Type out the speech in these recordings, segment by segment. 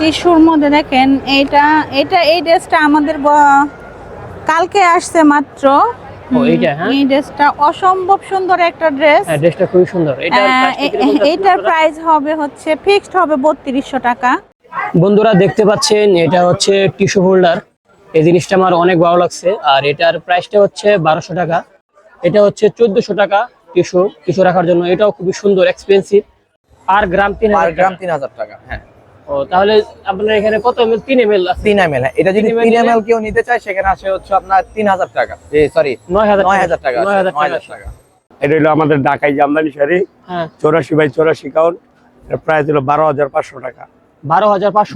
টিস্যুর মধ্যে দেখেন এইটা এটা এই ড্রেসটা আমাদের কালকে আসছে মাত্র। এইটা হ্যাঁ, এই ড্রেসটা অসম্ভব সুন্দর একটা ড্রেস। হ্যাঁ ড্রেসটা খুবই সুন্দর। এটার প্রাইস হবে হচ্ছে ফিক্সড হবে 3200 টাকা। বন্ধুরা দেখতে পাচ্ছেন এটা হচ্ছে টিস্যু হোল্ডার। এই জিনিসটা আমার অনেক ভালো লাগছে। আর এটার প্রাইসটা হচ্ছে 1200 টাকা। এটা হচ্ছে 1400 টাকা টিস্যু রাখার জন্য। এটাও খুবই সুন্দর, এক্সপেন্সিভ। আর গ্রাম 3000 টাকা। হ্যাঁ। ও তাহলে আপনার এখানে কত ml? 3 ml আছে। 3 ml। এটা যদি 3 ml কেউ নিতে চায় সেখানে আসে হচ্ছে আপনার 3000 টাকা। সরি 9000 টাকা। 9000 টাকা। এটা হলো আমাদের ঢাকাই জামদানি শাড়ি। হ্যাঁ 84 বাই 84 কাউন্ট। এর প্রাইস হলো 12500 টাকা। 12500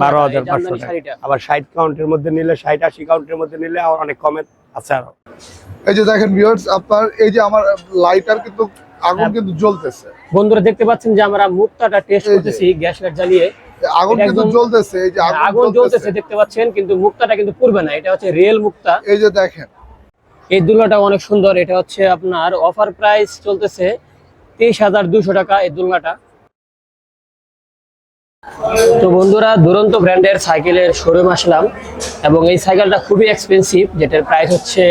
টাকা। আবার 60 কাউন্টের মধ্যে নিলে 60-80 কাউন্টের মধ্যে নিলে আর অনেক কমে আছে আরো। এই যে দেখেন ভিউয়ার্স, আপনার এই যে আমার লাইটার কিন্তু আগুন কিন্তু জ্বলতেছে। বন্ধুরা দেখতে পাচ্ছেন যে আমরা মুক্তাটা টেস্ট করতেছি গ্যাস লাইট জ্বালিয়ে। আগুন কিন্তু জ্বলতেছে, এই যে আগুন জ্বলতেছে দেখতে পাচ্ছেন, কিন্তু মুক্তাটা কিন্তু পুড়বে না। এটা হচ্ছে রিয়েল মুক্তা। এই যে দেখেন, এই দুলনাটা অনেক সুন্দর। এটা হচ্ছে আপনার অফার প্রাইস চলতেছে 23200 টাকা এই দুলনাটা। তো বন্ধুরা দুরন্ত ব্র্যান্ডের সাইকেলের শোরুম আসলাম এবং এই সাইকেলটা খুবই এক্সপেন্সিভ, যেটার প্রাইস হচ্ছে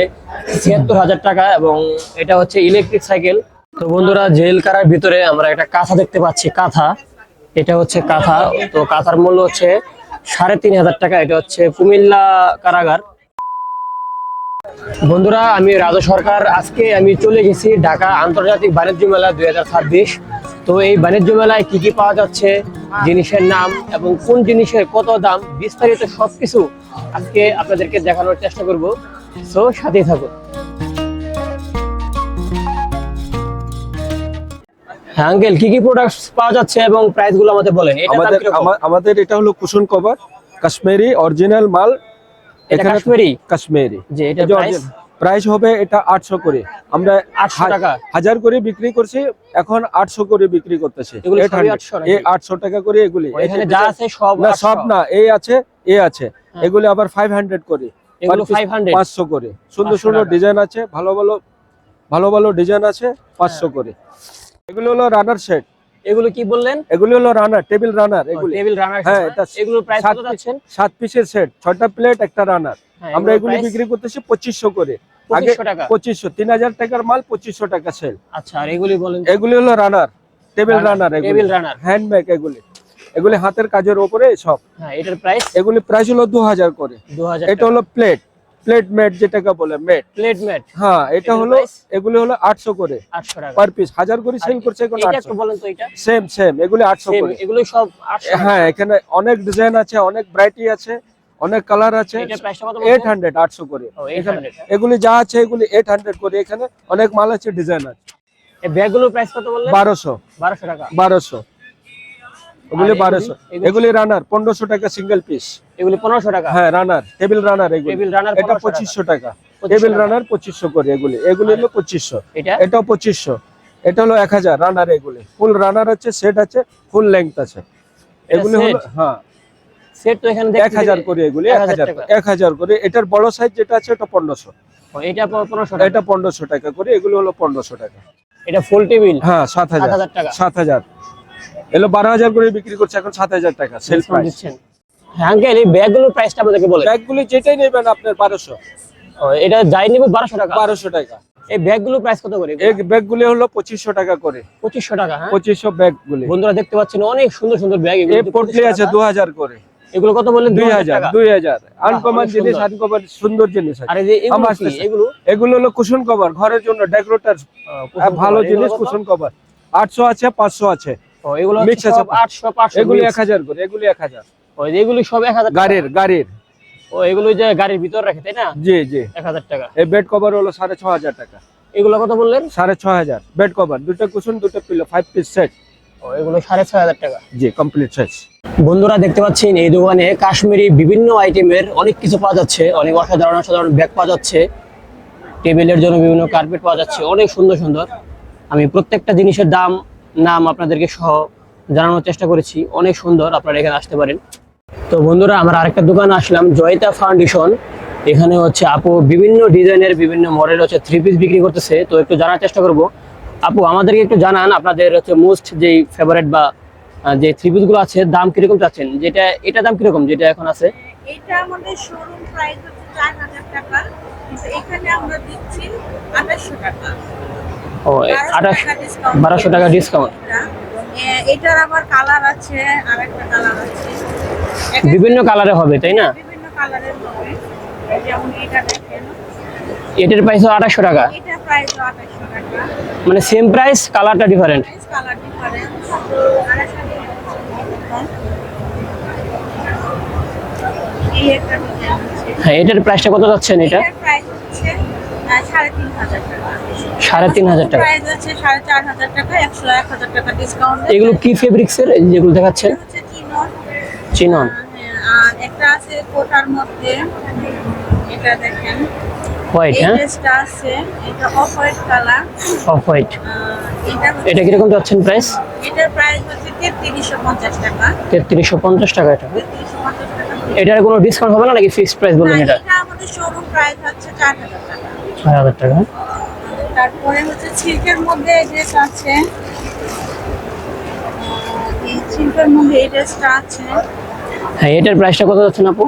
76000 টাকা এবং এটা হচ্ছে ইলেকট্রিক সাইকেল। তো বন্ধুরা জেল কারার ভিতরে আমরা একটা কাঁথা দেখতে পাচ্ছি। কাঁথা, এটা হচ্ছে কাঁথা। তো কাঁথার মূল্য হচ্ছে 3500 টাকা। এটা হচ্ছে কুমিল্লা কারাগার। বন্ধুরা আমি রাজু সরকার। আজকে আমি চলে গেছি ঢাকা আন্তর্জাতিক বাণিজ্য মেলা 2026। তো এই বাণিজ্য মেলায় কি কি পাওয়া যাচ্ছে, জিনিসের নাম এবং কোন জিনিসের কত দাম, বিস্তারিত সবকিছু আজকে আপনাদেরকে দেখানোর চেষ্টা করব। সো সাথেই থাকুন। হ্যাঁ আঙ্কেল, কি কি প্রোডাক্টস পাওয়া যাচ্ছে এবং প্রাইস গুলো আমাদের বলেন। আমাদের এটা হলো কুশন কভার, কাশ্মীরি অরিজিনাল মাল। এটা কাশ্মীরি যে এটা প্রাইস হবে এটা 800 করে। আমরা 800 টাকা 1000 করে বিক্রি করছি, এখন 800 করে বিক্রি করতেছে। এগুলো সবই 800 এই 800 টাকা করে এগুলি। এখানে যা আছে সব না, সব না, এই আছে এ আছে। এগুলি আবার 500 করে, এগুলো 500 করে। সুন্দর সুন্দর ডিজাইন আছে, ভালো ভালো ডিজাইন আছে, 500 করে। এগুলো হলো রানার সেট। এগুলো কি বললেন? এগুলো হলো রানার, টেবিল রানার। এগুলি টেবিল রানার। হ্যাঁ, এটা এগুলো প্রাইস কত যাচ্ছেন? 7 পিসের সেট, 6টা প্লেট, একটা রানার। আমরা এগুলি বিক্রি করতেছি 2500 করে। আগে 2500, 3000 টাকার মাল 2500 টাকা সেল। আচ্ছা, আর এগুলি বলেন? এগুলি হলো runner, table runner. Table runner handmade. এগুলি হাতের কাজের উপরে সব। হ্যাঁ, এটার প্রাইস? এগুলি প্রাইস হলো 2000 করে। 2000। এটা হলো প্লেট ম্যাট, যেটাকে বলে প্লেট ম্যাট। হ্যাঁ, এটা হলো এগুলি হলো 800 করে। 800 টাকা পার পিস। 1000 করে সেল করছে এখন। এটা একটু বলেন তো। এটা সেম এগুলি 800 করে। এগুলো সব 800। হ্যাঁ, এখানে অনেক ডিজাইন আছে, অনেক ভ্যারাইটি আছে, অনেক কালার আছে। এটা প্রাইসটা কত? 800 করে। 800। এগুলি যা আছে এগুলি 800 করে। এখানে অনেক মাল আছে, ডিজাইন আছে। এই ব্যাগগুলোর প্রাইস কত বললেন? 1200 টাকা। 1200 এগুলি 1200। এগুলি রানার 1500 টাকা সিঙ্গেল পিস। এগুলি 1500 টাকা। হ্যাঁ, রানার, টেবিল রানার। এগুলি টেবিল রানার এটা 2500 টাকা। টেবিল রানার 2500 করে। এগুলি হলো 2500। এটাও 2500। এটা হলো 1000 রানার। এগুলি ফুল রানার আছে, সেট আছে, ফুল লেংথ আছে। এগুলি হলো হ্যাঁ সেট। তো এখানে দেখতে 1000 করে। এগুলি 1000 করে। এটার বড় সাইজ যেটা আছে এটা 1500। এটা 1500 টাকা। এটা 1500 টাকা করে। এগুলো হলো 1500 টাকা। এটা ফুল টেবিল? হ্যাঁ, 7000 টাকা। 7000 এলো 12000 করে বিক্রি করছে, এখন 7000 টাকা সেল প্রাইস দিচ্ছেন। হ্যাঁ আঙ্কেল, এই ব্যাগগুলোর প্রাইসটা আমাদেরকে বলেন। ব্যাগগুলি যেটাই নেবেন আপনার 1200। এটা যাই নিব 1200 টাকা। 1200 টাকা। এই ব্যাগগুলোর প্রাইস কত করে? এই ব্যাগগুলি হলো 2500 টাকা করে। 2500 টাকা। হ্যাঁ, 2500 ব্যাগগুলি। বন্ধুরা দেখতে পাচ্ছেন অনেক সুন্দর সুন্দর ব্যাগ। এই পোটলি আছে 2000 করে। এগুলো কত বললেন? 2000। আনকমন জিনিস, আনকমন সুন্দর জিনিস আছে। আর এই যে এগুলো হলো কুশন কভার, ঘরের জন্য ডেকোরেটর। ভালো জিনিস কুশন কভার। 800 আছে, 500 আছে। এগুলো মিক্স আছে। 800 500। এগুলি 1000 করে। এগুলি 1000। এগুলি সব 1000 গাড়ির। এগুলো যে গাড়ির ভিতর রাখে, তাই না? জি 1000 টাকা। এই বেড কভার হলো 6500 টাকা। এগুলো কত বললেন? 6500 বেড কভার, দুটো কুশন, দুটো পিলো, 5 পিস সেট। এগুলো 6500 টাকা। জি, কমপ্লিট সাইজ। বন্ধুরা দেখতে পাচ্ছেন এই দোকানে কাশ্মীরি বিভিন্ন আইটেমের অনেক কিছু পাওয়া যাচ্ছে। অনেক অসাধারণ ব্যাগ পাওয়া যাচ্ছে, টেবিলের জন্য বিভিন্ন কার্পেট পাওয়া যাচ্ছে, অনেক সুন্দর সুন্দর। আমি প্রত্যেকটা জিনিসের নাম আপনাদেরকে সহ জানানোর চেষ্টা করেছি। অনেক সুন্দর, আপনারা এখানে আসতে পারেন। তো বন্ধুরা আমরা আরেকটা দোকানে আসলাম, জয়িতা ফাউন্ডেশন। এখানে হচ্ছে আপু বিভিন্ন ডিজাইনের বিভিন্ন মডেল হচ্ছে 3 পিস বিক্রি করতেছে। তো একটু জানার চেষ্টা করব। আপু আমাদেরকে একটু জানান আপনাদের হচ্ছে মোস্ট যেই ফেভারিট বা যে থ্রি পিস গুলো আছে দাম কিরকম চাচ্ছেন? যেটা এটা দাম কিরকম যেটা এখন আছে? এটা আমাদের শোরুম প্রাইস হচ্ছে 4000 টাকা, কিন্তু এখানে আমরা দিচ্ছি 2800 টাকা। ও 1200 টাকা ডিসকাউন্ট। এটার আবার কালার আছে, আরেকটা কালার আছে, বিভিন্ন কালারে হবে তাই না? বিভিন্ন কালারের হবে। যেমন এটা দেখেন, এটার প্রাইস 2800 টাকা, এটা প্রাইস 2800 টাকা, মানে সেম প্রাইস, কালারটা ডিফারেন্ট। Colour difference. এই একটা ডিজাইন আছে, হ্যাঁ এটার প্রাইসটা কত যাচ্ছেন? এটা এটার প্রাইস হচ্ছে 3500 টাকা। 3500 টাকা। প্রাইস আছে 4500 টাকা, 1000 টাকা ডিসকাউন্ট। এগুলো কি ফেব্রিক্সের যেগুলো দেখাচ্ছেন? হচ্ছে চিনন। চিনন। আর একটা আছে কোটার মধ্যে, এটা দেখেন হোয়াইট। এই হ্যাঁ ড্রেসটা আছে, এটা off white colour. Off white. এটা কিরকম যাচ্ছেন প্রাইস? এটার প্রাইস হচ্ছে 3350 টাকা। 3350 টাকা। এটা 3350 টাকা। এটার কোনো ডিসকাউন্ট হবে না নাকি ফিক্সড প্রাইস বললেন? এটা এটা আমাদের শোরুম প্রাইস হচ্ছে 4000 টাকা। 6000 টাকা। তারপরে হচ্ছে সিল্কের মধ্যে এই ড্রেস আছে, এই সিল্কের মধ্যে এই ড্রেসটা আছে। হ্যাঁ এটার প্রাইসটা কত যাচ্ছেন আপু?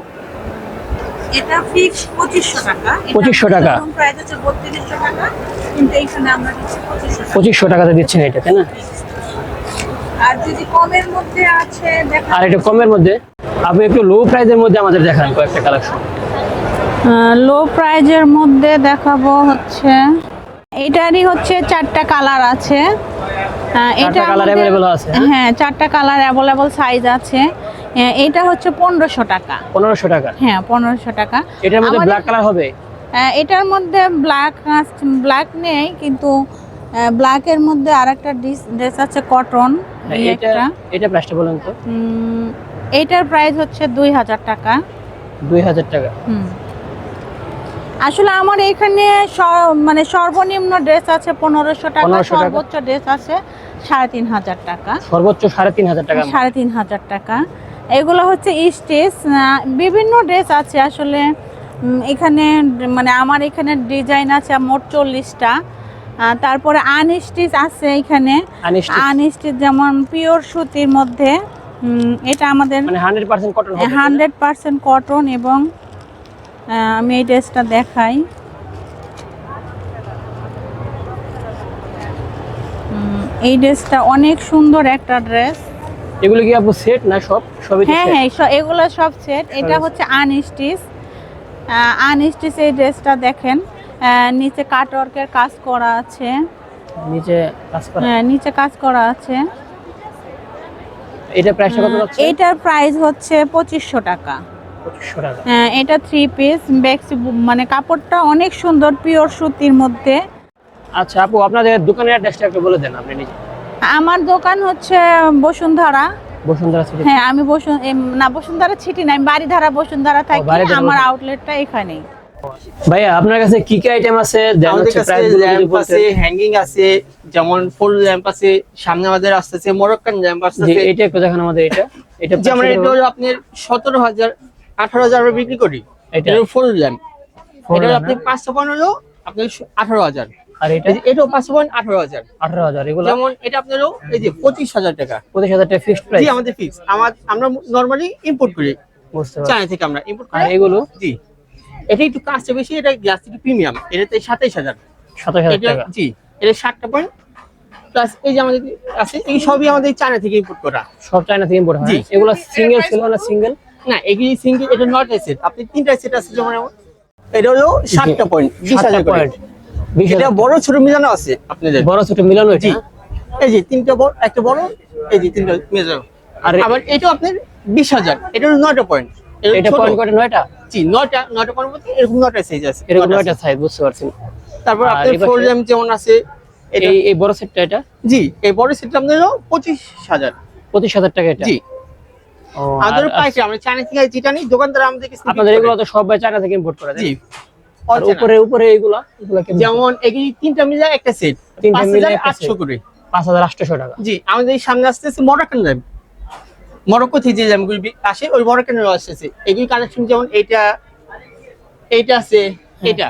এটা ফিক্স 2500 টাকা। 2500 টাকা। শোরুম প্রাইস হচ্ছে 3200 টাকা, কিন্তু এইখানে আমরা দিচ্ছি 2500 টাকা। 2500 টাকাতে দিচ্ছেন এটা তাই না? আর যদি কমের মধ্যে আছে দেখা, আর এটা কমের মধ্যে আপনি একটু লো প্রাইসের মধ্যে আমাদের দেখান কয়েকটা কালেকশন। লো প্রাইজের মধ্যে দেখাবো হচ্ছে এটারই হচ্ছে 4টা কালার আছে। এটা কালার আমাদের- अवेलेबल আছে? হ্যাঁ 4টা কালার অ্যাভেলেবল সাইজ আছে। এটা হচ্ছে 1500 টাকা। 1500 টাকা। হ্যাঁ 1500 টাকা। এটার মধ্যে আমাদের- ব্ল্যাক কালার হবে? এটার মধ্যে ব্ল্যাক নেই, কিন্তু ব্ল্যাকের মধ্যে আরেকটা ড্রেস আছে কটন। হ্যাঁ, এটা প্রাইসটা বলেন তো। এটার প্রাইস হচ্ছে 2000 টাকা। 2000 টাকা। আসলে আমার এখানে মানে সর্বনিম্ন ড্রেস আছে 1500 টাকা, 1500 টাকা। সর্বোচ্চ ড্রেস আছে 3500 টাকা। সর্বোচ্চ 3500 টাকা। 3500 টাকা। এগুলো হচ্ছে স্টিচ, বিভিন্ন ড্রেস আছে আসলে। এখানে মানে আমার এখানে ডিজাইন আছে মোট 40টা। তারপরে আনস্টিচ আছে এখানে। Unstitch? আনস্টিচ যেমন পিওর সুতির মধ্যে, এটা আমাদের মানে 100% কটন হবে? 100% কটন। এবং আমি এই ড্রেসটা দেখাই, এই ড্রেসটা অনেক সুন্দর একটা ড্রেস। এগুলো কি আপু সেট না সবই তো হ্যাঁ set? হ্যাঁ এগুলো সব সেট। এটা হচ্ছে আনস্টিচ। আনস্টিচ এই ড্রেসটা দেখেন, নিচে কাটওয়ার্কের কাজ করা আছে। নিচে কাজ করা? হ্যাঁ নিচে কাজ করা আছে। এটা প্রাইসটা কত যাচ্ছে? এটার প্রাইস হচ্ছে 2500 টাকা। 2500 টাকা। এটা 3 পিস মানে কাপড়টা অনেক সুন্দর, পিওর সুতির মধ্যে। আচ্ছা আপু আপনাদের দোকানের অ্যাড্রেসটা একটু বলে দেন আপনি নিজে। আমার দোকান হচ্ছে বসুন্ধরা। বসুন্ধরা সিটি? হ্যাঁ আমি বসুন্ধরা সিটি না, আমি বাড়িধারা বসুন্ধরা থাকি। বাড়িধারা আমার বসুন্ধরা। আউটলেটটা এখানেই। ভাইয়া আপনার কাছে কি কি আইটেম আছে? দেন আমাদের হচ্ছে কাছে প্রাইস গুলো যদি ল্যাম্প আছে, বলতেন। হ্যাঙ্গিং আছে, যেমন ফুল ল্যাম্প আছে, সামনে আমাদের আসতেছে মরক্কান ল্যাম্প জি আসতেছে। এটা একটু দেখান আমাদের। এটা যেমন এটা হলো আপনার 17000 18000 এ বিক্রি করি। এটা? এটা ফুল ল্যাম্প। Full এটা lamp, আপনি 500 পয়েন্ট হলো আপনার 18000। আর এটা এটাও 500 পয়েন্ট 18000। 18000। এগুলো যেমন এটা আপনার হলো এই যে 25000 টাকা। 25000 টাকা ফিক্সড প্রাইস? জি আমাদের ফিক্স। আমরা নরমালি ইম্পোর্ট করি, বুঝতে পারছি। চায়না থেকে আমরা ইম্পোর্ট করি। আর এগুলো? জি এটা একটু কাজটা বেশি, এটা গ্লাস একটু প্রিমিয়াম। এটাতে 27000। 27000 এটা টাকা। জি এটা 60টা পয়েন্ট প্লাস এই যে আমাদের আছে, এই সবই আমাদের চায়না থেকে ইম্পোর্ট করা। সব চায়না থেকে ইম্পোর্ট হয়? জি। এগুলো সিঙ্গেল ছিল না সিঙ্গেল? না এগুলি সিঙ্গেল, এটা নট সেট। আপনি 3টা সেট আছে, যেমন এটা হলো 60টা পয়েন্ট 20000 করে। এটা বড় ছোট মিলানো আছে আপনাদের। বড় ছোট মিলানো জি এটা? এই যে 3টা বড়, একটা বড়, এই যে 3টা মিলানো। আর আবার এটা আপনার 20000। এটা হলো 9টা পয়েন্ট। এটা পয়েন্ট কত? 9টা? জি 9টা পয়েন্ট মধ্যে এরকম 9টা সাইজ আছে। এরকম 9টা সাইজ, বুঝতে পারছি। তারপর আর আপনার এবার ফোর ল্যাম্প যেমন আছে এটা। এই বড় সেটটা এটা? জি এই বড় সেটটা আপনার হলো 25000। 25000 টাকা এটা? জি ও, আমাদের আর পাইকারি, আমরা চায়না থেকে যেটা নিই দোকানদার আমাদের কাছে আপনাদের এগুলো তো সব চায়না থেকে ইম্পোর্ট করে? জি আর উপরে এগুলো কেমন? যেমন এগুলি 3টা মিলে একটা সেট, 3টা মিলে একটা 5800 set। করে। 5800 টাকা। জি আমাদের এই সামনে আসতেছে মরক্কান ল্যাম্প। মরক্কো থেকে যে ল্যাম্পগুলি আসে ওই মরক্কান আসতেছে। এগুলি কালেকশন যেমন এইটা আছে, এটা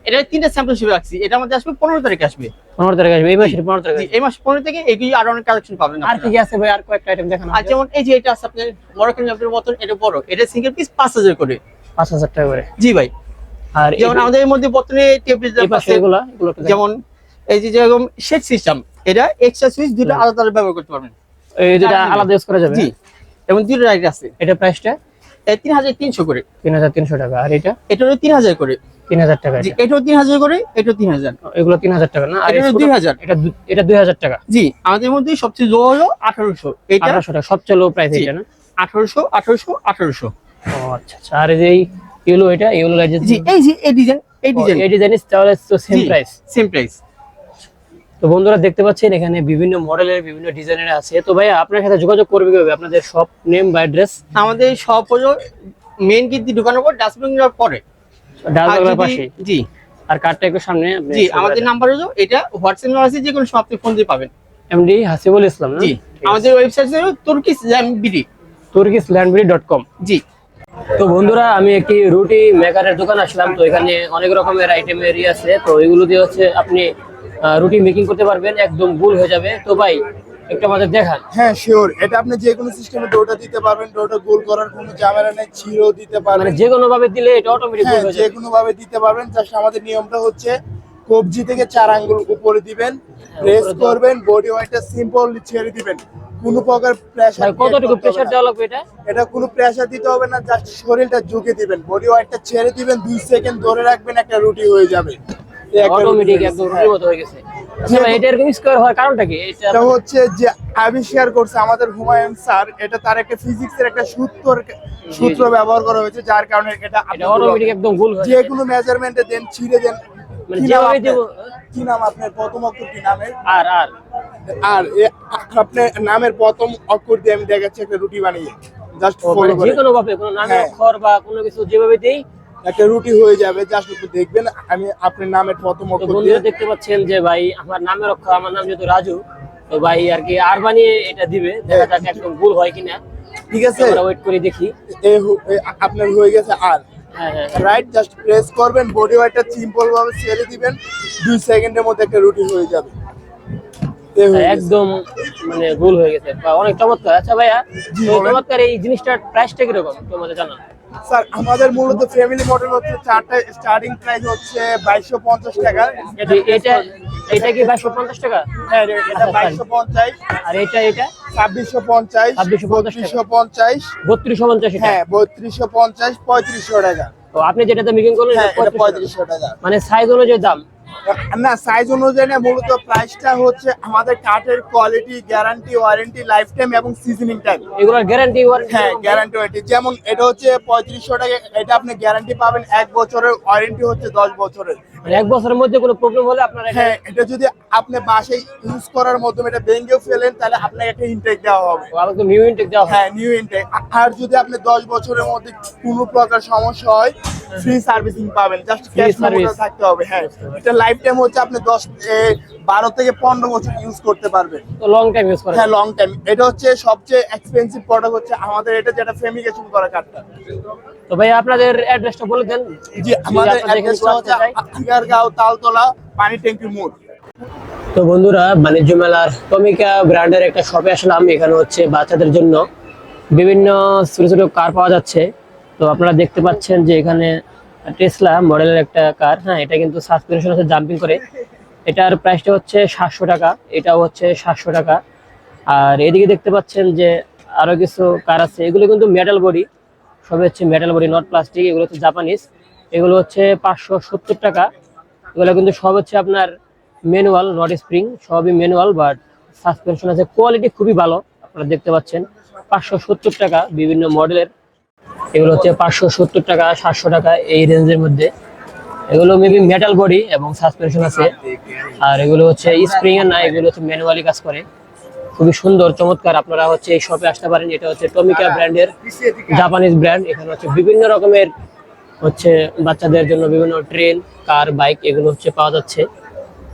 এটা 3টা স্যাম্পল হিসেবে রাখছি, এটা আমাদের আসবে 15 তারিখে আসবে। 15 তারিখ আসবে, এই মাসের 15 তারিখ। এই মাস 15 থেকে এগুলি আরো অনেক কালেকশন পাবেন আর কি কি আছে ভাই, আর কয়েকটা আইটেম দেখানো। আর যেমন এই যে এটা আছে আপনার মরক্কান ম্যাপের মতন, এটা বড়, এটা সিঙ্গেল পিস 5000 করে। 5000 টাকা করে। জি ভাই। আর যেমন আমাদের এর মধ্যে বর্তমানে টেবিল এই পাশে এগুলো একটু দেখান। যেমন এই যে যেরকম শেড সিস্টেম, এটা এক্সট্রা সুইচ দুটো আলাদা আলাদা ব্যবহার করতে পারবেন। এই যেটা আলাদা ইউজ করা যাবে। জি, এবং দুটো লাইট আছে। এটা প্রাইসটা 3300 করে। 3300 টাকা। আর এটা এটারও 3000 করে। 3000 টাকা। জি, এটাও 3000 করে, এটাও 3000। এগুলো 3000 টাকা না? আর এটারও 2000। এটা 2000 টাকা। জি, আমাদের মধ্যে সবচেয়ে লো হলো 1800। এটা 1800 টাকা সবচেয়ে লো প্রাইস জি। এটা না? 1800, 1800। ও আচ্ছা আচ্ছা। আর এই যে ইয়েলো, এটা ইয়েলো লাইট জি, এই যে এই ডিজাইন, এই ডিজাইন, এই ডিজাইন তাহলে তো সেম প্রাইস। Same price. তো বন্ধুরা দেখতে পাচ্ছেন এখানে বিভিন্ন মডেলের বিভিন্ন ডিজাইনের আছে। তো ভাইয়া আপনার সাথে যোগাযোগ করবে কিভাবে? আপনাদের শপ নেম বা অ্যাড্রেস? আমাদের সব হলো মেইন গেট দিয়ে ঢোকানোর পর ডাস্টবিনের পরে। ডালবাগলার পাশে। জি। আর কার্ডটা একটু সামনে আপনি। জি, আমাদের নাম্বার হলো এটা, হোয়াটসঅ্যাপ নাম্বার আছে, যে কোনো সময় আপনি ফোন দিয়ে পাবেন। এমডি হাসিবুল ইসলাম না? জি, আমাদের ওয়েবসাইট হলো turkishlambidy। turkishlandbiri.com। জি। তো বন্ধুরা আমি একটি রুটি মেকারের দোকান আসলাম। তো এখানে অনেক রকমের আইটেমের আছে। তো এগুলো দিয়ে হচ্ছে আপনি রুটি মেকিং করতে পারবেন, একদম গোল হয়ে যাবে। তো ভাই একটু আমাদের দেখান। হ্যাঁ শিওর, এটা আপনি যে কোনো সিস্টেমে ডোটা দিতে পারবেন, ডোটা গোল করার কোনো ঝামেলা নেই, ছিঁড়েও দিতে মানে পারবেন, যে কোনো ভাবে দিলে এটা অটোমেটিক গোল হ্যাঁ হয়ে যে যাবে। কোনো ভাবে দিতে পারবেন। জাস্ট আমাদের নিয়মটা হচ্ছে কবজি থেকে 4 আঙ্গুল উপরে দিবেন, প্রেস উপরে দাও। করবেন, বডি ওয়েটটা সিম্পল ছেড়ে দিবেন, কোনো প্রকার ভাই প্রেসার কতটুকু প্রেসার দেওয়া লাগবে এটা? এটা কোনো প্রেসার দিতে হবে না, জাস্ট শরীরটা ঝুঁকে দিবেন, বডি ওয়েটটা ছেড়ে দিবেন, 2 সেকেন্ড ধরে রাখবেন, একটা রুটি হয়ে যাবে। এই একটা রুটি অটোমেটিক হয়ে একদম গেছে, রুটির মতো হয়ে গেছে। আচ্ছা ভাই এটা এরকম স্কয়ার হওয়ার কারণটা কি? এটা এটা হচ্ছে যে আবিষ্কার করছে আমাদের হুমায়ুন স্যার, এটা তার একটা ফিজিক্সের একটা সূত্র ব্যবহার করা হয়েছে, যার কারণে এটা এটা অটোমেটিক একদম গোল হয়ে যে যাবে। কোনো মেজারমেন্টে দেন, ছিঁড়ে দেন। মানে কি নাম যেভাবে আপনার? দেব। কি নাম আপনার? প্রথম অক্ষর কি নামের? আর আর আর আপনার নামের প্রথম অক্ষর দিয়ে আমি দেখাচ্ছি একটা রুটি বানিয়ে, জাস্ট মানে ফলো যে করে কোনো ভাবে কোনো নামের হ্যাঁ। অক্ষর বা কোনো কিছু যেভাবে দেই একটা রুটি হয়ে যাবে। জাস্ট একটু দেখবেন, আমি আপনার নামের প্রথম তো অক্ষর দিয়ে বন্ধুরা দেখতে পাচ্ছেন যে ভাই আমার নামের অক্ষর, আমার নাম যেহেতু রাজু, তো ভাই আর কি আর বানিয়ে এটা দিবে, দেখা যাক একদম ভুল হয় কিনা। ঠিক আছে, আমরা ওয়েট করে দেখি। আপনার হয়ে গেছে। আর হ্যাঁ হ্যাঁ রাইট, জাস্ট প্রেস করবেন, বডি ওয়েটটা সিম্পল ভাবে ছেড়ে দিবেন, 2 সেকেন্ডের মধ্যে একটা রুটি হয়ে যাবে। এই হয়ে গেছে। একদম মানে ভুল হয়ে গেছে বা অনেক চমৎকার। আচ্ছা ভাইয়া জি, তো বলেন। চমৎকার এই জিনিসটার প্রাইসটা কিরকম তোমাদের জানান? স্যার আমাদের মূলত ফ্যামিলি মডেল হচ্ছে, 4টা স্টার্টিং প্রাইস হচ্ছে 2250 টাকা। এটা এটা কি 2250 টাকা? হ্যাঁ এটা 2250, আর এটা 2650, 2650 3250, 3250 এটা? হ্যাঁ 3250, 3500 টাকা। তো আপনি যেটাতে মেকিং করলেন হ্যাঁ এটা এটা 3500 3500 টাকা। মানে সাইজ অনুযায়ী দাম? না সাইজ অনুযায়ী না, মূলত প্রাইসটা হচ্ছে আমাদের কাঠের quality, guarantee, warranty, life time এবং সিজনিং টাইম। এগুলোর গ্যারান্টি ওয়ারেন্টি? হ্যাঁ গ্যারান্টি ওয়ারেন্টি, যেমন এটা হচ্ছে 3500 টাকা, এটা আপনি গ্যারান্টি পাবেন 1 বছরের, ওয়ারেন্টি হচ্ছে 10 বছরের। মানে 1 বছরের মধ্যে কোনো প্রবলেম হলে আপনারা এটা হ্যাঁ এটা যদি আপনি বাসায় ইউজ করার মাধ্যমে এটা ভেঙেও ফেলেন, তাহলে আপনাকে একটা ইনটেক দেওয়া হবে। আমাকে নিউ ইনটেক দেওয়া হয়? হ্যাঁ নিউ ইনটেক। আর যদি আপনি 10 বছরের মধ্যে কোনো প্রকার সমস্যা হয়, ফ্রি সার্ভিসিং পাবেন, জাস্ট ক্যাশ service। থাকতে হবে। হ্যাঁ এটা লাইফ টাইম হচ্ছে আপনি 12 থেকে 15 বছর ইউজ করতে পারবেন। তো লং টাইম ইউজ করা হ্যাঁ লং টাইম। এটা হচ্ছে সবচেয়ে এক্সপেন্সিভ প্রোডাক্ট হচ্ছে আমাদের এটা, যেটা ফেমিকেশন করা কাঠটা। তো ভাই আপনাদের অ্যাড্রেসটা বলে দেন। জি আমাদের আপনাদের এখানে অ্যাড্রেসটা হচ্ছে আসতে চাই। আগারগাঁও তালতলা পানি ট্যাঙ্কি মোড়। তো বন্ধুরা বাণিজ্য মেলার টমিকা ব্র্যান্ডের একটা শপে আসলাম। এখানে হচ্ছে বাচ্চাদের জন্য বিভিন্ন ছোট ছোট কার পাওয়া যাচ্ছে। তো আপনারা দেখতে পাচ্ছেন যে এখানে টেসলা মডেলের একটা কার। হ্যাঁ এটা কিন্তু সাসপেনশন আছে, জাম্পিং করে। এটার প্রাইসটা হচ্ছে 700 টাকা, এটাও হচ্ছে 700 টাকা। আর এদিকে দেখতে পাচ্ছেন যে আরো কিছু কার আছে, এগুলো কিন্তু মেটাল বডি, সবই হচ্ছে মেটাল বডি, নট প্লাস্টিক। এগুলো হচ্ছে জাপানিজ, এগুলো হচ্ছে 570 টাকা। এগুলো কিন্তু সব হচ্ছে আপনার ম্যানুয়াল, নট স্প্রিং, সবই ম্যানুয়াল, বাট সাসপেনশন আছে, কোয়ালিটি খুবই ভালো। আপনারা দেখতে পাচ্ছেন 570 টাকা বিভিন্ন মডেলের। এগুলো হচ্ছে 570 টাকা, 700 টাকা এই রেঞ্জের মধ্যে। এগুলো মেবি মেটাল বডি এবং সাসপেনশন আছে। আর এগুলো হচ্ছে স্প্রিং এর না, এগুলো হচ্ছে ম্যানুয়ালি কাজ করে, খুবই সুন্দর চমৎকার। আপনারা হচ্ছে এই শপে আসতে পারেন। এটা হচ্ছে টমিকা ব্র্যান্ডের, জাপানিজ ব্র্যান্ড। এখানে হচ্ছে বিভিন্ন রকমের হচ্ছে বাচ্চাদের জন্য বিভিন্ন ট্রেন, কার, বাইক এগুলো হচ্ছে পাওয়া যাচ্ছে।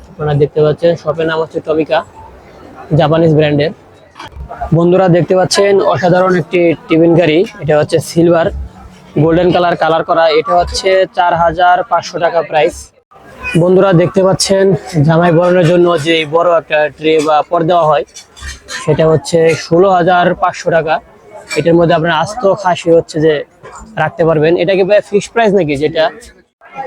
আপনারা দেখতে পাচ্ছেন শপের নাম হচ্ছে টমিকা, জাপানিজ ব্র্যান্ডের। বন্ধুরা দেখতে পাচ্ছেন অসাধারণ একটি টিফিন গাড়ি। এটা হচ্ছে সিলভার গোল্ডেন কালার করা। এটা হচ্ছে 4500 টাকা প্রাইস। বন্ধুরা দেখতে পাচ্ছেন জামাই বরণের জন্য যে বড় একটা ট্রে বা পর্দা দেওয়া হয় সেটা হচ্ছে 16,500 টাকা। এটার মধ্যে আপনার আস্ত খাসি হচ্ছে যে রাখতে পারবেন। এটা কি ভাই ফিক্সড প্রাইস নাকি যেটা?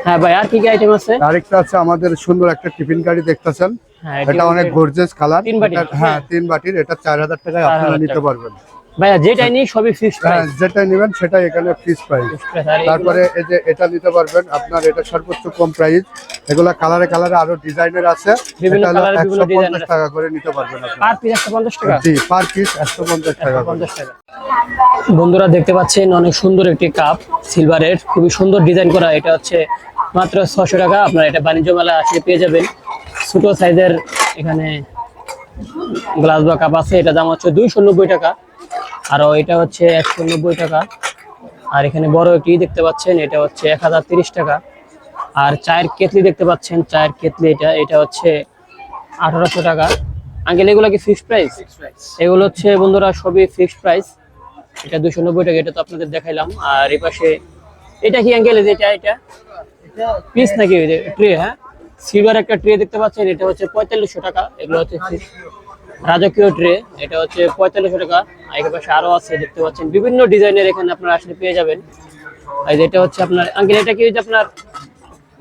হ্যাঁ ভাই, আর কি কি আইটেম আছে? আরেকটা আছে আমাদের সুন্দর একটা টিফিন গাড়ি দেখতেছেন, হ্যাঁ, এটা অনেক গর্জিয়াস কালার। 3 বাটির। হ্যাঁ 3 বাটির, এটা 4,000 টাকায় 4,000 আপনারা নিতে টাকা। পারবেন। ভাইয়া যেটাই নিই সবই ফিক্সড হ্যাঁ প্রাইস। যেটা নেবেন সেটা এখানে ফিক্স প্রাইস। তারপরে এই যে এটা নিতে পারবেন, আপনার এটা সর্বোচ্চ কম প্রাইস। এগুলা কালারে কালারে আরো ডিজাইনের আছে, বিভিন্ন এটা হলো কালারে বিভিন্ন ডিজাইনের 150 টাকা করে নিতে পারবেন আপনি। পার পিস 150 টাকা। জি, পার পিস 150 টাকা করে। 150 টাকা। বন্ধুরা দেখতে পাচ্ছেন অনেক সুন্দর একটি কাপ, সিলভারের, খুবই সুন্দর ডিজাইন করা। এটা হচ্ছে মাত্র 600 টাকা। আপনারা এটা বাণিজ্য মেলা আসলে পেয়ে যাবেন। ছোট সাইজের এখানে গ্লাস বা কাপ আছে, এটা দাম হচ্ছে 290 টাকা। আর এটা হচ্ছে 190 টাকা। আর এখানে বড় একটি দেখতে পাচ্ছেন, এটা হচ্ছে 1030 টাকা। আর চায়ের কেতলি দেখতে পাচ্ছেন, চায়ের কেতলি এটা হচ্ছে 1800 টাকা। আঙ্কেল এগুলো কি ফিক্সড প্রাইস? এগুলো হচ্ছে বন্ধুরা সবই ফিক্সড প্রাইস। এটা 290 টাকা, এটা তো আপনাদের দেখাইলাম। আর এই পাশে এটা কি আঙ্কেল? এটা পিস নাকি ট্রে? হ্যাঁ, সিলভার একটা ট্রে দেখতে পাচ্ছেন, এটা হচ্ছে 4500 টাকা। এগুলো হচ্ছে রাজকীয় ট্রে, এটা হচ্ছে 4500 টাকা। আর এই পাশে আরো আছে দেখতে পাচ্ছেন বিভিন্ন ডিজাইনের, এখানে আপনারা আসলে পেয়ে যাবেন। আর এটা হচ্ছে আপনার আঙ্কেল, এটা কি আপনার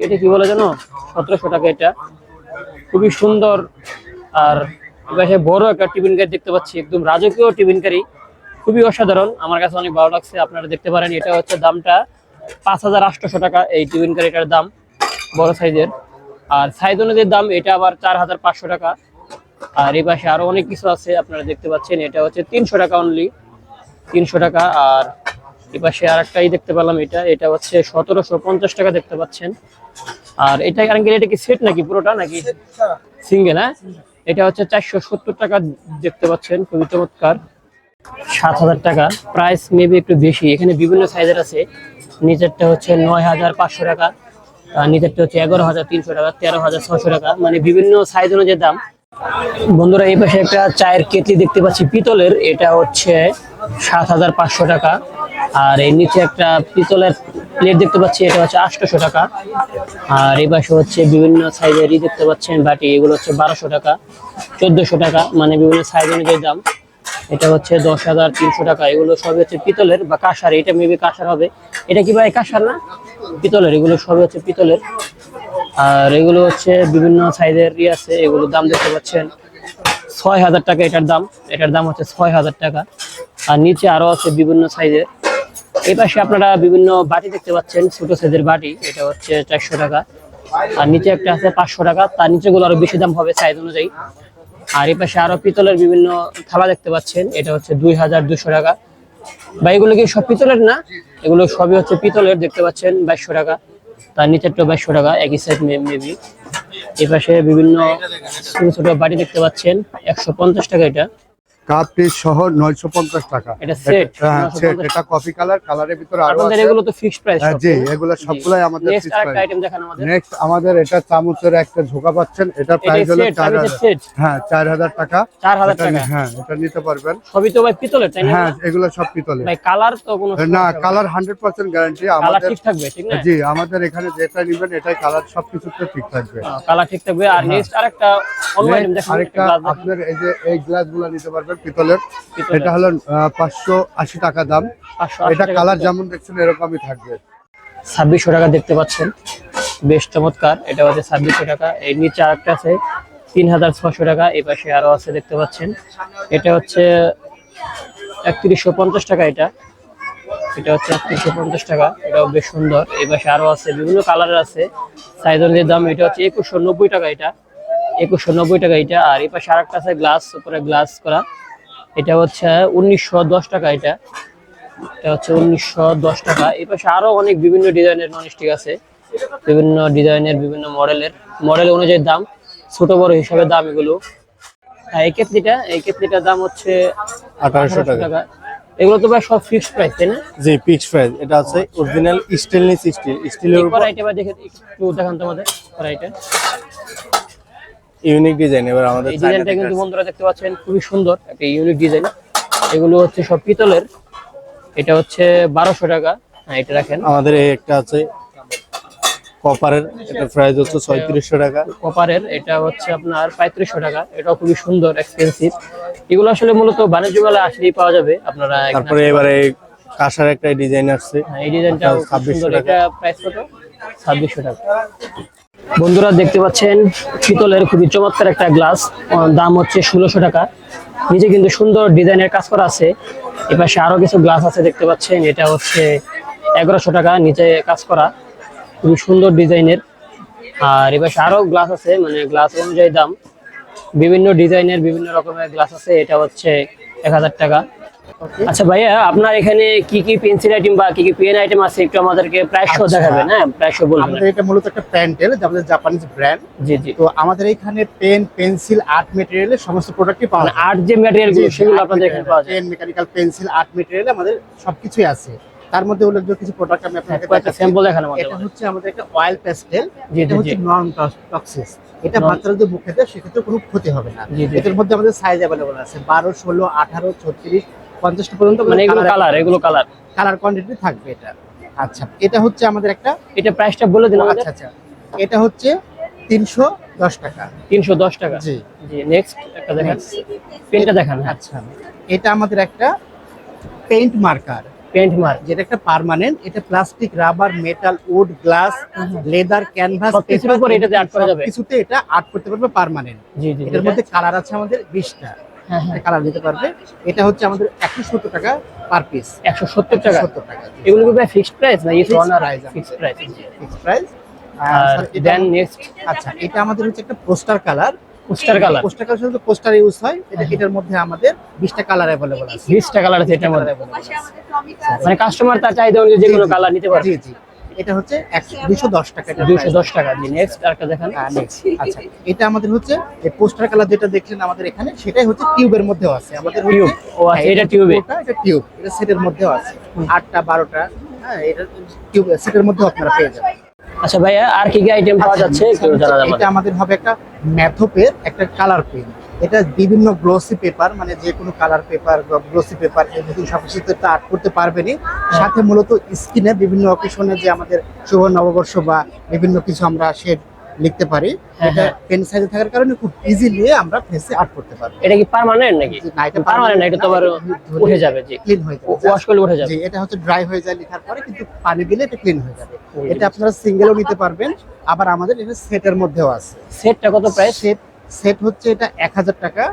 এটা কি বলে জানো? 1700 টাকা। এটা খুবই সুন্দর। আর পাশে বড় একটা টিফিন গাড়ি দেখতে পাচ্ছি, একদম রাজকীয় টিফিন গাড়ি, খুবই অসাধারণ, আমার কাছে অনেক ভালো লাগছে। আপনারা দেখতে পারেন, এটা হচ্ছে দামটা 5800 টাকা এই টিফিন গাড়িটার দাম, বড় সাইজের। আর সাইজ অনুযায়ী দাম এটা আবার 4500 টাকা। আর এই পাশে আরো অনেক কিছু আছে আপনারা দেখতে পাচ্ছেন, এটা হচ্ছে 300 টাকা অনলি, 300 টাকা। আর এই পাশে আর একটাই দেখতে পেলাম, এটা হচ্ছে 1750 টাকা দেখতে পাচ্ছেন। আর এটা এটা কি সেট নাকি পুরোটা, নাকি সিঙ্গেল? হ্যাঁ, এটা হচ্ছে 470 টাকা দেখতে পাচ্ছেন, খুবই চমৎকার। 7000 টাকা প্রাইস, মেবি একটু বেশি। এখানে বিভিন্ন সাইজের আছে, নিচেরটা হচ্ছে 9500 টাকা, আর নিচেরটা হচ্ছে 11300 টাকা, 13600 টাকা, মানে বিভিন্ন সাইজ অনুযায়ী দাম। বন্ধুরা এই পাশে একটা চায়ের কেতলি দেখতে পাচ্ছি পিতলের, এটা হচ্ছে 7500 টাকা। আর এর নিচে একটা পিতলের প্লেট দেখতে পাচ্ছি, এটা হচ্ছে 800 টাকা। আর এই পাশে হচ্ছে বিভিন্ন সাইজের দেখতে পাচ্ছেন বাটি, এগুলো হচ্ছে 1200 টাকা, 1400 টাকা, মানে বিভিন্ন সাইজ অনুযায়ী দাম। এটা হচ্ছে 10,300 টাকা। এগুলো সবই হচ্ছে পিতলের বা কাঁসার, এটা মেবি কাঁসার হবে। এটা কি ভাই কাঁসার না পিতলের? এগুলো সবই হচ্ছে পিতলের। আর এগুলো হচ্ছে বিভিন্ন সাইজের আছে, এগুলোর দাম দেখতে পাচ্ছেন 6000 টাকা। এটার দাম হচ্ছে 6000 টাকা। আর নিচে আরো আছে বিভিন্ন সাইজের। এই পাশে আপনারা বিভিন্ন বাটি দেখতে পাচ্ছেন, ছোট সাইজের বাটি, এটা হচ্ছে 400 টাকা। আর নিচে একটা আছে 500 টাকা, তার নিচে গুলো আরো বেশি দাম হবে সাইজ অনুযায়ী। আর এই পাশে আরো পিতলের বিভিন্ন থালা দেখতে পাচ্ছেন, এটা হচ্ছে 2200 টাকা। বা এগুলো কি সব পিতলের না? এগুলো সবই হচ্ছে পিতলের, দেখতে পাচ্ছেন 2200 টাকা। তার নিচেরটা 2200 টাকা, একই সাইজ মেবি। এই পাশে বিভিন্ন ছোট ছোট বাটি দেখতে পাচ্ছেন, 150 টাকা। এটা কাপ পিস সহ 950 টাকা। এটা সেট। হ্যাঁ সেট, এটা কফি কালার, কালারের ভিতরে আরো আপনাদের আছে। এগুলো তো ফিক্সড প্রাইস। হ্যাঁ জি, এগুলো সবগুলাই আমাদের নেক্সট ফিক্স আরেকটা প্রাইস। আইটেম দেখান আমাদের। নেক্সট আমাদের এটা চামচের একটা ঝোঁকা পাচ্ছেন, এটা প্রাইস হলো 4000। হ্যাঁ 4000 টাকা। 4000 টাকা। হ্যাঁ এটা নিতে পারবেন। সবই তো ভাই পিতলের, তাই না? হ্যাঁ এগুলো সব পিতলের। ভাই কালার তো কোনো না, কালার 100% গ্যারান্টি কালার আমাদের। ঠিক থাকবে, ঠিক না? জি, আমাদের এখানে যেটা নেবেন এটাই কালার সবকিছুতে ঠিক থাকবে। কালার ঠিক থাকবে। আর নেক্সট আরেকটা অন্য আইটেম দেখান। আরেকটা আপনার এই যে এই গ্লাসগুলো নিতে পারবেন পিতলের, এটা হলো 580 টাকা দাম। 580 এটা টাকা কালার দাম। যেমন দেখছেন এরকমই থাকবে। 2600 টাকা দেখতে পাচ্ছেন, বেশ চমৎকার। এটা হচ্ছে 2600 টাকা। এই নিচে আরেকটা আছে 3600 টাকা। এই পাশে আরো আছে দেখতে পাচ্ছেন, এটা হচ্ছে 3150 টাকা। এটা হচ্ছে 3150 টাকা, এটাও বেশ সুন্দর। এই পাশে আরো আছে বিভিন্ন কালারের আছে, সাইজ অনুযায়ী দাম। এটা হচ্ছে 2190 টাকা। এটা 2190 টাকা এটা। আর এই পাশে আরেকটা আছে গ্লাস, উপরে গ্লাস করা, এটা হচ্ছে 1910 টাকা। এটা হচ্ছে 1910 টাকা। এই পাশে আরো অনেক বিভিন্ন ডিজাইনের ননস্টিক আছে, বিভিন্ন ডিজাইনের বিভিন্ন মডেল অনুযায়ী দাম, ছোট বড় হিসাবে দাম এগুলো। এই কেতলিটার দাম হচ্ছে 1800 টাকা। এগুলো তো ভাই সব ফিক্সড প্রাইস, তাই না? জি, ফিক্সড প্রাইস। এটা আছে অরিজিনাল স্টেনলেস স্টিলের উপর কড়াইটা ভাই দেখে একটু দেখান তো আমাদের কড়াইটা। Unique design. এবার আমাদের এই ডিজাইনটা কিন্তু বন্ধুরা দেখতে পাচ্ছেন, খুবই সুন্দর একটা ইউনিক ডিজাইন। এগুলো হচ্ছে সব পিতলের। এটা হচ্ছে 1200 টাকা। হ্যাঁ এটা রাখেন। আমাদের এই একটা আছে কপারের এটা প্রাইস হচ্ছে 3600 টাকা। কপারের এটা হচ্ছে আপনার 3500 টাকা। এটাও খুবই সুন্দর, এক্সপেন্সিভ। এগুলো আসলে মূলত বাণিজ্য মেলা আসলেই পাওয়া যাবে আপনারা এখানে তারপরে এবারে কাঁসার একটা ডিজাইন আসছে, হ্যাঁ, এই ডিজাইনটা খুব 2600 সুন্দর। টাকা। এটা প্রাইস কত? 2600 টাকা। বন্ধুরা দেখতে পাচ্ছেন পিতলের খুবই চমৎকার একটা গ্লাস, দাম হচ্ছে 1600 টাকা। নিচে কিন্তু সুন্দর ডিজাইনের কাজ করা আছে। এপাশে আরো কিছু গ্লাস আছে দেখতে পাচ্ছেন, এটা হচ্ছে 1100 টাকা, নিচে কাজ করা, খুবই সুন্দর ডিজাইনের। আর এপাশে আরো গ্লাস আছে, মানে গ্লাস অনুযায়ী দাম, বিভিন্ন ডিজাইনের বিভিন্ন রকমের গ্লাস আছে। এটা হচ্ছে 1000 টাকা। আচ্ছা ভাইয়া, আপনার এখানে কি কি পেন্সিল আইটেম বা কি কি পেন আইটেম আছে একটু আমাদেরকে প্রাইস দেখাবেন। হ্যাঁ, প্রাইস বলবেন। আমাদের এটা মূলত একটা প্যান্টেল, আমাদের জাপানিজ ব্র্যান্ড। জি জি। তো আমাদের এখানে পেন, পেন্সিল, আর্ট মেটেরিয়ালের সমস্ত প্রোডাক্টই পাওয়া যায়। আর্ট যে ম্যাটেরিয়াল গুলো সেগুলো আপনাদের এখানে পাওয়া যায়। Pen, mechanical, pencil, art material আমাদের সবকিছুই আছে। তার মধ্যে উল্লেখযোগ্য কিছু প্রোডাক্ট আমি আপনাকে কয়েকটা স্যাম্পল দেখানো মতো। এটা হচ্ছে আমাদের একটা অয়েল প্যাস্টেল। জি, এটা জি, হচ্ছে জি। নন টক্সিস। এটা বাচ্চারা যদি মুখে দেয় সেক্ষেত্রে কোনো ক্ষতি হবে না। জি, জি। এটার মধ্যে আমাদের সাইজ অ্যাভেলেবল আছে 12, 16, 18, 36, 50 পর্যন্ত। মানে এগুলো কালার কালার কোয়ান্টিটি থাকবে এটা। আচ্ছা, এটা হচ্ছে আমাদের একটা, এটা প্রাইসটা বলে দিন আমাদের। আচ্ছা আচ্ছা, এটা হচ্ছে 310 টাকা। 310 টাকা। জি জি। নেক্সট একটা দেখেন, পেনটা দেখান। হ্যাঁ, আচ্ছা, এটা আমাদের একটা পেইন্ট মার্কার, পেইন্ট মার্ক। যেটা একটা পার্মানেন্ট। এটা plastic, rubber, metal, wood, glass, leather, canvas, সবকিছুর উপর এটাতে আর্ট করা যাবে। কিছুতে এটা আর্ট করতে পারবে পার্মানেন্ট। জি জি। এটার মধ্যে কালার আছে আমাদের 20টা। হ্যাঁ হ্যাঁ। কালার দিতে পারবে। এটা হচ্ছে আমাদের 170 টাকা পার পিস। 170 টাকা। 170 টাকা এগুলো কি ভাই ফিক্সড প্রাইস না ইস অনার? Price, fixed price. Fixed price. আর দেন নেক্সট আচ্ছা, এটা আমাদের হচ্ছে একটা poster colour. Poster colour. Poster colour শুধু পোস্টার ইউজ হয়। এটার মধ্যে আমাদের 20টা কালার অ্যাভেলেবল আছে। 20টা কালার আছে এটার মধ্যে। available আছে। মানে কাস্টমার তার চাহিদা অনুযায়ী যে কোনো কালার নিতে পারবে। জি জি। এটা হচ্ছে 210 টাকা। 210 টাকা। জি। নেক্সট আরেকটা দেখান। আচ্ছা, এটা আমাদের হচ্ছে এই পোস্টার কালার যেটা দেখছেন আমাদের এখানে, সেটাই হচ্ছে টিউবের মধ্যেও আছে আমাদের। টিউব। ও আচ্ছা, এটা টিউবে। এটা টিউব, এটা সেটের মধ্যেও আছে 8টা 12টা। হ্যাঁ, এটা টিউব সেটের মধ্যেও আপনারা পেয়ে যাবেন। আচ্ছা ভাইয়া, আর কি কি আইটেম পাওয়া যাচ্ছে একটু জানা যাবে? এটা আমাদের হবে একটা ম্যাথোপের একটা কালার পেন। এটা বিভিন্ন গ্লসি পেপার, মানে যে কোনো কালার পেপার, গ্লসি পেপার, এরকম সবকিছুতে আর্ট করতে পারবেনি। সাথে মূলত স্কিনে বিভিন্ন অকেশনে যে আমাদের শুভ নববর্ষ বা বিভিন্ন কিছু আমরা শেড লিখতে পারি, এটা পেন সাইজে থাকার কারণে খুব ইজিলি আমরা ফেসে আর্ট করতে পারবো। এটা কি পার্মানেন্ট নাকি? না, এটা পার্মানেন্ট না, এটা তো আবার উঠে যাবে। জি। ক্লিন হয়ে যাবে, ওয়াশ করলে উঠে যাবে। জি। এটা হচ্ছে ড্রাই হয়ে যায় লেখার পরে, কিন্তু পানি দিলে এটা ক্লিন হয়ে যাবে। এটা আপনারা সিঙ্গেলও নিতে পারবেন, আবার আমাদের এটা সেটের মধ্যেও আছে। সেটটা কত প্রাইস? সেট হচ্ছে এটা 1000 টাকা।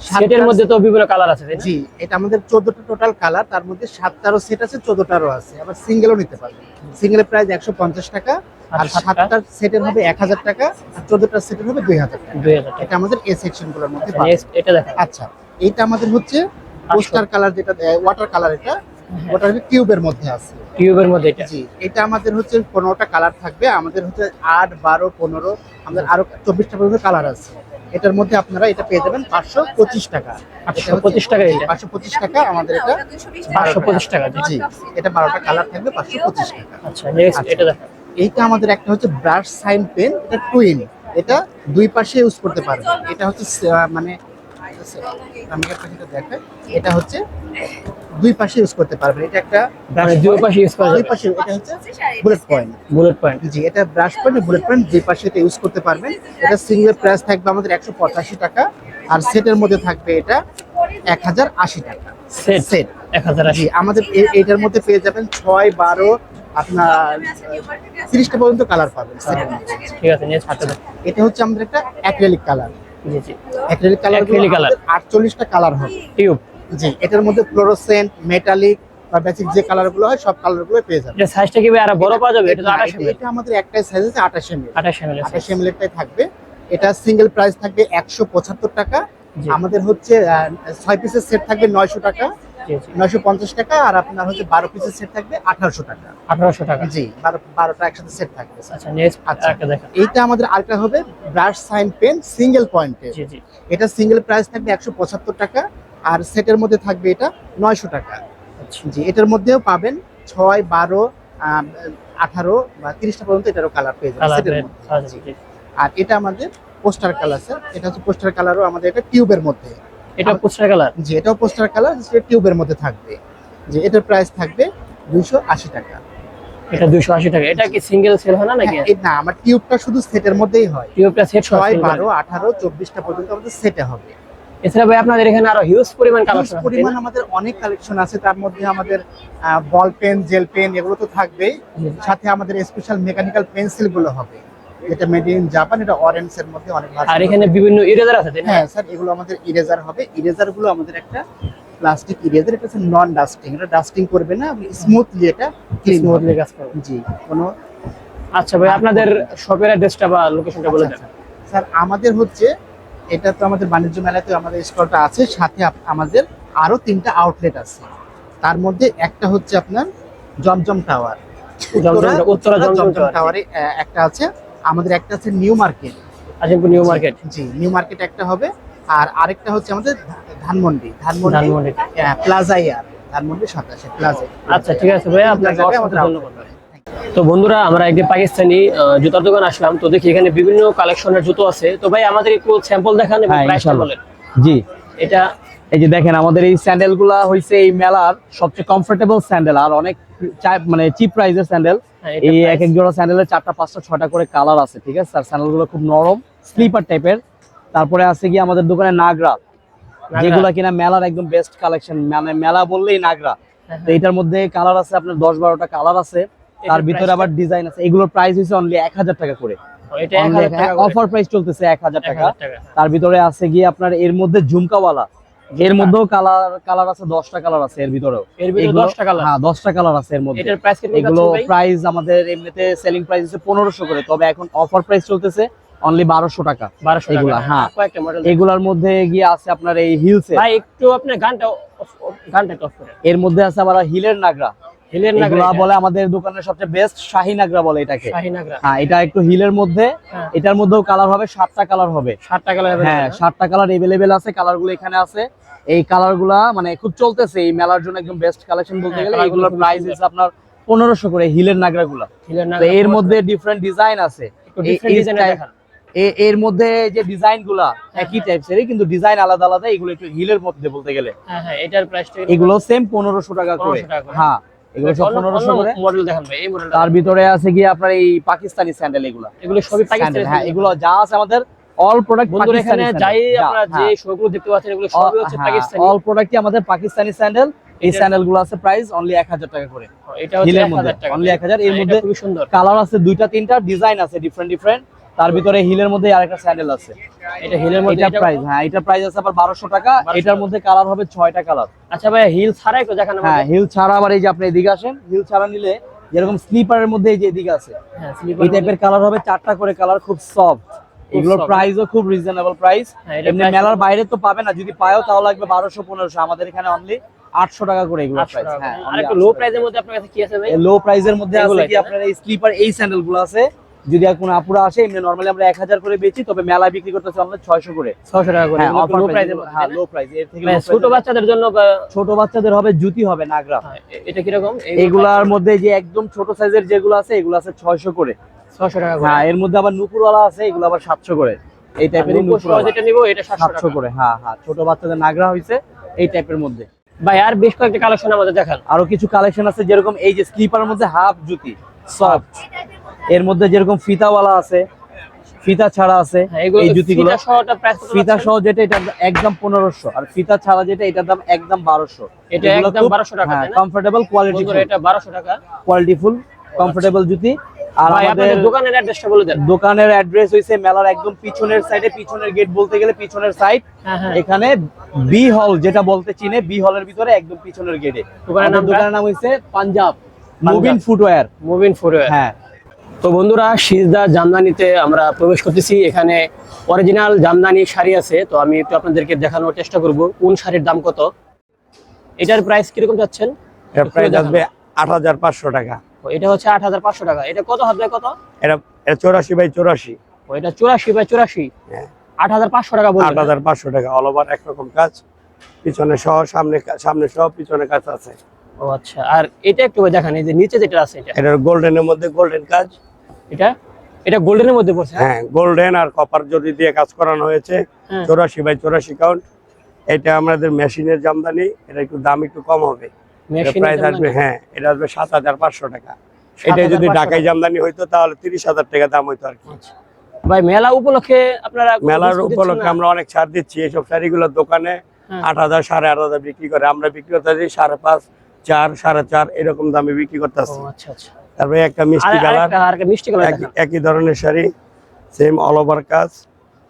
সেটের মধ্যে তো বিভিন্ন কালার আছে, তাই না? জি, এটা আমাদের 14টা টোটাল কালার, তার মধ্যে 7টারও সেট আছে, 14টারও আছে। আবার সিঙ্গেলও নিতে পারবেন। সিঙ্গেলের প্রাইস 150 টাকা, আর 7টার সেটের হবে 1000 টাকা, আর 14টার সেটের হবে 2000 টাকা। 2000 টাকা। এটা আমাদের এই সেকশনগুলোর মধ্যে পাবেন। নেক্সট এটা দেখেন। আচ্ছা, এটা আমাদের হচ্ছে পোস্টার কালার, যেটা ওয়াটার কালার। এটা ওটা হচ্ছে টিউবের মধ্যে আছে। টিউবের মধ্যে এটা। জি, এটা আমাদের হচ্ছে 15টা কালার থাকবে। আমাদের হচ্ছে 8, 12, 15, আমাদের আরো 24টা পর্যন্ত কালার আছে। এটার মধ্যে আপনারা এটা পেয়ে যাবেন 525 টাকা। 525 টাকা এটা? 525 টাকা আমাদের এটা। 525 টাকা। জি, এটা 12টা কালার থাকবে, 525 টাকা। আচ্ছা, নেক্সট এটা দেখেন। এইটা আমাদের একটা হচ্ছে ব্রাশ সাইন পেন, এটা টুইন। এটা দুই পাশে ইউজ করতে পারবেন। এটা হচ্ছে মানে আমি আপনাকে দেখাই, এটা হচ্ছে দুই পাশে ইউজ করতে পারবেন। এটা একটা মানে দুই পাশে ইউজ করা দুই যাবে। পাশে, এটা হচ্ছে বুলেট পয়েন্ট। Bullet point. জি, এটা ব্রাশ পয়েন্ট, বুলেট পয়েন্ট দুই পাশে এটা ইউজ করতে পারবেন। এটা সিঙ্গেল প্রাইস থাকবে আমাদের 185 টাকা, আর সেটের মধ্যে থাকবে এটা 1080 টাকা। Set set 1080। জি, আমাদের এইটার মধ্যে পেয়ে যাবেন 6, 12, আপনার 30টা পর্যন্ত কালার পাবেন সেটের মধ্যে। ঠিক আছে, নেক্সট আচ্ছা, এটা হচ্ছে আমাদের একটা অ্যাক্রিলিক কালার। জি জি। Acrylic colour, Acrylic color। 48টা কালার হবে। টিউব। জি, এটার মধ্যে ফ্লোরোসেন্ট, মেটালিক বা বেসিক যে কালারগুলো হয় সব কালারগুলো পেয়ে যাবেন। এটা সাইজটা কি আরো বড় পাওয়া যাবে? এটা তো 28 ml। এটা আমাদের একটাই সাইজ আছে 28 ml। 28 ml। 28 ml এরটাই থাকবে। এটা সিঙ্গেল প্রাইস থাকবে 175 টাকা। জি। আমাদের হচ্ছে 6 পিসের সেট থাকবে 900 টাকা, জি জি। 950 টাকা। আর আপনার হচ্ছে 12 পিসের সেট থাকবে 1800 টাকা। 1800 টাকা। জি, 12টা একসাথে সেট থাকবে। আচ্ছা, নেক্সট আচ্ছা, একটা দেখেন। এইটা আমাদের আরেকটা হবে ব্রাশ সাইন পেন সিঙ্গেল পয়েন্টে। জি জি। এটা সিঙ্গেল প্রাইস থাকবে 175 টাকা, আর সেটের মধ্যে থাকবে এটা 900 টাকা। আচ্ছা। জি, এটার মধ্যেও পাবেন 6, 12, 18 বা 30টা পর্যন্ত এটারও কালার পেয়ে যাবেন কালার সেটের রেড। মধ্যে। জি। আর এটা আমাদের পোস্টার কালার স্যার, এটা হচ্ছে পোস্টার কালারও আমাদের এটা টিউবের মধ্যে। এটা পোস্টার কালার। জি, এটাও পোস্টার কালার, সেটা টিউবের মধ্যে থাকবে। যে এটার প্রাইস থাকবে 280 টাকা। এটা 280 টাকা। এটা কি সিঙ্গেল সেল হয় না নাকি? হ্যাঁ, না আমার টিউবটা শুধু সেটের মধ্যেই হয়। টিউবটা সেট 6, 12, 18, 24টা পর্যন্ত আমাদের সেটে হবে। এছাড়া ভাই আপনাদের এখানে আরো হিউজ পরিমাণ কালেকশন আছে। পরিমাণ আমাদের অনেক কালেকশন আছে, তার মধ্যে আমাদের বল পেন, জেল পেন এগুলো তো থাকবেই, সাথে আমাদের স্পেশাল মেকানিক্যাল পেন্সিল গুলো হবে, যেটা মেড ইন জাপান, এটা অরেঞ্জ এর মধ্যে অনেক ভালো। আর এখানে বিভিন্ন ইরেজার আছে তাই না? হ্যাঁ স্যার, এগুলো আমাদের ইরেজার হবে। ইরেজার গুলো আমাদের একটা প্লাস্টিক ইরেজার, এটা হচ্ছে নন ডাস্টিং, এটা ডাস্টিং করবে না, স্মুথলি এটা ক্লিন স্মুথলি কাজ করবে। জি, কোনো। আচ্ছা ভাই, আপনাদের শপের অ্যাড্রেসটা বা লোকেশনটা বলে দেন। স্যার আমাদের হচ্ছে, এটা তো আমাদের বাণিজ্য মেলাতে আমাদের স্টলটা আছে, সাথে আমাদের আরো 3টা আউটলেট আছে। তার মধ্যে একটা হচ্ছে আপনার জমজম টাওয়ার, উত্তরা জমজম টাওয়ারে একটা আছে আমাদের, একটা আছে new market, Azimpur new market. জি, নিউ মার্কেট একটা হবে, আর আরেকটা হচ্ছে আমাদের ধানমন্ডি ধানমন্ডি প্লাজা, ধানমন্ডি 27 প্লাজা। আচ্ছা ঠিক আছে ভাই, আপনাকে অসংখ্য ধন্যবাদ। তো বন্ধুরা, আমরা একটি পাকিস্তানি জুতার দোকান আসলাম, তো দেখি এখানে বিভিন্ন কালেকশনের জুতো আছে। তো ভাই আমাদের একটু স্যাম্পল দেখান এবং প্রাইসটা বলেন। জি, এটা এই যে দেখেন আমাদের এই স্যান্ডেল গুলা হইছে এই মেলার সবচেয়ে কমফোর্টেবল স্যান্ডেল, আর অনেক মানে চিপ প্রাইসের স্যান্ডেল। এই এক এক জোড়া স্যান্ডেলের 4টা 5টা 6টা করে কালার আছে, ঠিক আছে। আর স্যান্ডেল গুলো খুব নরম স্লিপার টাইপের। তারপরে আছে কি আমাদের দোকানে নাগরা, যেগুলা কিনা মেলার একদম বেস্ট কালেকশন, মানে মেলা বললেই নাগরা। তো এটার মধ্যে কালার আছে আপনার 10-12টা কালার আছে, তার ভিতরে আবার ডিজাইন আছে। এগুলোর প্রাইস হইছে অনলি 1000 টাকা করে, অফার প্রাইস চলতেছে 1000 টাকা। তার ভিতরে আছে গিয়ে আপনার এর মধ্যে ঝুমকাওয়ালা, এর মধ্যেও কালার আছে 10টা কালার আছে এর ভিতরেও। এর ভিতরে 10টা কালার? হ্যাঁ 10টা কালার আছে এর মধ্যে। এটার প্রাইস কত? এগুলো প্রাইস আমাদের এমনিতে সেলিং প্রাইস হচ্ছে 1500 করে, তবে এখন অফার প্রাইস চলতেছে অনলি 1200 টাকা। 1200 টাকা। এগুলা হ্যাঁ, কয়েকটা মডেল। এগুলার মধ্যে গিয়ে আছে আপনার এই হিলস ভাই একটু আপনি গানটা অফ করে। এর মধ্যে আছে আবার হিলের নাগরা। হিলের নাগরা এগুলা বলে আমাদের দোকানের সবচেয়ে বেস্ট শাহী নাগরা বলে এটাকে। শাহী নাগরা, হ্যাঁ, এটা একটু হিলের মধ্যে। এটার মধ্যেও কালার হবে 7টা কালার হবে। 7টা কালার হবে? হ্যাঁ 7টা কালার अवेलेबल আছে, কালারগুলো এখানে আছে। এই কালারগুলা মানে খুব চলতেছে এই মেলার জন্য, একদম বেস্ট কালেকশন বলতে গেলে। এগুলোর প্রাইস আছে আপনার 1500 করে হিলের নাগরাগুলা। তো এর মধ্যে ডিফারেন্ট ডিজাইন আছে, এর মধ্যে যে ডিজাইন গুলা একই টাইপের কিন্তু ডিজাইন আলাদা আলাদা। এগুলো একটু হিলের মধ্যে বলতে গেলে। হ্যাঁ হ্যাঁ, এটার প্রাইসটা এগুলো সেম 1500 টাকা করে। হ্যাঁ, এগুলো সব 1500 করে। মডেল দেখান ভাই, এই মডেলটা। তার ভিতরে আছে কি আপনার এই পাকিস্তানি স্যান্ডেল, এগুলো সবই পাকিস্তানি। হ্যাঁ, এগুলো যা আছে আমাদের অল প্রোডাক্ট বন্ধুরা, পাকিস্তানি। এখানে যাই আপনারা যে শোগুলো দেখতে পাচ্ছেন এগুলো সবই হচ্ছে পাকিস্তানি। অল প্রোডাক্টই আমাদের পাকিস্তানি স্যান্ডেল। এই স্যান্ডেলগুলো আছে প্রাইস অনলি 1000 টাকা করে। এটা হচ্ছে 1000 টাকা, অনলি 1000। এর মধ্যে খুব সুন্দর কালার আছে 2টা 3টা, ডিজাইন আছে ডিফারেন্ট। তার ভিতরে হিলের মধ্যে আরেকটা স্যান্ডেল আছে, এটা হিলের মধ্যে। এটা প্রাইস, হ্যাঁ এটা প্রাইস আছে আবার 1200 টাকা। এটার মধ্যে কালার হবে 6টা কালার। আচ্ছা ভাই, হিল ছাড়া একটু দেখান আমাদের। হ্যাঁ, হিল ছাড়া আবার এই যে আপনি এদিকে আসেন, হিল ছাড়া নিলে যেরকম স্লিপারের মধ্যে এই যে এদিকে আছে, হ্যাঁ এই টাইপের কালার হবে 4টা করে কালার, খুব সফট। এগুলোর প্রাইসও খুব রিজনেবল প্রাইস। এমনি মেলার বাইরে তো পাবে না, যদি পায়ও তাও লাগবে 1200-1500। আমাদের এখানে অনলি 800 টাকা করে এগুলো প্রাইস। হ্যাঁ, আর একটু লো প্রাইসের মধ্যে আপনার কাছে কি আছে ভাই? লো প্রাইসের মধ্যে আছে কি আপনার এই স্লিপার এই স্যান্ডেলগুলো আছে। যদি আর কোনো আপুরা আসে, এমনি নরমালি আমরা 1000 করে বেচি, তবে মেলায় বিক্রি করতেছি আমরা 600 করে। 600 টাকা করে। Offer low price. প্রাইসে। হ্যাঁ, লো প্রাইস। এর থেকে ছোট বাচ্চাদের জন্য, ছোট বাচ্চাদের হবে জুতি হবে নাগরা। এটা কি রকম? এগুলার মধ্যে যে একদম ছোট সাইজের যেগুলো আছে এগুলো আছে 600 করে। 600 টাকা করে। হ্যাঁ, এর মধ্যে আবার নুপুরওয়ালা আছে, এগুলো আবার 700 করে। এই টাইপেরই নুপুরওয়ালা যেটা নিব এটা 700 করে। হ্যাঁ হ্যাঁ, ছোট বাচ্চাদের নাগরা হইছে এই টাইপের মধ্যে। ভাই আর বেশ কয়েকটা কালেকশন আমাদের দেখান। আরো কিছু কালেকশন আছে, যেরকম এই যে স্লিপারের মধ্যে হাফ জুতি সফট, এর মধ্যে যেরকম ফিতাওয়ালা আছে, ফিতা ছাড়া আছে। এই জুতিগুলো ফিতা সহ যেটা এটা একদম 1500, আর ফিতা ছাড়া যেটা এটার দাম একদম 1200। এটা একদম 1200 টাকা। হ্যাঁ, কমফোর্টেবল কোয়ালিটি, এটা 1200 টাকা কোয়ালিটিফুল কমফোর্টেবল জুতি। আর আমাদের দোকানের অ্যাড্রেসটা বলে দেন। দোকানের অ্যাড্রেস হইছে মেলার একদম পিছনের সাইডে, পিছনের গেট বলতে গেলে পিছনের সাইড। এখানে বি হল যেটা বলতে চিনে, বি হলের ভিতরে একদম পিছনের গেটে। দোকানের নাম হইছে পাঞ্জাব মুবিন ফুটওয়্যার। মুবিন ফুটওয়্যার। হ্যাঁ। তো বন্ধুরা, সিজদা জামদানিতে আমরা প্রবেশ করতেছি। এখানে অরিজিনাল জামদানি শাড়ি আছে, তো আমি একটু আপনাদেরকে দেখানোর চেষ্টা করব কোন শাড়ির দাম কত। এটার প্রাইস কিরকম যাচ্ছেন? এর প্রাইস আসবে 8500 টাকা। এটা হচ্ছে 8500 টাকা। এটা কত হাত বাই কত? এটা 84x84। এটা 84x84। হ্যাঁ, 8500 টাকা বলছেন। 8500 টাকা। অল ওভার একরকম কাজ, পিছনে সহ সামনে সহ পিছনে কাজ আছে। ও আচ্ছা, আর এটা একটু দেখান, এই যে নিচে যেটা আছে এটা গোল্ডেনের মধ্যে গোল্ডেন কাজ। এটা গোল্ডেনের মধ্যে পড়ছে। হ্যাঁ, গোল্ডেন আর কপার জরি দিয়ে কাজ করানো হয়েছে। 84x84 count. এটা আমাদের মেশিনের জামদানি, এটা একটু দাম একটু কম হবে। প্রাইস আসবে, হ্যাঁ এটা আসবে 7500 টাকা। এটা যদি 7,500 ঢাকায় জামদানি হইতো তাহলে 30,000 টাকা দাম হইতো আর কি। ভাই মেলা উপলক্ষে আপনারা কোনো মেলার discount দিচ্ছেন উপলক্ষে না? আমরা অনেক ছাড় দিচ্ছি। এইসব শাড়িগুলোর দোকানে হ্যাঁ। 8,000 8,500 বিক্রি করে, আমরা বিক্রি করতেছি 5.5 4 4.5 এরকম দামে বিক্রি ও করতেছি। আচ্ছা আচ্ছা। তারপরে একটা মিষ্টি কালার, আরেকটা মিষ্টি কালার দেখান। একই ধরনের শাড়ি, সেম অল ওভার কাজ,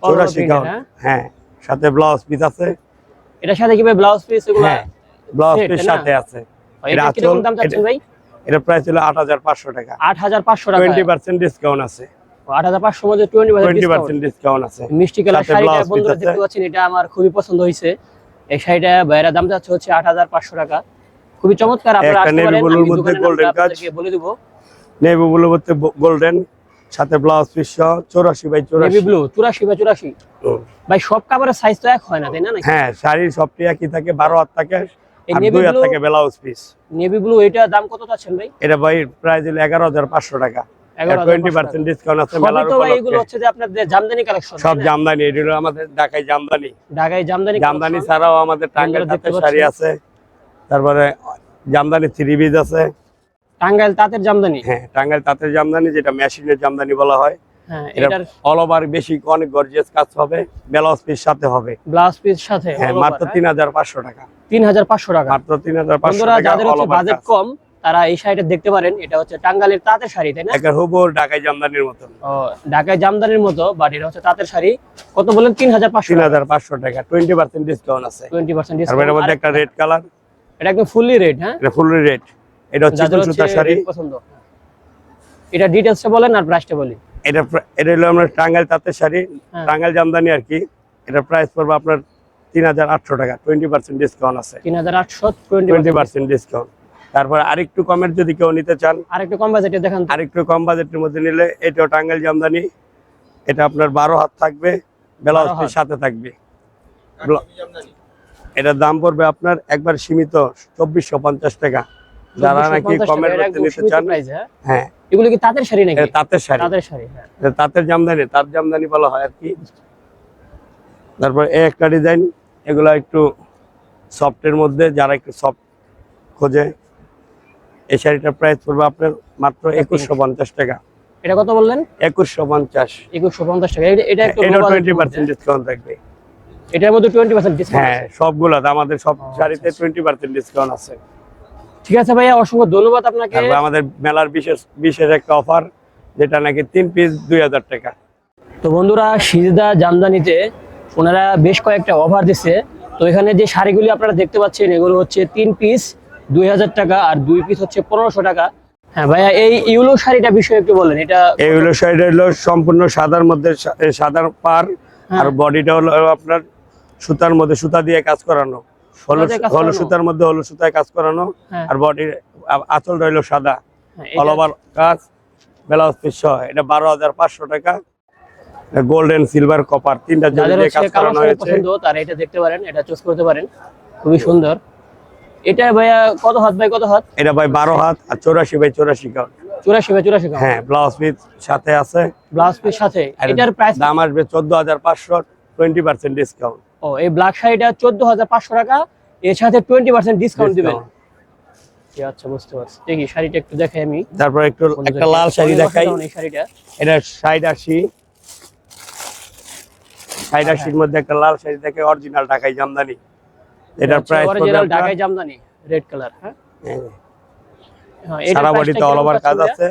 All over 84 print, কাউন্ট। হ্যাঁ, সাথে ব্লাউজ পিস আছে। এটার সাথে কি ভাই ব্লাউজ পিস এগুলো? হ্যাঁ, ব্লাউজ set, পিস তাই না? সাথে আছে। এটা এটা কিরকম আঁচল, দাম চাচ্ছেন ভাই? এটা প্রাইস হলো 8,500 টাকা। 8,500 টাকা। 20% ডিসকাউন্ট আছে। 8,500 মধ্যে 20% 20% ডিসকাউন্ট আছে। মিষ্টি কালার সাথে শাড়িটা blouse piece বন্ধুরা আছে। দেখতে পাচ্ছেন, এটা আমার খুবই পছন্দ হয়েছে। এই শাড়িটা বাইরের দাম যাচ্ছে হচ্ছে 8,500 টাকা। খুবই চমৎকার, আপনারা একটা আসতে navy পারেন। blue-র আমি মধ্যে দোকানের golden নামটা কাজ। আপনাদেরকে বলে দেব। নেভি ব্লু মধ্যে গোল্ডেন, সাথে ব্লাউজ পিস সহ 84/84। Navy blue 84/84। হুম। ভাই সব কাপড়ের সাইজ তো এক হয় না, তাই না? নাকি? হ্যাঁ, শাড়ির সবটি একই থাকে, 12 হাত থাকে এই আর navy 2 হাত blue- থাকে ব্লাউজ পিস। নেভি ব্লু এটা দাম কত চাচ্ছেন ভাই? এটা ভাই প্রাইস হলো 11,500 টাকা। 11,500 20% ডিসকাউন্ট আছে সবই মেলার তো ভাই এগুলো উপলক্ষে। হচ্ছে যে আপনাদের জামদানি কালেকশন। সব জামদানি, এটা হলো আমাদের ঢাকায় জামদানি। ঢাকায় জামদানি জামদানি collection। ছাড়াও আমাদের টাঙ্গাইল বন্ধুরা দেখতে তাঁতের শাড়ি পাচ্ছেন। আছে, তারপরে জামদানি 3 পিস আছে। টাঙ্গাইল তাঁতের জামদানি। হ্যাঁ, টাঙ্গাইল তাঁতের জামদানি, যেটা মেশিনের জামদানি বলা হয়। হ্যাঁ, এটা এটার অল ওভার বেশি অনেক গর্জিয়াস কাজ হবে, ব্লাউজ পিস সাথে হবে। ব্লাউজ পিস সাথে হ্যাঁ, all over, মাত্র 3,500 টাকা। 3,500 টাকা। মাত্র 3,500 বন্ধুরা টাকা যাদের অল হচ্ছে ওভার বাজেট কাজ। কম তারা এই শাড়িটা দেখতে পারেন। এটা হচ্ছে টাঙ্গাইলের তাঁতের শাড়ি, তাই না? একটা হুবহু ঢাকায় জামদানির মতন। ও, ঢাকায় জামদানির মতো, বাট এটা হচ্ছে তাঁতের শাড়ি। কত বলেন? 3,500 টাকা। 3,500 টাকা, 20% ডিসকাউন্ট আছে। 20% তারপরে এর ডিসকাউন্ট। মধ্যে একটা রেড কালার, এটা একদম ফুললি রেড। হ্যাঁ, এটা ফুল রেড। এটা হচ্ছে যাদের চিকন হচ্ছে সুতার শাড়ি। red পছন্দ। এটা ডিটেইলসটা বলেন আর প্রাইসটা বলি। এটা হলো আমরা টাঙ্গাইল তাঁতের শাড়ি, হ্যাঁ। টাঙ্গাইল জামদানি আর কি। এটা প্রাইস পড়বে আপনার 3,800 টাকা, 20% ডিসকাউন্ট আছে। 3,800 20% ডিসকাউন্ট। তারপর আরেকটু কমের যদি কেউ নিতে চান, আর একটু কম বাজেটে দেখান তো। আরেকটু কম বাজেটের মধ্যে নিলে এটাও টাঙ্গাইল জামদানি। এটা আপনার 12 হাত থাকবে, ব্লাউজ 12 পিস হাত। সাথে থাকবে। এটার দাম পড়বে আপনার একবার সীমিত 2,450 টাকা। যারা নাকি 2,450 কমের টাকা, মধ্যে একদম নিতে সীমিত চান, price, হ্যাঁ? হ্যাঁ, এগুলো কি তাঁতের শাড়ি নাকি? এটা তাঁতের শাড়ি। তাঁতের শাড়ি, হ্যাঁ। এটা তাঁতের জামদানি, তাঁত জামদানি বলা হয় আর কি। তারপর এই একটা ডিজাইন, এগুলা একটু সফটের মধ্যে, যারা একটু সফট খোঁজে, এই শাড়িটার প্রাইস পড়বে আপনার মাত্র 2,150 টাকা। এটা কত বললেন? 2,150। 2,150 টাকা। এটা একটু এটাও low budget এর 20% মধ্যে। ডিসকাউন্ট থাকবে। এটার মধ্যে 20% ডিসকাউন্ট। হ্যাঁ, সবগুলাতে আমাদের সব আচ্ছা, শাড়িতে 20% ডিসকাউন্ট আছে। ঠিক আছে ভাইয়া, অসংখ্য ধন্যবাদ আপনাকে। তারপর আমাদের মেলার বিশেষ একটা অফার, যেটা নাকি 3 পিস 2,000 টাকা। তো বন্ধুরা, সিজদা জামদানিতে ওনারা বেশ কয়েকটা অফার দিচ্ছে। তো এখানে যে শাড়িগুলি আপনারা দেখতে পাচ্ছেন, এগুলো হচ্ছে 3 পিস 2,000 টাকা আর 2 পিস হচ্ছে 1,500 টাকা। হ্যাঁ ভাইয়া, এই ইউলো শাড়িটা বিষয়ে একটু বলেন। এটা এইগুলো শাড়িটা হলো সম্পূর্ণ সাদার মধ্যে, সাদার পার, হ্যাঁ। আর বডিটা হলো আপনার সুতার মধ্যে, সুতা দিয়ে কাজ করানো, হলুদ দিয়ে কাজ হলুদ করানো? সুতার মধ্যে হলুদ সুতায় কাজ করানো। হ্যাঁ। আর বডির আঁচলটা হলো সাদা, হ্যাঁ, অল ওভার কাজ, ব্লাউজ পিস সহ। এটা 12,500 টাকা। গোল্ডেন, সিলভার, কপার তিনটা জড়ি যাদের দিয়ে হচ্ছে কাজ কালো করানো শাড়ি হয়েছে। পছন্দ তারা এটা দেখতে পারেন, এটা চুজ করতে পারেন। খুবই সুন্দর। এটা ভাইয়া কত হাত বাই কত হাত? এটা ভাই 12 হাত আর 84/84 কাউন্ট। 84/84 কাউন্ট। হ্যাঁ, ব্লাউজ পিস সাথে আছে। ব্লাউজ পিস সাথে। আর এটার প্রাইস দাম আসবে 14,500, 20% ডিসকাউন্ট। ও, এই ব্ল্যাক শাড়িটা 14,500 টাকা, এর সাথে 20% ডিসকাউন্ট দিবেন। আচ্ছা, বুঝতে পারছি। দেখি শাড়িটা একটু দেখাই আমি। তারপর একটা লাল শাড়ি দেখাই। এই শাড়িটা এটা 60/80, 60/80 মধ্যে একটা লাল শাড়ি দেখে, অরিজিনাল ঢাকাই জামদানি। এটার প্রাইস অরিজিনাল ঢাকাই জামদানি, রেড কালার। হ্যাঁ, হ্যাঁ, এটার সারা price বডিতে টা অল ওভার কিরকম কাজ আছে?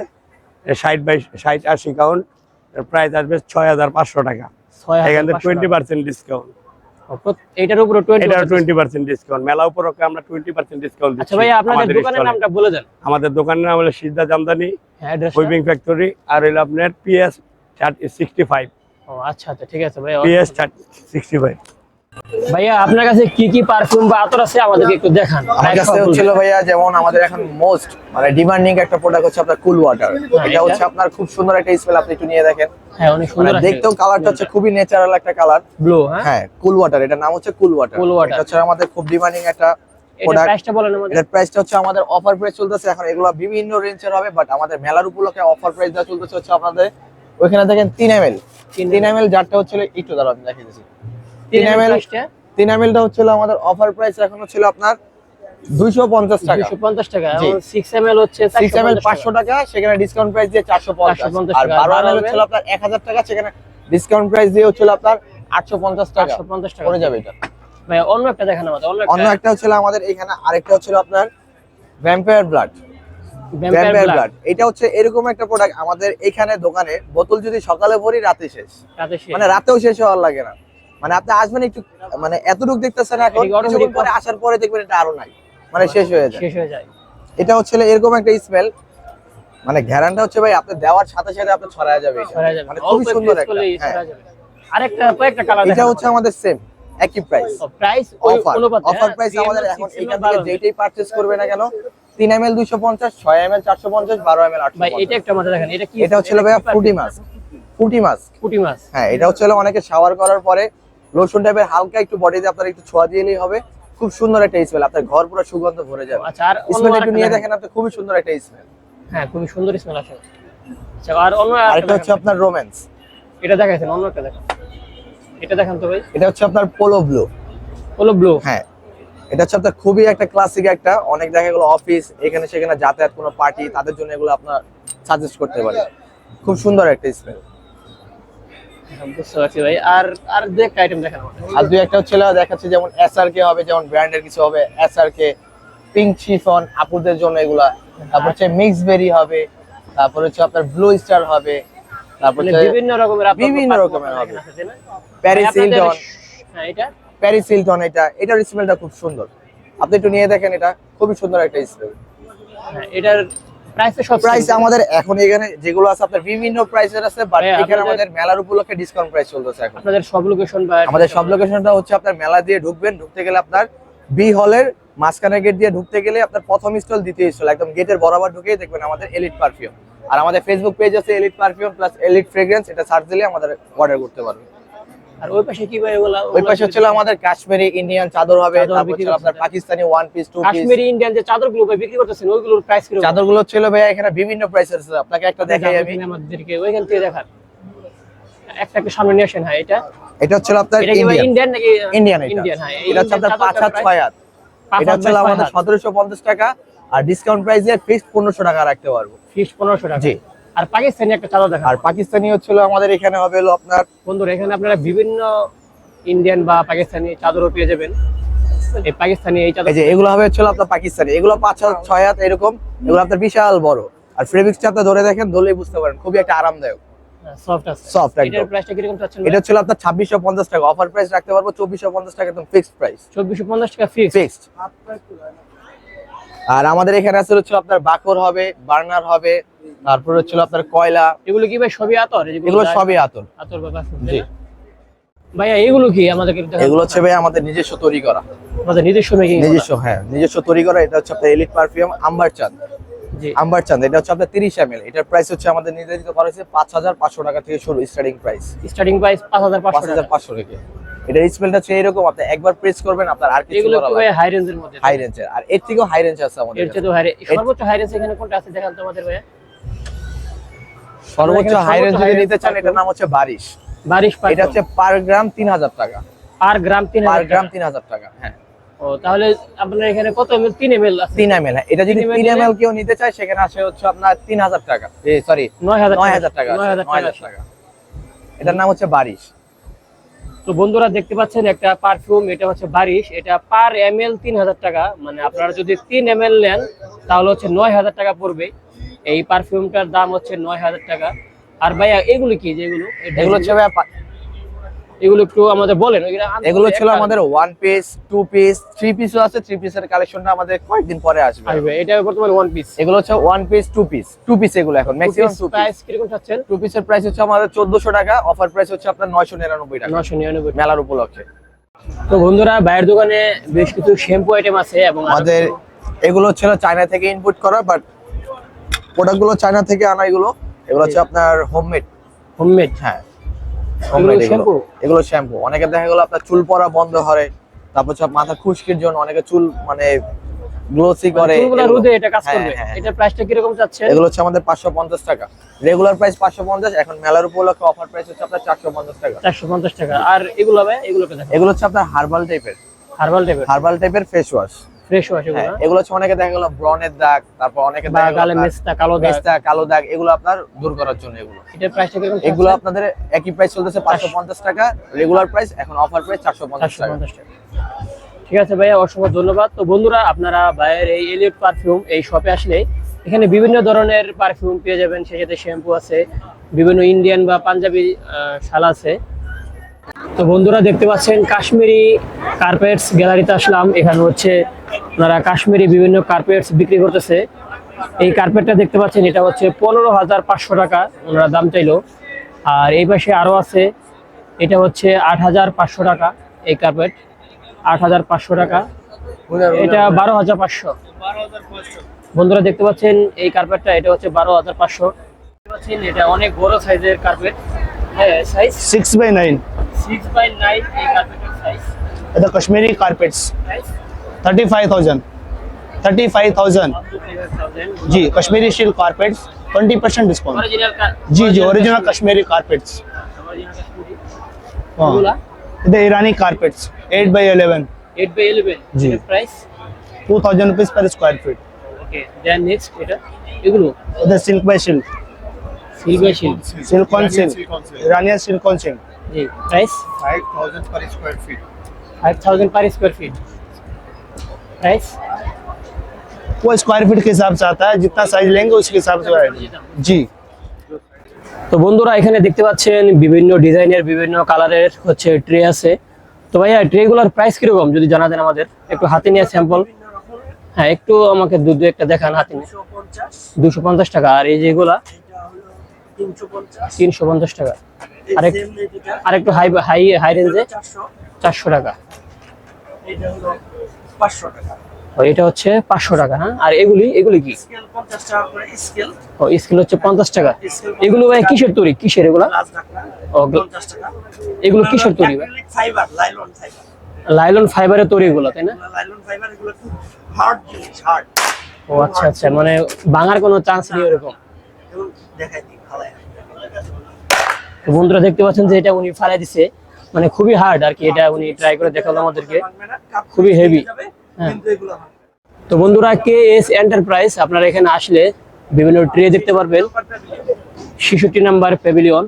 আছে। 60/80 কাউন্ট। এর প্রাইস আসবে 6,500 টাকা। এখান থেকে 20% ডিসকাউন্ট। এটার উপরে 20%। এটা 20% ডিসকাউন্ট। মেলা উপলক্ষে আমরা 20% ডিসকাউন্ট দিচ্ছি। আচ্ছা ভাই, আপনাদের আমাদের দোকানের স্টলে। নামটা বলে দেন। আমাদের দোকানের নাম হলো সিজদা জামদানি হ্যাঁ, অ্যাড্রেসটা। উইভিং ফ্যাক্টরি, আর হলো আপনার PS 65, ও আচ্ছা আচ্ছা, ঠিক আছে ভাই। PS 65। ভাইয়া আপনার কাছে কি কি পারফিউম বা আতর আছে আমাদেরকে একটু দেখান। আমার কাছে হচ্ছিল ভাইয়া, যেমন আমাদের এখন মোস্ট মানে ডিমান্ডিং একটা প্রোডাক্ট হচ্ছে আপনার কুল ওয়াটার। এটা হচ্ছে আপনার খুব সুন্দর একটা স্মেল, আপনি একটু নিয়ে দেখেন। হ্যাঁ, অনেক মানে সুন্দর। দেখতেও কালারটা হচ্ছে খুবই ন্যাচারাল একটা কালার। ব্লু। হ্যাঁ, কুল ওয়াটার, এটার নাম হচ্ছে কুল ওয়াটার। Cool water। এটা হচ্ছে আমাদের খুব ডিমান্ডিং একটা এটা প্রোডাক্ট। প্রাইসটা বলেন আমাদের। এটার প্রাইসটা হচ্ছে আমাদের অফার প্রাইস চলতেছে এখন। এগুলো বিভিন্ন রেঞ্জের হবে, বাট আমাদের মেলার উপলক্ষে অফার প্রাইস দেওয়া চলতেছে হচ্ছে আপনাদের ওইখানে দেখেন 3 ml। 3 ml জারটা হচ্ছিল একটু দাঁড়াও আমি দেখিয়ে দিচ্ছি। 3 ml 3 ml টা হচ্ছিল আমাদের অফার প্রাইস এখন হচ্ছিল আপনার 250 টাকা। 250 টাকা। জি। 6 ml হচ্ছে 6 ml 500 টাকা, সেখানে ডিসকাউন্ট প্রাইস দিয়ে 450। 450 আর টাকা। 12 ml হচ্ছে আপনার 1000 টাকা, সেখানে ডিসকাউন্ট প্রাইস দিয়ে হচ্ছে আপনার 850 টাকা 850 টাকা পড়ে যাবে এটা। ভাই অন্য একটা দেখান আমাদের, অন্য একটা হচ্ছে আমাদের এখানে আরেকটা হচ্ছে আপনার vampire blood. Vampire vampire blood. Blood এটা হচ্ছে এরকম একটা প্রোডাক্ট, আমাদের এখানে দোকানে বোতল যদি সকালে ভরি রাতে শেষ, রাতে শেষ। মানে রাতেও শেষ হওয়ার লাগে না। মানে আপনি আসবেন একটু, মানে এতটুকু দেখতেছেন এখন, এদিকে automatic কিছুক্ষণ পরে আসার পরে দেখবেন এটা আরো নাই, মানে শেষ হয়ে যায়। শেষ হয়ে যায়। এটা হচ্ছে এরকম একটা স্মেল, মানে ঘ্যারান্টি হচ্ছে ভাই আপনি দেওয়ার সাথে সাথে আপনি ছড়ায় যাবে এটা। ছড়ায় যাবে। মানে খুবই অল্প সুন্দর use একটা, করলেই হ্যাঁ। ছড়ায় যাবে। আরেকটা কয়েকটা কালার এটা দেখান হচ্ছে আমাদের সেম একই price, price offer offer price আমাদের এখন এখান থেকে যেটাই পারচেজ করবে না কেন 3 ml 250, 6 ml 450, 12 ml ভাই 850। এটা একটা আমাদের দেখেন, এটা কি? এটা হচ্ছে ভাইয়া ফ্রুটি মাস্ক। ফ্রুটি মাস্ক, ফুটি মাছ। হ্যাঁ, এটা হচ্ছে অনেকে শাওয়ার করার পরে লোশন টাইপের হালকা একটু বডিতে আপনার একটু ছোঁয়া দিলেই হবে, খুব সুন্দর একটা স্মেল, আপনার ঘর পুরো সুগন্ধ ভরে যাবে। আচ্ছা, আর স্মেল একটু আরেকটা নিয়ে দেখেন। দেখেন আপনি, খুবই সুন্দর একটা স্মেল। হ্যাঁ, খুবই সুন্দর স্মেল আসে। আচ্ছা, আর অন্য আরেকটা হচ্ছে আপনার রোম্যান্স। এটা দেখাইছেন, অন্য একটা দেখান। এটা দেখান তো ভাই। এটা হচ্ছে আপনার পোলো ব্লু। হলো ব্লু। হ্যাঁ, এটা হচ্ছে আপনার খুবই একটা ক্লাসিক একটা, অনেক দেখা গেলো অফিস এখানে সেখানে যাতায়াত কোনো পার্টি, তাদের জন্য এগুলো আপনার সাজেস্ট করতে পারে, খুব সুন্দর একটা স্মেল। বুঝতে পারছি ভাই। আর আর যে আইটেম দেখান আমাদের। আর দুই একটা হচ্ছে দেখাচ্ছে, যেমন এসআরকে হবে, যেমন ব্র্যান্ডের কিছু হবে, এসআরকে পিঙ্ক শিফন আপুদের জন্য এগুলা, তারপর হচ্ছে মিক্স বেরি হবে, তারপর হচ্ছে আপনার ব্লু স্টার হবে, তারপর মানে হচ্ছে বিভিন্ন রকমের আপনার বিভিন্ন পার্ট রকমের হবে। আছে, তাই না? প্যারিস আপনাদের- হিলটন, হ্যাঁ, এটা প্যারিস হিলটন, এটার স্মেলটা খুব সুন্দর, আপনি একটু নিয়ে দেখেন, এটা খুবই সুন্দর একটা স্মেল। হ্যাঁ, এটার প্রাইস সব প্রাইস আমাদের এখন এখানে যেগুলো আছে আপনার বিভিন্ন প্রাইসের আছে, বাট ভাইয়া, এখানে আপনাদের- আমাদের মেলার উপলক্ষে ডিসকাউন্ট প্রাইস চলতেছে এখন। আপনাদের সব লোকেশন বা আমাদের সব লোকেশনটা হচ্ছে আপনার মেলা দিয়ে ঢুকবেন, ঢুকতে গেলে আপনার বি হলের মাঝখানে গেট দিয়ে ঢুকতে গেলে আপনার প্রথম স্টল, দ্বিতীয় স্টল, একদম গেটের বরাবর ঢুকেই দেখবেন আমাদের এলিট পারফিউম। আর আমাদের ফেসবুক পেজ আছে elite perfume plus elite fragrance, এটা সার্চ দিলে আমাদের অর্ডার করতে পারবেন। আর ওই পাশে কি ভাই ওগুলা? ওই পাশে হচ্ছে আমাদের কাশ্মীরি ইন্ডিয়ান চাদর হবে, চাদর তারপর বিক্রি হচ্ছে আপনার করছেন। Pakistani one piece, two piece. Kashmiri Indian যে চাদরগুলো ভাই বিক্রি করতেছেন, ওইগুলোর প্রাইস কি? চাদরগুলো ছিল ভাইয়া এখানে বিভিন্ন প্রাইসের আছে, আপনাকে একটা দেখাই আমি। আমাদেরকে ওইখান থেকে দেখান, একটা একটু সামনে নিয়ে আসেন। হ্যাঁ, এটা এটা হচ্ছে আপনার এটা কি ভাই ইন্ডিয়ান, ইন্ডিয়ান নাকি? ইন্ডিয়ান ইন্ডিয়ান, হ্যাঁ। এটা হচ্ছে আপনার 5 হাত 6 হাত। এটা হচ্ছে আমাদের 1750 টাকা, আর ডিসকাউন্ট প্রাইস দিয়ে ফিক্সড 1500 টাকা রাখতে পারবো। ফিক্স 1500 টাকা। জি। আর পাকিস্তানি একটা চাদর দেখান। আর পাকিস্তানি হচ্ছিল আমাদের এখানে হবে হলো আপনার, বন্ধুরা, এখানে আপনারা বিভিন্ন ইন্ডিয়ান বা পাকিস্তানি চাদরও পেয়ে যাবেন। এই পাকিস্তানি এই চাদর, এই যে এগুলো হবে হচ্ছিল আপনার পাকিস্তানি, এগুলো 5 হাত 6 হাত এরকম, এগুলো আপনার বিশাল বড়। আর ফেব্রিক্সটা আপনি ধরে দেখেন, ধরলেই বুঝতে পারেন, খুবই একটা আরামদায়ক, সফট আছে। সফট একদম। এটার প্রাইসটা কিরকম চাচ্ছেন? এটা হচ্ছিল আপনার 2650 টাকা, অফার প্রাইস রাখতে পারবো 2450 টাকা, একদম ফিক্সড প্রাইস। 2450 টাকা ফিক্স। ফিক্সড। আর আমাদের এখানে আছে হচ্ছে আপনার বাকর হবে, বার্নার হবে, তারপর হচ্ছে আপনার কয়লা। এগুলো কি ভাই সবই আতর? এগুলো সবই আতর। আতর বা বাসন, জি। তাই না? ভাইয়া এগুলো কি আমাদেরকে একটু দেখান। এগুলো হচ্ছে ভাই আমাদের নিজস্ব তৈরি করা, আমাদের নিজস্ব মেকিং। নিজস্ব, হ্যাঁ, নিজস্ব তৈরি করা। এটা হচ্ছে আপনার এলিট পারফিউম আম্বার চাঁদ। জি। আম্বার চাঁদ, এটা হচ্ছে আপনার 30 ml, এটার প্রাইস হচ্ছে আমাদের নির্ধারিত করা হয়েছে 5500 টাকা থেকে শুরু, স্টার্টিং প্রাইস স্টার্টিং প্রাইস 5500 টাকা। 5500 টাকা। এটার স্মেলটা হচ্ছে এরকম, আপনি একবার প্রেস করবেন আপনার আর কিছু এগুলো করা কি লাগবে ভাই না। হাই রেঞ্জের মধ্যে? হাই রেঞ্জের, আর এর থেকেও হাই রেঞ্জ আছে আমাদের এর চেয়ে তো হাই সর্বোচ্চ হাই রেঞ্জ এখানে কোনটা আছে দেখান তো আমাদের ভাইয়া। সর্বোচ্চ এখানে হাই রেঞ্জ সর্বোচ্চ যদি high নিতে চান, range এটার নাম হচ্ছে বারিশ। বারিশ পার, এটা হচ্ছে পার গ্রাম 3000 টাকা। পার গ্রাম 3000 পার গ্রাম টাকা। 3000 টাকা, হ্যাঁ। ও, তাহলে আপনার এখানে কত ml? 3 ml আছে। 3 ml, হ্যাঁ। এটা যদি 3 3 ml কেউ নিতে চায়, সেখানে আসে হচ্ছে আপনার 3000 টাকা, সরি 9000 টাকা, 9000 টাকা। এটার নাম হচ্ছে বারিশ। তো বন্ধুরা দেখতে পাচ্ছেন একটা পারফিউম, এটা হচ্ছে বারিশ, এটা পার ml 3000 টাকা। মানে আপনারা যদি 3 ml নেন তাহলে হচ্ছে 9000 টাকা পড়বে। এই পারফিউমটার দাম হচ্ছে 9000 টাকা। আর ভাইয়া এগুলো কি? যেগুলো এগুলো হচ্ছে ভাই, এগুলো একটু আমাদের বলেন। এগুলো ছিল আমাদের 1 পিস, 2 পিস, 3 পিসও আছে। 3 পিসের কালেকশনটা আমাদের কয়েকদিন পরে আসবে। এটা বর্তমানে 1 পিস। এগুলো হচ্ছে 1 পিস, 2 পিস, 2 পিস এগুলো এখন ম্যাক্সিমাম 2 পিস। প্রাইস কিরকম চাচ্ছেন? 2 পিসের প্রাইস হচ্ছে আমাদের 1400 টাকা, অফার প্রাইস হচ্ছে আপনার 999 টাকা 999। মেলার উপলক্ষে। তো বন্ধুরা, ভাইয়ের দোকানে বেশ কিছু শ্যাম্পু আইটেম আছে এবং আমাদের এগুলো ছিল চায়না থেকে ইনপুট করা, বাট প্রোডাক্টগুলো চায়না থেকে আনা। এগুলো হচ্ছে আপনার হোমমেড। হোমমেড, হ্যাঁ, হোমমেড শ্যাম্পু। এগুলো শ্যাম্পু। অনেকে দেখা গেল আপনার চুল পড়া বন্ধ হয়, তারপর হচ্ছে মাথা খুশকির জন্য অনেকে চুল মানে গ্লোসি করে, চুলগুলো রোদে এটা কাজ হ্যাঁ, করবে। হ্যাঁ। এটা প্রাইসটা কিরকম চাচ্ছেন? এগুলো হচ্ছে আমাদের 550 টাকা, রেগুলার প্রাইস 550, এখন মেলার উপলক্ষে অফার প্রাইস হচ্ছে আপনার 450 টাকা। 450 টাকা। আর এগুলো ভাই, এগুলোকে দেখেন। এগুলো হচ্ছে আপনার হার্বাল টাইপের হার্বাল টাইপের ফেস ওয়াশ। ফ্রেশ ওয়াশ এগুলো হ্যাঁ, এগুলো হচ্ছে অনেকে দেখা গেল ব্রনের দাগ, তারপর অনেকে বা দেখা গেল গালে মেস্তা কালো দাগ, কালো দাগ, এগুলো আপনার দূর করার জন্য এগুলো। এটার প্রাইসটা কিরকম? এগুলো আপনাদের একই প্রাইস চলতেছে 550 টাকা রেগুলার প্রাইস, এখন অফার প্রাইস 450 টাকা। 450 টাকা। ঠিক আছে ভাইয়া, অসংখ্য ধন্যবাদ। তো বন্ধুরা, আপনারা ভাইয়ের এই এলিট পারফিউম এই শপে আসলে এখানে বিভিন্ন ধরনের পারফিউম পেয়ে যাবেন, সেই সাথে শ্যাম্পু আছে, বিভিন্ন ইন্ডিয়ান বা পাঞ্জাবি শাল আছে। তো বন্ধুরা দেখতে পাচ্ছেন কাশ্মীরি কার্পেটস গ্যালারিতে আসলাম। এখানে হচ্ছে ওনারা কাশ্মীরি বিভিন্ন কার্পেটস বিক্রি করতেছে। এই কার্পেটটা দেখতে পাচ্ছেন, এটা হচ্ছে 15,500 টাকা ওনারা দাম চাইলো। আর এই পাশে আরো আছে, এটা হচ্ছে 8,500 টাকা এই কার্পেট, 8,500 টাকা। এটা 12,500। বন্ধুরা দেখতে পাচ্ছেন এই কার্পেটটা, এটা হচ্ছে 12,500। দেখতে পাচ্ছেন এটা অনেক বড় সাইজের কার্পেট। হ্যাঁ, সাইজ 6x9 6x9 এই কার্পেটের সাইজ। এটা কাশ্মীরি কার্পেটস 35,000 जी Kashmiri silk carpets 20% discount original जी जी ओरिजिनल कश्मीरी कारपेट्स এগুলা इधर ईरानी कारपेट्स 8x11 8x11 जी। Price 2000 rupees per square feet. Okay. Then next এটা এগুলো इधर silk by silk silver shield. Silk on silk Iranian silk on silk জি, price 5000 per square feet. 5000 per square feet. Price वो square feet के हिसाब से आता है, जितना साइज लेंगे उसके हिसाब से आएगा जी। তো বন্ধুরা এখানে দেখতে পাচ্ছেন বিভিন্ন ডিজাইনের বিভিন্ন কালারের হচ্ছে ট্রে আছে। তো ভাইয়া ট্রেগুলোর প্রাইস কিরকম যদি জানা দেন আমাদের, একটু হাতে নিয়ে স্যাম্পল। হ্যাঁ, একটু আমাকে দু একটা দেখান হাতে নিয়ে। 250 টাকা। আর এই যেগুলা 350 টাকা। আর একটু হাই হাই হাই রেঞ্জে 400 টাকা। ও, এটা হচ্ছে 500 টাকা। হ্যাঁ, আর এগুলি কি? ও, স্কেল হচ্ছে 50 টাকা। এগুলো ভাই কিসের তৈরি, কিসের এগুলা? ও, এগুলো কিসের তৈরি ভাই? লাইলন ফাইবারের তৈরি এগুলো, তাই না? ও আচ্ছা আচ্ছা, মানে ভাঙার কোনো চান্স নেই এরকম। তো বন্ধুরা দেখতে পাচ্ছেন যে এটা উনি ফালাই দিছে, মানে খুবই হার্ড আর কি। এটা উনি ট্রাই করে দেখালো আমাদেরকে, খুবই হেভি। হ্যাঁ। তো বন্ধুরা, KS এন্টারপ্রাইজ আপনারা এখানে আসলে বিভিন্ন ট্রে দেখতে পারবেন। 66 নাম্বার প্যাভিলিয়ন।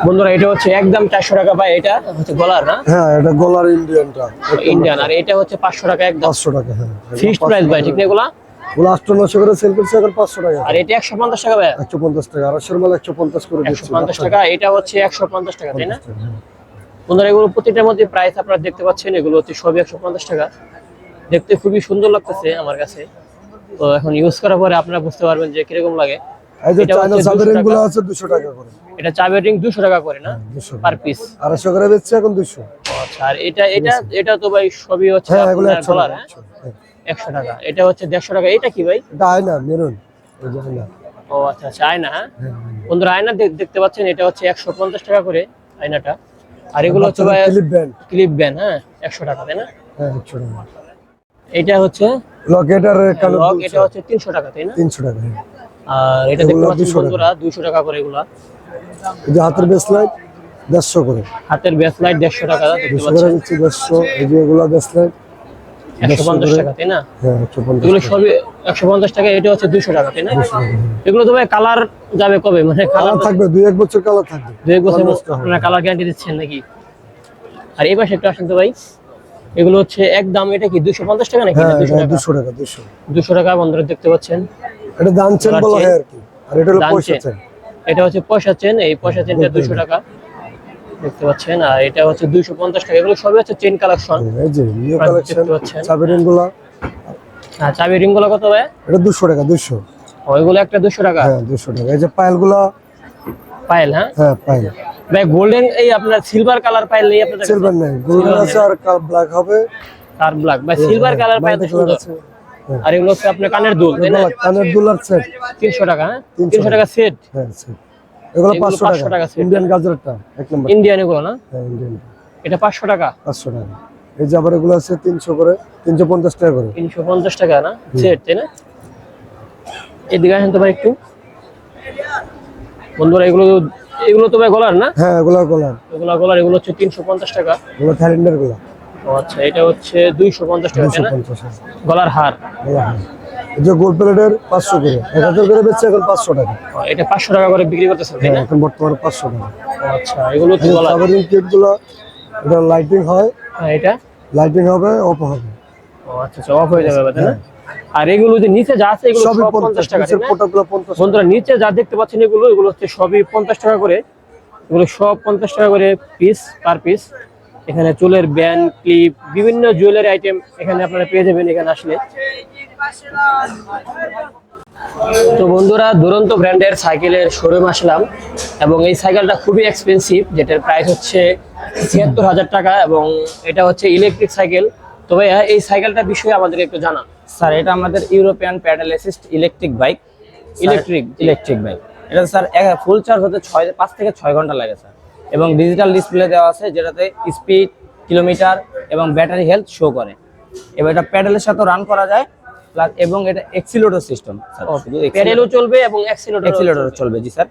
বন্ধুরা এটা হচ্ছে একদম 400 টাকা ভাই। এটা হচ্ছে গলার না? হ্যাঁ, এটা গলার ইন্ডিয়ানটা ইন্ডিয়ান। আর এটা হচ্ছে 500 টাকা একদম 500 টাকা। হ্যাঁ, ফিক্সড প্রাইস ভাই, ঠিক না? এগুলা ওগুলো 800-900 করে সেল করছে, এখন 500 টাকা। আর এটা 150 টাকা ভাই। 150 টাকা। আর আসল মাল 150 করে দিচ্ছে। 150 টাকা। এটা হচ্ছে 150 টাকা, তাই না? বন্ধুরা এগুলো প্রতিটার মধ্যে প্রাইস আপনারা দেখতে পাচ্ছেন, এগুলো হচ্ছে সবই 150 টাকা। দেখতে খুবই সুন্দর লাগতেছে আমার কাছে। তো এখন ইউজ করার পরে আপনারা বুঝতে পারবেন যে কিরকম লাগে। এই যে এটা চায়না হচ্ছে 200 সাবেরিং গুলো টাকা। আছে 200 টাকা করে। এটা চাবি রিং 200 টাকা করে না 200 পার পিস? 250 করে বেচছে এখন 200। আচ্ছা। আর এটা তো ভাই সবই হচ্ছে হ্যাঁ, এগুলো আপনার 100 গলার। টাকা। হ্যাঁ, 100 টাকা। এটা হচ্ছে 150 টাকা। এটা কি ভাই? এটা আয়না মেরুন, এই যে আয়না। ও আচ্ছা আচ্ছা, আয়না। হ্যাঁ বন্ধুরা, আয়না দেখতে পাচ্ছেন, এটা হচ্ছে 150 টাকা করে আয়নাটা। আর এগুলো হচ্ছে ভাই ক্লিপ ব্যান্ড। Clip band. হ্যাঁ, 100 টাকা, তাই না? হ্যাঁ, 100 টাকা। এটা হচ্ছে লকেট আর কালো লক, এটা হচ্ছে 300 টাকা, তাই না? 300 টাকা। আর এটা দেখতে এগুলো পাচ্ছেন 200 টাকা। বন্ধুরা 200 টাকা করে এগুলা। এই যে হাতের ব্রেসলেট 150 করে। হাতের ব্রেসলাইট 150 টাকা দেখতে 200 করে পাচ্ছেন। দিচ্ছে 150। এই যে এগুলো ব্রেসলেট 150 টাকা, তাই না? হ্যাঁ, 150 এগুলো সবই 150 টাকা। এটা হচ্ছে 200 টাকা, তাই না? এগুলো তো ভাই কালার যাবে কবে, মানে কালার কালার থাকবে 2-1 বছর কালার থাকবে। 2 বছর নষ্ট হবে না। আপনারা কালার গ্যারান্টি দিচ্ছেন নাকি? আর এই পাশে একটু আসেন তো ভাই। এগুলো হচ্ছে একদম, এটা কি 250 টাকা নাকি? হ্যাঁ, না 200 এটা টাকা? 200 টাকা 200। 200 টাকা বন্ধুরা দেখতে পাচ্ছেন। এটা দান চেন গলার বলা চেন। হয় আর কি। আর এটা হলো দান পয়সা চেন। চেন। এটা হচ্ছে পয়সা চেন। এই পয়সা চেনটা 200 টাকা দেখতে পাচ্ছেন। আর এটা হচ্ছে 250 টাকা। এগুলো সবই হচ্ছে চেন কালেকশন। এই যে নিউ আপনারা কালেকশন দেখতে পাচ্ছেন। সাবেরিং গুলো। আর চাবি রিং গুলো কত ভাই? এটা 200 টাকা 200। ওইগুলো একটা 200 টাকা। হ্যাঁ, 200 টাকা। এই যে পায়েল গুলো। পাইল। হ্যাঁ হ্যাঁ, পায়েল। ভাই গোল্ডেন, এই আপনার সিলভার কালার পাইল নেই আপনাদের কাছে? সিলভার নেই, গোল্ড আছে আর ব্ল্যাক হবে। আর ব্ল্যাক ভাই, সিলভার কালার পাইল তো সুন্দর। আর এগুলো হচ্ছে আপনার কানের দুল, তাই না? কানের দুল আর সেট 300 টাকা। হ্যাঁ, 300 টাকা সেট। হ্যাঁ, সেট। এগুলো 500 500 টাকা টাকা। set। ইন্ডিয়ান গাজরটা এক নম্বর। ইন্ডিয়ান এগুলো না? হ্যাঁ, ইন্ডিয়ান। এটা 500 টাকা। 500 টাকা। এই যে আবার এগুলো আছে 300 করে, 350 টাকা করে। 350 টাকা না সেট, তাই না? এদিকে আসেন তো ভাই একটু। বন্ধুরা এগুলো তো ভাই গলার না? হ্যাঁ, এগুলো গলার। এগুলো গলার। এগুলো হচ্ছে 350 টাকা। এগুলো থাইল্যান্ডের গুলো। ও আচ্ছা, এটা হচ্ছে 250 টাকা তাই না? গলার হার। এই যে গোল্ড প্লেটের 500 করে 1000 করে বেচছে এখন 500 টাকা। ও, এটা 500 টাকা করে বিক্রি করতেছেন তাই না? এখন বর্তমানে 500 টাকা। ও আচ্ছা, এগুলো তো গলার। সাধারণ কেকগুলো এটা লাইটিং হয়, হ্যাঁ, এটা লাইটিং হবে, অফ হবে। ও আচ্ছা আচ্ছা, অফ হয়ে যাবে তাই না? আর এগুলো যে নিচে যা আছে এগুলো সবই সব 50 টাকা তাই না? প্রোডাক্টগুলো 50 টাকা। বন্ধুরা নিচে যা দেখতে পাচ্ছেন এগুলো হচ্ছে সবই 50 টাকা করে। এগুলো সব 50 টাকা করে পিস, পার পিস। এখানে চুলের ব্যান্ড, ক্লিপ, বিভিন্ন জুয়েলারি আইটেম এখানে আপনারা পেয়ে যাবেন এখানে আসলে। তো বন্ধুরা, দুরন্ত ব্র্যান্ডের সাইকেলের শোরুম আসলাম এবং এই সাইকেলটা খুবই এক্সপেন্সিভ, যেটার প্রাইস হচ্ছে ৭৬,০০০ টাকা এবং এটা হচ্ছে ইলেকট্রিক সাইকেল। তবে এই সাইকেলটার বিষয়ে আমাদের একটু জানান। স্যার এটা আমাদের European pedal assist electric bike. Electric bike এটা স্যার ফুল চার্জ হতে 5 থেকে 6 ঘন্টা লাগে স্যার, এবং ডিজিটাল ডিসপ্লে দেওয়া আছে যেটাতে স্পিড, কিলোমিটার এবং ব্যাটারি হেলথ শো করে। এবার এটা প্যাডেলের সাথে রান করা যায় প্লাস, এবং এটা এক্সিলেটর সিস্টেম স্যার, শুধু প্যাডেলও চলবে এবং অ্যাক্সিলারেটর চলবে। জি স্যার,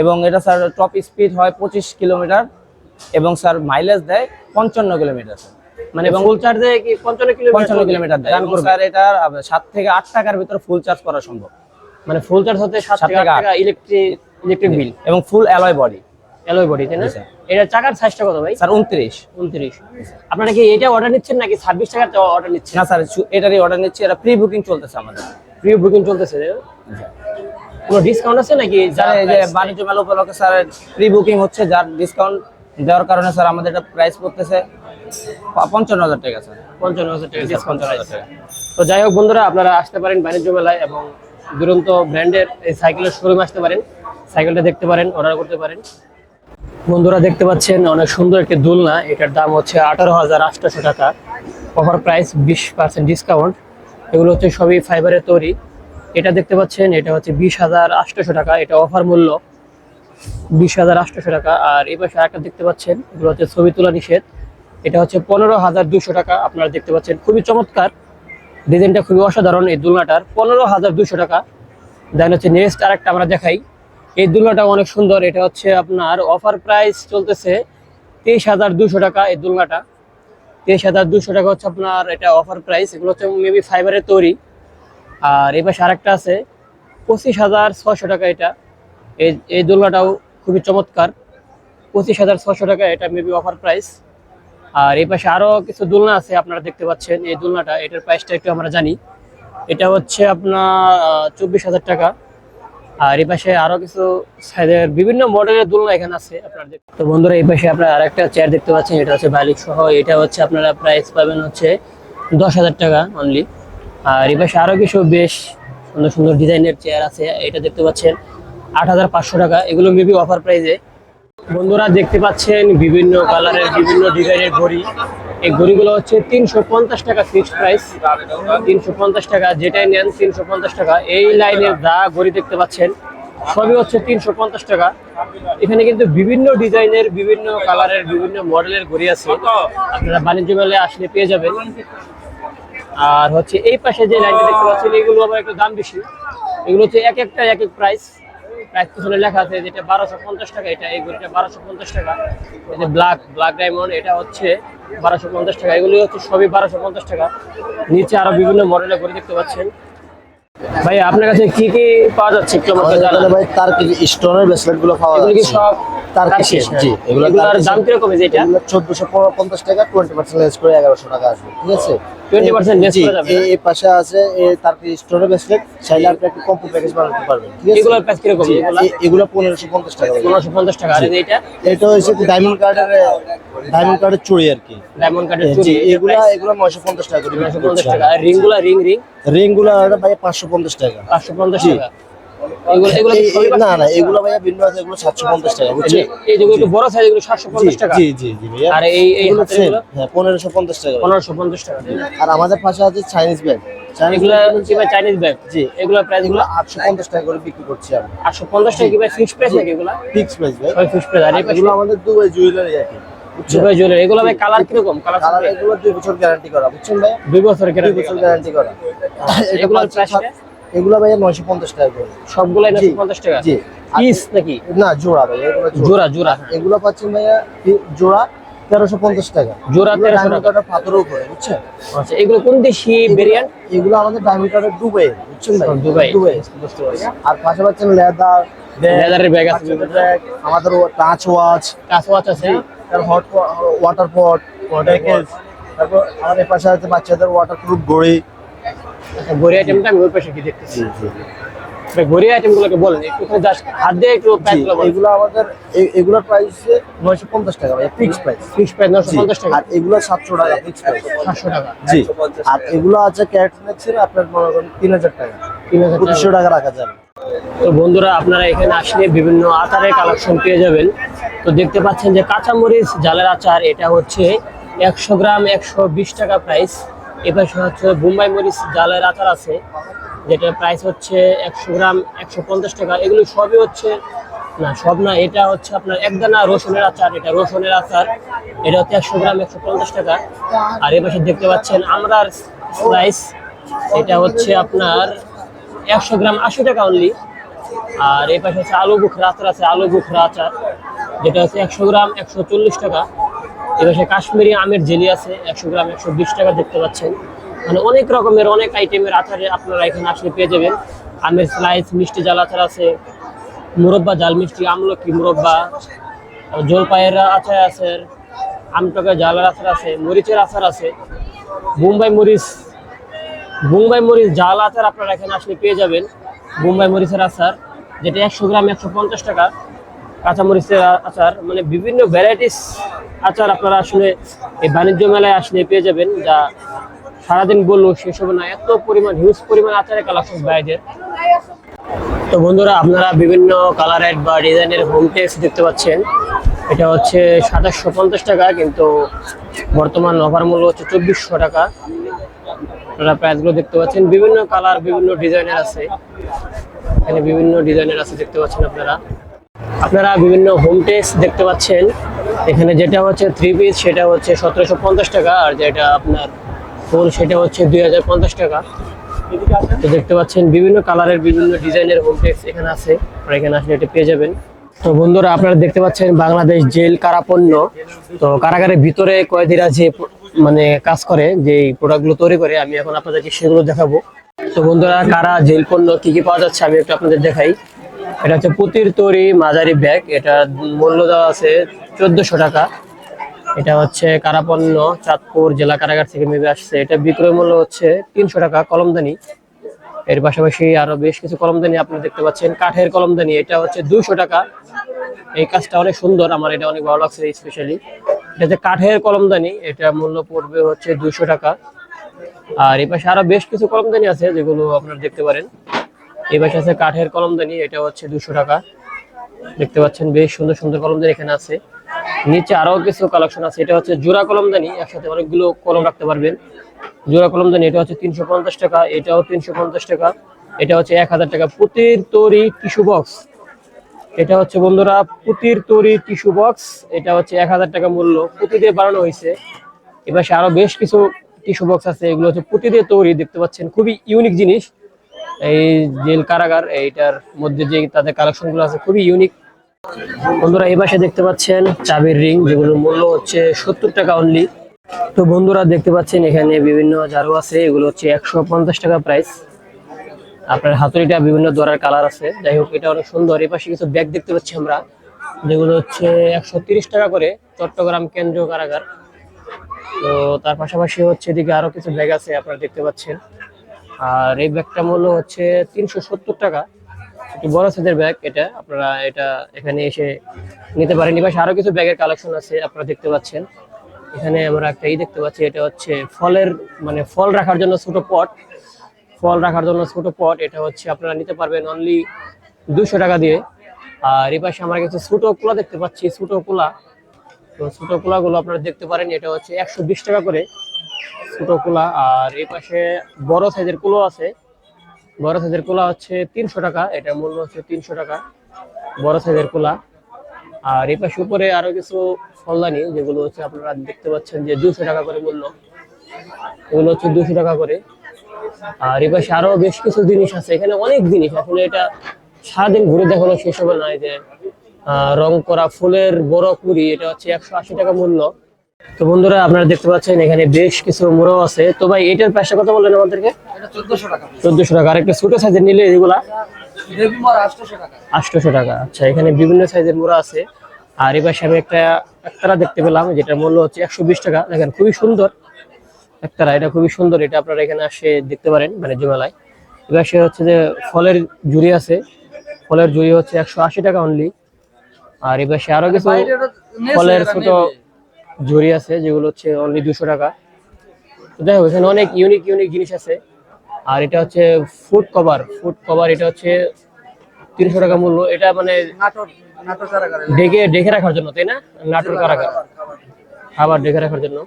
এবং এটা স্যার টপ স্পিড হয় 25 কিলোমিটার এবং স্যার মাইলেজ দেয় 55 কিলোমিটার স্যার, মানে ফুল চার্জে কি 55 কিলোমিটার দেয়। এবং স্যার এটা 7 থেকে 8 টাকার ভিতরে ফুল চার্জ করা সম্ভব। মানে ফুল চার্জ হতে 7 থেকে 8 টাকা ইলেকট্রিক বিল এবং ফুল অ্যালয় বডি। অ্যালয় বডি তাই না? এটা চাকার সাইজটা কত ভাই? স্যার 29। আপনারা কি এটা অর্ডার নিচ্ছেন নাকি 26 টাকার অর্ডার নিচ্ছেন? না স্যার, এটারই অর্ডার নিচ্ছি, এটা প্রি বুকিং চলতেছে আমাদের। প্রি বুকিং চলতেছে, কোনো ডিসকাউন্ট আছে নাকি? স্যার এই যে বাণিজ্য মেলা উপলক্ষে স্যার প্রি বুকিং হচ্ছে, যার ডিসকাউন্ট দেওয়ার কারণে স্যার আমাদের এটা প্রাইস পড়তেছে 55,000 টাকা স্যার। 55,000 টাকা ডিসকাউন্ট আছে। তো যাই হোক বন্ধুরা, আপনারা আসতে পারেন বাণিজ্য মেলায় এবং দুরন্ত ব্র্যান্ডের এই সাইকেলের শোরুমে আসতে পারেন, সাইকেলটা দেখতে পারেন, অর্ডার করতে পারেন। বন্ধুরা দেখতে পাচ্ছেন অনেক সুন্দর একটি দোলনা, এটার দাম হচ্ছে 18,800 টাকা, অফার প্রাইস 20% ডিসকাউন্ট। এগুলো হচ্ছে সবই ফাইবারের তৈরি। এটা দেখতে পাচ্ছেন, এটা হচ্ছে 20,800 টাকা, এটা অফার মূল্য 20,800 টাকা। আর এই পাশে আরেকটা দেখতে পাচ্ছেন, এগুলো হচ্ছে ছবি তোলা নিষেধ, এটা হচ্ছে 15,200 টাকা। আপনারা দেখতে পাচ্ছেন খুবই চমৎকার, ডিজাইনটা খুবই অসাধারণ এই দোলনাটার, 15,200 টাকা। দেন হচ্ছে নেক্সট আরেকটা আমরা দেখাই, এই দোলনাটা অনেক সুন্দর, এটা হচ্ছে আপনার অফার প্রাইস চলতেছে 23,200 টাকা। এই দোলনাটা 23,200 টাকা হচ্ছে আপনার, এটা অফার প্রাইস। এগুলো হচ্ছে মেবি ফাইবারের তৈরি। আর এই পাশে আরেকটা আছে 25,600 টাকা, এটা এই দোলনাটাও খুবই চমৎকার, 25,600 টাকা, এটা মেবি অফার প্রাইস। আর এই পাশে আরো কিছু দোলনা আছে আপনারা দেখতে পাচ্ছেন, এই দোলনাটা এটার প্রাইসটা একটু আমরা জানি, এটা হচ্ছে আপনার 24,000 টাকা। আর এই পাশে আরো কিছু সাইজের বিভিন্ন মডেলের দোলনা এখানে আছে আপনারা দেখতে। তো বন্ধুরা এই পাশে আপনারা আরেকটা চেয়ার দেখতে পাচ্ছেন, এটা হচ্ছে বালিক সহ, এটা হচ্ছে আপনারা প্রাইস পাবেন হচ্ছে 10,000 টাকা অনলি। আর এই পাশে আরো কিছু বেশ সুন্দর সুন্দর ডিজাইনের চেয়ার আছে, এটা দেখতে পাচ্ছেন 8,500 টাকা, এগুলো মেবি অফার প্রাইসে। বন্ধুরা দেখতে পাচ্ছেন বিভিন্ন কালারের বিভিন্ন ডিজাইনের ঘড়ি, এই ঘড়িগুলো হচ্ছে 350 টাকা ফিক্সড প্রাইস, 350 টাকা, যেটাই নেন 350 টাকা। এই লাইনের যা ঘড়ি দেখতে পাচ্ছেন সবই হচ্ছে 350 টাকা। এখানে কিন্তু বিভিন্ন ডিজাইনের, বিভিন্ন কালারের, বিভিন্ন মডেলের ঘড়ি আছে, আপনারা বাণিজ্য মেলায় আসলে পেয়ে যাবেন। আর হচ্ছে এই পাশে যে লাইনটা দেখতে পাচ্ছেন, এগুলো আবার একটু দাম বেশি, এগুলো হচ্ছে এক একটা এক এক প্রাইস পিছনে লেখা আছে, যেটা 1250 টাকা, এটা এই ঘড়িটা 1250 টাকা। এই যে ব্ল্যাক ডায়মন্ড, এটা হচ্ছে 1250 টাকা, এগুলি হচ্ছে সবই 1250 টাকা। নিচে আরো বিভিন্ন মডেলের ঘড়ি দেখতে পাচ্ছেন। ভাই আপনার কাছে কি কি পাওয়া যাচ্ছে একটু আমাকে জানান। ভাই তার স্টোনের ব্রেসলেট গুলো পাওয়া এগুলো কি যাচ্ছে সব তার কিসের? জি, এগুলোর দাম কিরকম? এটা 1450 টাকা, 20% লেস করে 1100 টাকা আসবে, ঠিক আছে? 20% লেস করা যাবে। এই পাশে আছে তার স্টোনের ব্রেসলেট, চাইলে আপনি একটা কম্পো প্যাকেজ বানাতে পারবেন, ঠিক আছে? এগুলোর প্রাইস কিরকম? এগুলো 1550 টাকা। 1550 টাকা। আর এটা হচ্ছে ডায়মন্ড কার্ডের চুড়ি আর কি, ডায়মন্ড কার্ডের চুড়ি, এগুলো 950 টাকা করে। 950 টাকা। আর রিংগুলো ভাই 550 টাকা। 550 টাকা। না এগুলো ভাইয়া ভিন্ন আছে, এগুলো 750 টাকা, বুঝছেন? এই যেগুলো একটু বড় সাইজ, এগুলো 750 টাকা। জি ভাইয়া। আর এই হাতেরগুলো 1550 টাকা। 1550 টাকা। আর আমাদের পাশে আছে চাইনিজ ব্যাগ, এগুলো কি ভাই চাইনিজ ব্যাগ? জি, এগুলোর প্রাইস গুলো 850 টাকা করে বিক্রি করছি আমি। 850 টাকা কি ভাই ফিক্সড প্রাইস নাকি এগুলো? ফিক্সড প্রাইস ভাই, সব ফিক্সড প্রাইস। আর এগুলো আমাদের দুবাই জুয়েলারি আছে, দুবাই জুয়েলারি। এগুলো ভাই কালার কি রকম? কালার এগুলো 2 বছর গ্যারান্টি করা, বুঝছেন ভাই? 2 বছরের গ্যারান্টি করা। এগুলোর প্রাইসটা এগুলো ভাই 950 টাকা করে। সবগুলাই 950 টাকা? জি। পিস নাকি? না, জোড়া ভাই, এগুলো জোড়া। এগুলো পাচ্ছেন ভাইয়া জোড়া 1350 টাকা। জোড়া 1300 টাকা। ডায়মন্ড পাথরের উপরে, বুঝছেন? আচ্ছা, এগুলো কোন দেশি ভেরিয়েন্ট? এগুলো আমাদের ডায়মন্ড দুবাই, বুঝছেন ভাই? দুবাই। বুঝতে পারছি। আর পাশাপাশি লেদার, লেদারের ব্যাগ আছে, আমাদের টাচ ওয়াচ আছে, হট ওয়াটার পট, প্যাকেজ। তারপর আমাদের পাশে আছে বাচ্চাদের ওয়াটারপ্রুফ ঘড়ি। আচ্ছা, ঘড়ি আইটেমটা আমি ওই পাশে কি দেখতেছি। ভাই, ঘড়ি আইটেমগুলোকে বলেন একটু, জাস্ট হাত দিয়ে একটু প্রাইসগুলো বলেন। এগুলো আমাদের এগুলোর প্রাইস 950 টাকা ভাই, ফিক্স প্রাইস। ফিক্স প্রাইস 950 টাকা। আর এগুলো 700 টাকা ফিক্স প্রাইস। 700 টাকা। জি। আর এগুলো আছে ক্যাটনেক্সের আপনার মনে করেন 3000 টাকা। 2500 টাকা রাখা যাবে। তো বন্ধুরা, আপনারা এখানে আসলে বিভিন্ন আচারের কালেকশন পেয়ে যাবেন। তো দেখতে পাচ্ছেন যে কাঁচামরিচ জালের আচার, এটা হচ্ছে 100 গ্রাম 120 টাকা প্রাইস। এপাশে হচ্ছে বোম্বাই মরিচ জালের আচার আছে, যেটা প্রাইস হচ্ছে 100 গ্রাম 150 টাকা। এগুলো সবই হচ্ছে, না সব না, এটা হচ্ছে আপনার একদানা রসুনের আচার, এটা রসুনের আচার, এটা হচ্ছে 100 গ্রাম 150 টাকা। আর এপাশে দেখতে পাচ্ছেন আমরার স্লাইস, এটা হচ্ছে আপনার 100 গ্রাম 80 টাকা অনলি। আর এই পাশে হচ্ছে আলু বুখরা আচার আছে, আলু বুখরা আচার, যেটা হচ্ছে 100 গ্রাম 140 টাকা। এই পাশে কাশ্মীরি আমের জেলি আছে, 100 গ্রাম 120 টাকা দেখতে পাচ্ছেন। মানে অনেক রকমের অনেক আইটেমের আচারে আপনারা এখানে আসলে পেয়ে যাবেন। আমের স্লাইস, মিষ্টি জাল আচার আছে, মুরব্বা জাল মিষ্টি, আমলকি মুরব্বা, জলপাইয়ের আচার আছে, আমটকা জালের আচার আছে, মরিচের আচার আছে, বোম্বাই মরিচ জাল আচার আপনারা এখানে আসলে পেয়ে যাবেন। বোম্বাই মরিচের আচার, যেটা 100 গ্রাম 150 টাকা। কাঁচামরিচের আচার, মানে বিভিন্ন ভ্যারাইটিস আচার আপনারা আসলে এই বাণিজ্য মেলায় আসলে পেয়ে যাবেন, যা সারাদিন বললেও শেষ হবে না, এত পরিমাণ হিউজ পরিমাণ আচারের কালেকশন বাইরের। তো বন্ধুরা, আপনারা বিভিন্ন কালারের বা ডিজাইনের হোম টেক্স দেখতে পাচ্ছেন। এটা হচ্ছে 2750 টাকা, কিন্তু বর্তমান অফার মূল্য হচ্ছে 2400 টাকা। আপনারা প্রাইসগুলো দেখতে পাচ্ছেন, বিভিন্ন কালার বিভিন্ন ডিজাইনের আছে, এখানে বিভিন্ন ডিজাইনের আছে দেখতে পাচ্ছেন আপনারা বিভিন্ন হোম টেক্স দেখতে পাচ্ছেন। এখানে যেটা হচ্ছে 3 পিস সেটা হচ্ছে 1750 টাকা, আর যেটা আপনার ফুল সেটা হচ্ছে 2050 টাকা। তো দেখতে পাচ্ছেন বিভিন্ন কালারের বিভিন্ন ডিজাইনের হোম টেক্স এখানে আছে, আপনারা এখানে আসলে এটা পেয়ে যাবেন। তো বন্ধুরা, আপনারা দেখতে পাচ্ছেন বাংলাদেশ জেল কারাপণ্য। তো কারাগারের ভিতরে কয়েদিরা যে মানে কাজ করে, যে প্রোডাক্টগুলো তৈরি করে, আমি এখন আপনাদেরকে সেগুলো দেখাবো। তো বন্ধুরা, কারা জেল পণ্য কি কি পাওয়া যাচ্ছে আমি একটু আপনাদের দেখাই। এটা হচ্ছে পুতির তৈরি মাঝারি ব্যাগ, এটা মূল্য দেওয়া আছে 1400 টাকা। এটা হচ্ছে কারাপণ্য, চাঁদপুর জেলা কারাগার থেকে নেমে আসছে, এটা বিক্রয় মূল্য হচ্ছে 300 টাকা। কলমদানি, এর পাশাপাশি আরো বেশ কিছু কলমদানি আপনারা দেখতে পাচ্ছেন। কাঠের কলমদানি, এটা হচ্ছে 200 টাকা। এই কাজটা অনেক সুন্দর, আমার এটা অনেক ভালো লাগছে স্পেশালি। এটা হচ্ছে কাঠের কলমদানি, এটা মূল্য পড়বে হচ্ছে 200 টাকা। আর এই পাশে আরো বেশ কিছু কলমদানি আছে যেগুলো আপনারা দেখতে পারেন। এই পাশে আছে কাঠের কলমদানি, এটা হচ্ছে 200 টাকা। দেখতে পাচ্ছেন বেশ সুন্দর সুন্দর কলমদানি এখানে আছে। নিচে আরো কিছু কালেকশন আছে, এটা হচ্ছে জোড়া কলমদানি, একসাথে অনেকগুলো কলম রাখতে পারবেন। জোড়া কলমদানি, এটা হচ্ছে 350 টাকা, এটাও 350 টাকা, এটা হচ্ছে 1000 টাকা। পুতির তৈরি টিস্যু বক্স, এটা হচ্ছে বন্ধুরা পুতির তৈরি টিস্যু বক্স, এটা হচ্ছে 1000 টাকা মূল্য, পুঁতি দিয়ে বানানো হয়েছে। এবার আরো বেশ কিছু টিস্যু বক্স আছে, এগুলো হচ্ছে পুঁতি দিয়ে তৈরি, দেখতে পাচ্ছেন খুবই ইউনিক জিনিস। এই জেল কারাগার, এইটার মধ্যে যে তাদের কালেকশন গুলো আছে খুবই ইউনিক। বন্ধুরা, এই পাশে দেখতে পাচ্ছেন চাবির রিং, যেগুলোর মূল্য হচ্ছে 70 টাকা অনলি। তো বন্ধুরা, দেখতে পাচ্ছেন এখানে বিভিন্ন ঝাড়ু আছে, এগুলো হচ্ছে 150 টাকা প্রাইস। আপনার হাতুড়িটা বিভিন্ন ধরনের কালার আছে, যাই হোক এটা অনেক সুন্দর। এই পাশে কিছু ব্যাগ দেখতে পাচ্ছি আমরা, যেগুলো হচ্ছে 130 টাকা করে, চট্টগ্রাম কেন্দ্রীয় কারাগার। তো তার পাশাপাশি হচ্ছে এদিকে আরো কিছু ব্যাগ আছে আপনারা দেখতে পাচ্ছেন। আর এই ব্যাগটা মূল্য হচ্ছে 370 টাকা, একটু বড় সাইজের ব্যাগ এটা, আপনারা এটা এখানে এসে নিতে পারেন। এই পাশে আরো কিছু ব্যাগের কালেকশন আছে আপনারা দেখতে পাচ্ছেন। এখানে আমরা একটা দেখতে পাচ্ছি, এটা হচ্ছে ফলের মানে ফল রাখার জন্য ছোট পট, এটা হচ্ছে আপনারা নিতে পারবেন অনলি 200 টাকা দিয়ে। আর এই পাশে আমরা কিছু ছোট কুলা দেখতে পাচ্ছি, ছোট কুলা, তো ছোট কুলাগুলো আপনারা দেখতে পারেন, এটা হচ্ছে 120 টাকা করে ছোট কুলা। আর এই পাশে বড় সাইজের কুলো আছে, বড় সাইজের কুলা হচ্ছে 300 টাকা, এটার মূল্য হচ্ছে 300 টাকা বড় সাইজের কুলা। আর এই পাশে উপরে আরো কিছু ফলদানি, যেগুলো হচ্ছে আপনারা দেখতে পাচ্ছেন যে 200 টাকা করে মূল্য, এগুলো হচ্ছে 200 টাকা করে। আর এই পাশে আরো বেশ কিছু জিনিস আছে, এখানে অনেক জিনিস, আসলে এটা সারাদিন ঘুরে দেখানো শেষ হবে না। এই যে রং করা ফুলের বড় কুড়ি, এটা হচ্ছে 180 টাকা মূল্য। তো বন্ধুরা আপনারা দেখতে পাচ্ছেন এখানে বেশ কিছু মোড়াও আছে। তো ভাই এটার প্রাইসটা কত বললেন আমাদেরকে? 1400 টাকা। আর একটা ছোট সাইজের নিলে এগুলা 800 টাকা। আচ্ছা, এখানে বিভিন্ন সাইজের মোড়া আছে। আর এই পাশে আমি একতারা দেখতে পেলাম, যেটার মূল্য হচ্ছে 120 টাকা। দেখেন খুবই সুন্দর একতারা, এটা খুবই সুন্দর। এটা আপনারা এখানে আসে দেখতে পারেন বাণিজ্য মেলায়। এবার সে হচ্ছে যে ফলের ঝুড়ি আছে, ফলের ঝুড়ি হচ্ছে 180 টাকা অনলি। আর এবার সে আরো কিছু ফলের ছোট ঝুড়ি আছে যেগুলো হচ্ছে অনলি 200 টাকা। তো দেখো এখানে অনেক ইউনিক জিনিস আছে। আর এটা হচ্ছে ফুড কভার, এটা হচ্ছে 300 টাকা মূল্য। এটা মানে ঢেকে রাখার জন্য, তাই না? নাটোর কারাগার, খাবার ঢেকে রাখার জন্য।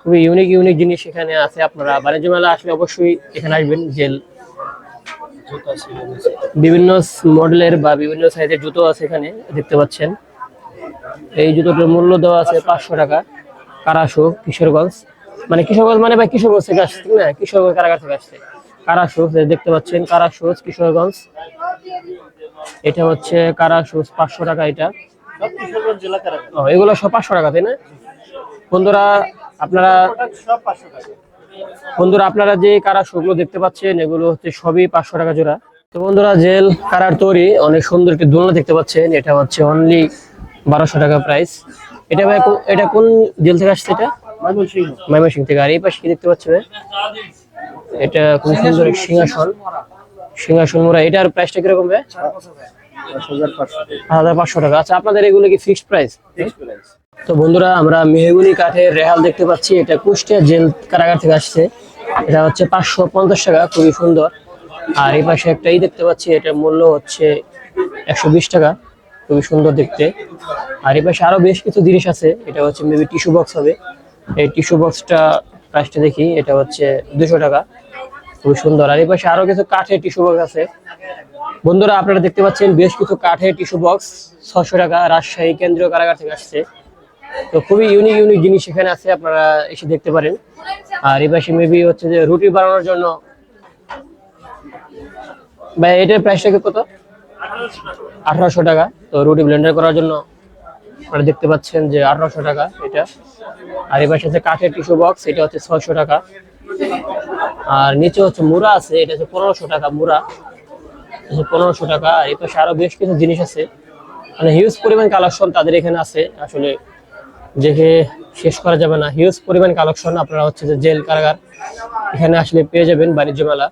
খুবই ইউনিক জিনিস এখানে আছে। আপনারা বাণিজ্য মেলা আসলে অবশ্যই এখানে আসবেন। জেল বিভিন্ন মডেলের বা বিভিন্ন সাইজের জুতো আছে এখানে দেখতে পাচ্ছেন। এই জুতোটার মূল্য দেওয়া আছে 500 টাকা। কারাশো, কিশোরগঞ্জ, মানে কিশোরগঞ্জ মানে ভাই কিশোরগঞ্জ থেকে আসছে না, কিশোরগঞ্জ কারাগার থেকে আসছে। কারাশো দেখতে পাচ্ছেন, কারাশো কিশোরগঞ্জ। এটা হচ্ছে কারাশো 500 টাকা। এটা এগুলো সব 500 টাকা, তাই না বন্ধুরা? আপনারা যে কারাশো গুলো দেখতে পাচ্ছেন এগুলো হচ্ছে সবই 500 টাকা জোড়া। তো বন্ধুরা জেল কারার তৈরি অনেক সুন্দর একটি দোলনা দেখতে পাচ্ছেন। এটা হচ্ছে অনলি 1200 টাকা প্রাইস। এটা ভাই এটা কোন জেল থেকে আসছে? এটা ময়মনসিংহ থেকে। আর এই পাশে কি দেখতে পাচ্ছেন? এটা খুব সুন্দর সিংহাসন মোড়া। এটার প্রাইসটা কিরকম ভাই? 1500 টাকা। আচ্ছা, আপনাদের এগুলো কি ফিক্সড প্রাইস? তো বন্ধুরা আমরা মেহগুনি কাঠের রেহাল দেখতে পাচ্ছি। এটা কুষ্টিয়া জেল কারাগার থেকে আসছে। এটা হচ্ছে 550 টাকা, খুবই সুন্দর। আর এই পাশে একটাই দেখতে পাচ্ছি, এটার মূল্য হচ্ছে 120 টাকা, খুবই সুন্দর দেখতে। আর এই পাশে আরো বেশ কিছু জিনিস আছে। এটা হচ্ছে মেবি টিস্যু বক্স হবে। এই টিস্যু বক্সটা প্রাইসটা দেখি, এটা হচ্ছে 200 টাকা, খুবই সুন্দর। আর এই পাশে আরো কিছু কাঠের টিস্যু বক্স আছে। বন্ধুরা আপনারা দেখতে পাচ্ছেন বেশ কিছু কাঠের টিস্যু বক্স 600 টাকা, রাজশাহী কেন্দ্রীয় কারাগার থেকে আসছে। তো খুবই ইউনিক জিনিস এখানে আছে, আপনারা এসে দেখতে পারেন। আর এই পাশে মেবি হচ্ছে যে রুটি বানানোর জন্য। ভাই এটার প্রাইসটা কত? 1800 টাকা। তো রুটি ব্লেন্ডার করার জন্য আপনারা দেখতে পাচ্ছেন যে 1800 টাকা এটা। আর এই পাশে আছে কাঠের টিস্যু বক্স, এটা হচ্ছে 600 টাকা। আর নিচে হচ্ছে মুড়া আছে, এটা হচ্ছে 1500 টাকা মুড়া, 1500 টাকা। আর এই পাশে আরো বেশ কিছু জিনিস আছে, মানে হিউজ পরিমাণ কালেকশন তাদের এখানে আছে। আসলে দেখে শেষ করা যাবে না, হিউজ পরিমাণ কালেকশন। আপনারা হচ্ছে যে জেল কারাগার এখানে আসলে পেয়ে যাবেন বাণিজ্য মেলা।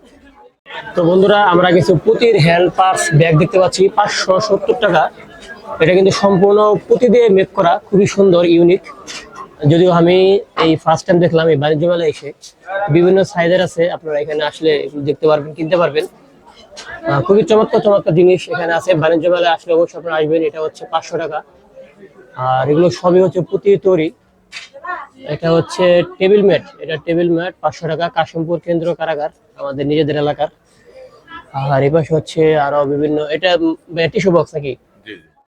তো বন্ধুরা আমরা কিছু পুঁতির হ্যান্ড পার্স ব্যাগ দেখতে পাচ্ছি 570 টাকা। এটা কিন্তু সম্পূর্ণ পুঁতি দিয়ে মেক করা, খুবই সুন্দর ইউনিক। যদিও আমি এই ফার্স্ট টাইম দেখলাম এই বাণিজ্য মেলায় এসে। বিভিন্ন সাইজের আছে, আপনারা এখানে আসলে দেখতে পারবেন, কিনতে পারবেন। খুবই চমৎকার জিনিস এখানে আছে। বাণিজ্য মেলায় আসলে অবশ্যই আপনারা আসবেন। এটা হচ্ছে 500 টাকা। আর এগুলো সবই হচ্ছে পুঁতির তৈরি। এটা হচ্ছে টেবিল ম্যাট, এটা টেবিল ম্যাট 500 টাকা, কাশিমপুর কেন্দ্র কারাগার, আমাদের নিজেদের এলাকার। আর এই পাশে হচ্ছে আরো বিভিন্ন, এটা টিস্যু বক্স নাকি?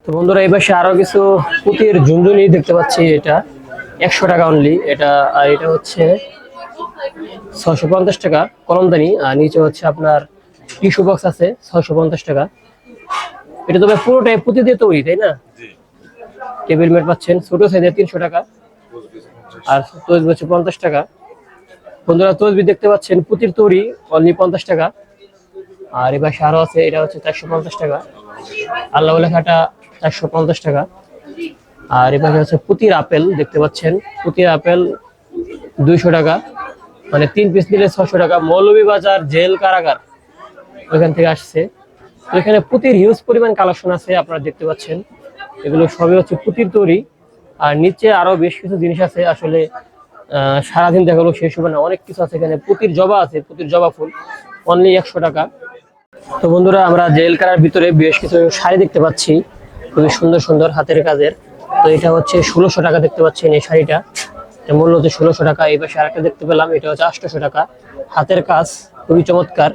তো বন্ধুরা এই পাশে আরো কিছু পুঁতির ঝুনঝুনি দেখতে পাচ্ছি, এটা 100 টাকা অনলি এটা। আর এটা হচ্ছে 650 টাকা কলমদানি। আর নিচে হচ্ছে আপনার টিস্যু বক্স আছে 650 টাকা। এটা তো পুরোটাই পুঁতি দিয়ে তৈরি, তাই না? টেবিল ম্যাট পাচ্ছেন ছোট সাইজের 300 টাকা। আর তসবি হচ্ছে 50 টাকা। বন্ধুরা তসবি দেখতে পাচ্ছেন পুঁতির তৈরি, অনলি 50 টাকা। আর এবার আরো আছে, এটা হচ্ছে 450 টাকা। আল্লাহ লেখাটা 450 টাকা। আর এবার হচ্ছে পুঁতির আপেল দেখতে পাচ্ছেন, পুঁতির আপেল 200 টাকা, মানে 3 পিস নিলে 600 টাকা। মৌলভীবাজার জেল কারাগার ওইখান থেকে আসছে। তো এখানে পুঁতির হিউজ পরিমাণ কালেকশন আছে, আপনারা দেখতে পাচ্ছেন। এগুলো সবই হচ্ছে পুঁতির তৈরি। আর নিচে আরো বেশ কিছু জিনিস আছে, আসলে সারাদিন দেখালো শেষ হবে না, অনেক কিছু আছে এখানে। পুঁতির জবা আছে, পুঁতির জবা ফুল অনলি 100 টাকা। তো বন্ধুরা আমরা জেল কারার ভিতরে বেশ কিছু শাড়ি দেখতে পাচ্ছি, খুবই সুন্দর হাতের কাজের। তো এটা হচ্ছে 1600 টাকা দেখতে পাচ্ছেন এই শাড়িটা, এর মূল্য হচ্ছে 1600 টাকা। এই পাশে আরেকটা দেখতে পেলাম, এটা হচ্ছে 800 টাকা। হাতের কাজ, খুবই চমৎকার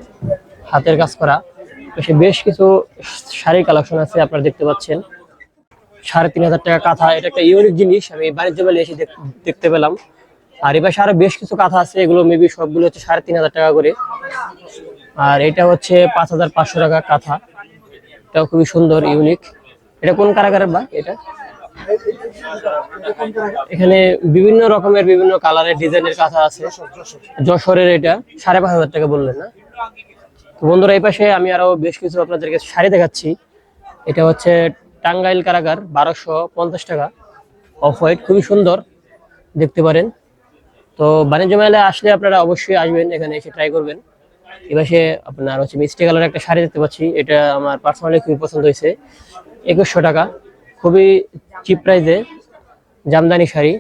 হাতের কাজ করা। বেশ কিছু শাড়ি কালেকশন আছে, আপনারা দেখতে পাচ্ছেন। 3500 টাকা কাঁথা, এটা একটা ইউনিক জিনিস, আমি বাণিজ্য মেলায় এসে দেখতে পেলাম। আর এবার আরো বেশ কিছু কাঁথা আছে, এগুলো মেবি সবগুলো হচ্ছে 3500 টাকা করে। আর এটা হচ্ছে 5500 টাকা কাঁথা, এটাও খুবই সুন্দর ইউনিক। এটা কোন কারাগারের বা? এটা এখানে বিভিন্ন রকমের বিভিন্ন কালারের ডিজাইনের কাঁথা আছে। যশোরের এটা 5,500 টাকা বললেন না? তো বন্ধুরা এই পাশে আমি আরো বেশ কিছু আপনাদেরকে শাড়ি দেখাচ্ছি। এটা হচ্ছে টাঙ্গাইল কারাগার 1250 টাকা, অফ হোয়াইট, খুবই সুন্দর, দেখতে পারেন। তো বাণিজ্য মেলায় আসলে আপনারা অবশ্যই আসবেন, এখানে এসে ট্রাই করবেন। এপাশে আপনার হচ্ছে মিষ্টি কালার একটা শাড়ি দেখতে পাচ্ছি, এটা আমার পার্সোনালি খুবই পছন্দ হয়েছে। 2100 টাকা, খুবই চিপ প্রাইসে জামদানি শাড়ি।